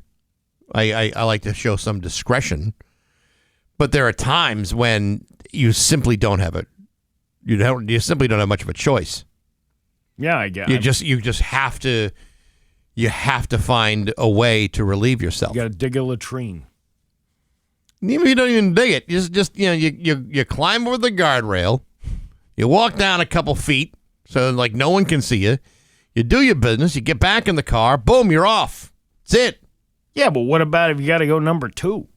S2: I like to show some discretion, but there are times when you simply don't have you simply don't have much of a choice.
S3: Yeah, I get.
S2: You just have to. You have to find a way to relieve yourself.
S3: You got to dig a latrine.
S2: Even if you don't even dig it, you climb over the guardrail, you walk down a couple feet so like no one can see you. You do your business. You get back in the car. Boom, you're off. That's it.
S3: Yeah, but what about if you got to go number 2?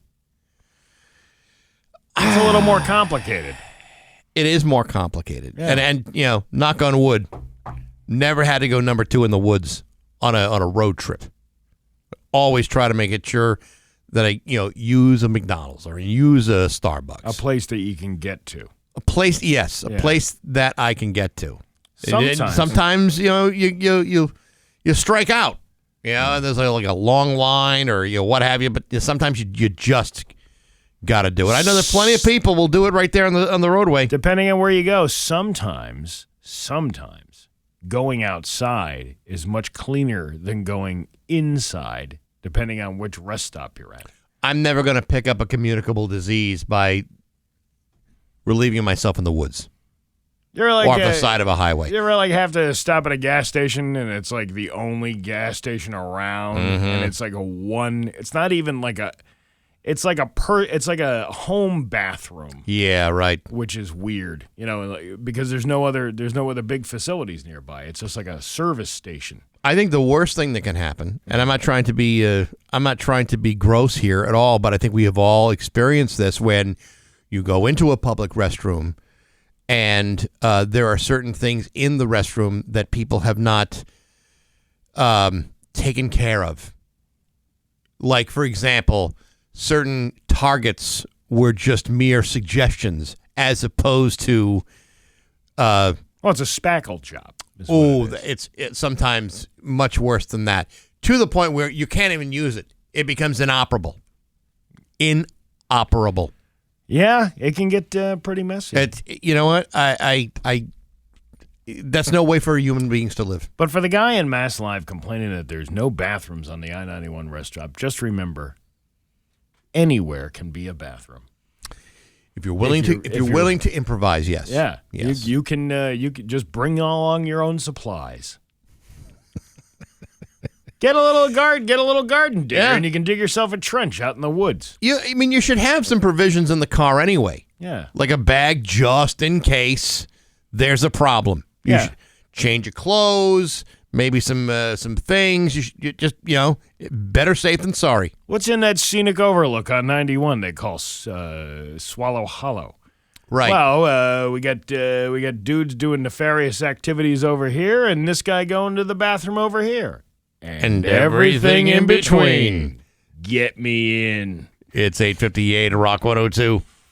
S3: It's a little more complicated.
S2: It is more complicated.
S3: Yeah.
S2: And knock on wood, Never had to go number 2 in the woods on a road trip. Always try to make it sure that I use a McDonald's or use a Starbucks.
S3: A place that you can get to.
S2: A place, yes, a place that I can get to.
S3: Sometimes
S2: you strike out. There's like a long line or what have you, but sometimes you just got to do it. I know that plenty of people will do it right there on the roadway.
S3: Depending on where you go, sometimes going outside is much cleaner than going inside, depending on which rest stop you're at.
S2: I'm never going to pick up a communicable disease by relieving myself in the woods.
S3: You're like,
S2: or off the side of a highway.
S3: You ever have to stop at a gas station and it's like the only gas station around, and it's like it's not even like a. It's like a home bathroom.
S2: Yeah, right.
S3: Which is weird, because there's no other big facilities nearby. It's just like a service station.
S2: I think the worst thing that can happen, and I'm not trying to be gross here at all, but I think we have all experienced this when you go into a public restroom and there are certain things in the restroom that people have not taken care of. Like, for example, certain targets were just mere suggestions as opposed to
S3: it's a spackle job.
S2: It's sometimes much worse than that, to the point where you can't even use it. It becomes inoperable.
S3: Yeah, it can get pretty messy.
S2: You know what? I that's no way for human beings to live.
S3: But for the guy in Mass Live complaining that there's no bathrooms on the I-91 rest stop, just remember, anywhere can be a bathroom.
S2: If you're willing to improvise, yes.
S3: Yeah.
S2: Yes.
S3: You can just bring along your own supplies. Get a little garden digger, and you can dig yourself a trench out in the woods.
S2: You should have some provisions in the car anyway.
S3: Yeah.
S2: Like a bag just in case there's a problem. You should change your clothes, maybe some things. You just better safe than sorry.
S3: What's in that scenic overlook on 91 they call Swallow Hollow?
S2: Right.
S3: Well, we got dudes doing nefarious activities over here, and this guy going to the bathroom over here,
S2: and everything in between.
S3: Get me in.
S2: It's 8:58 Rock 102.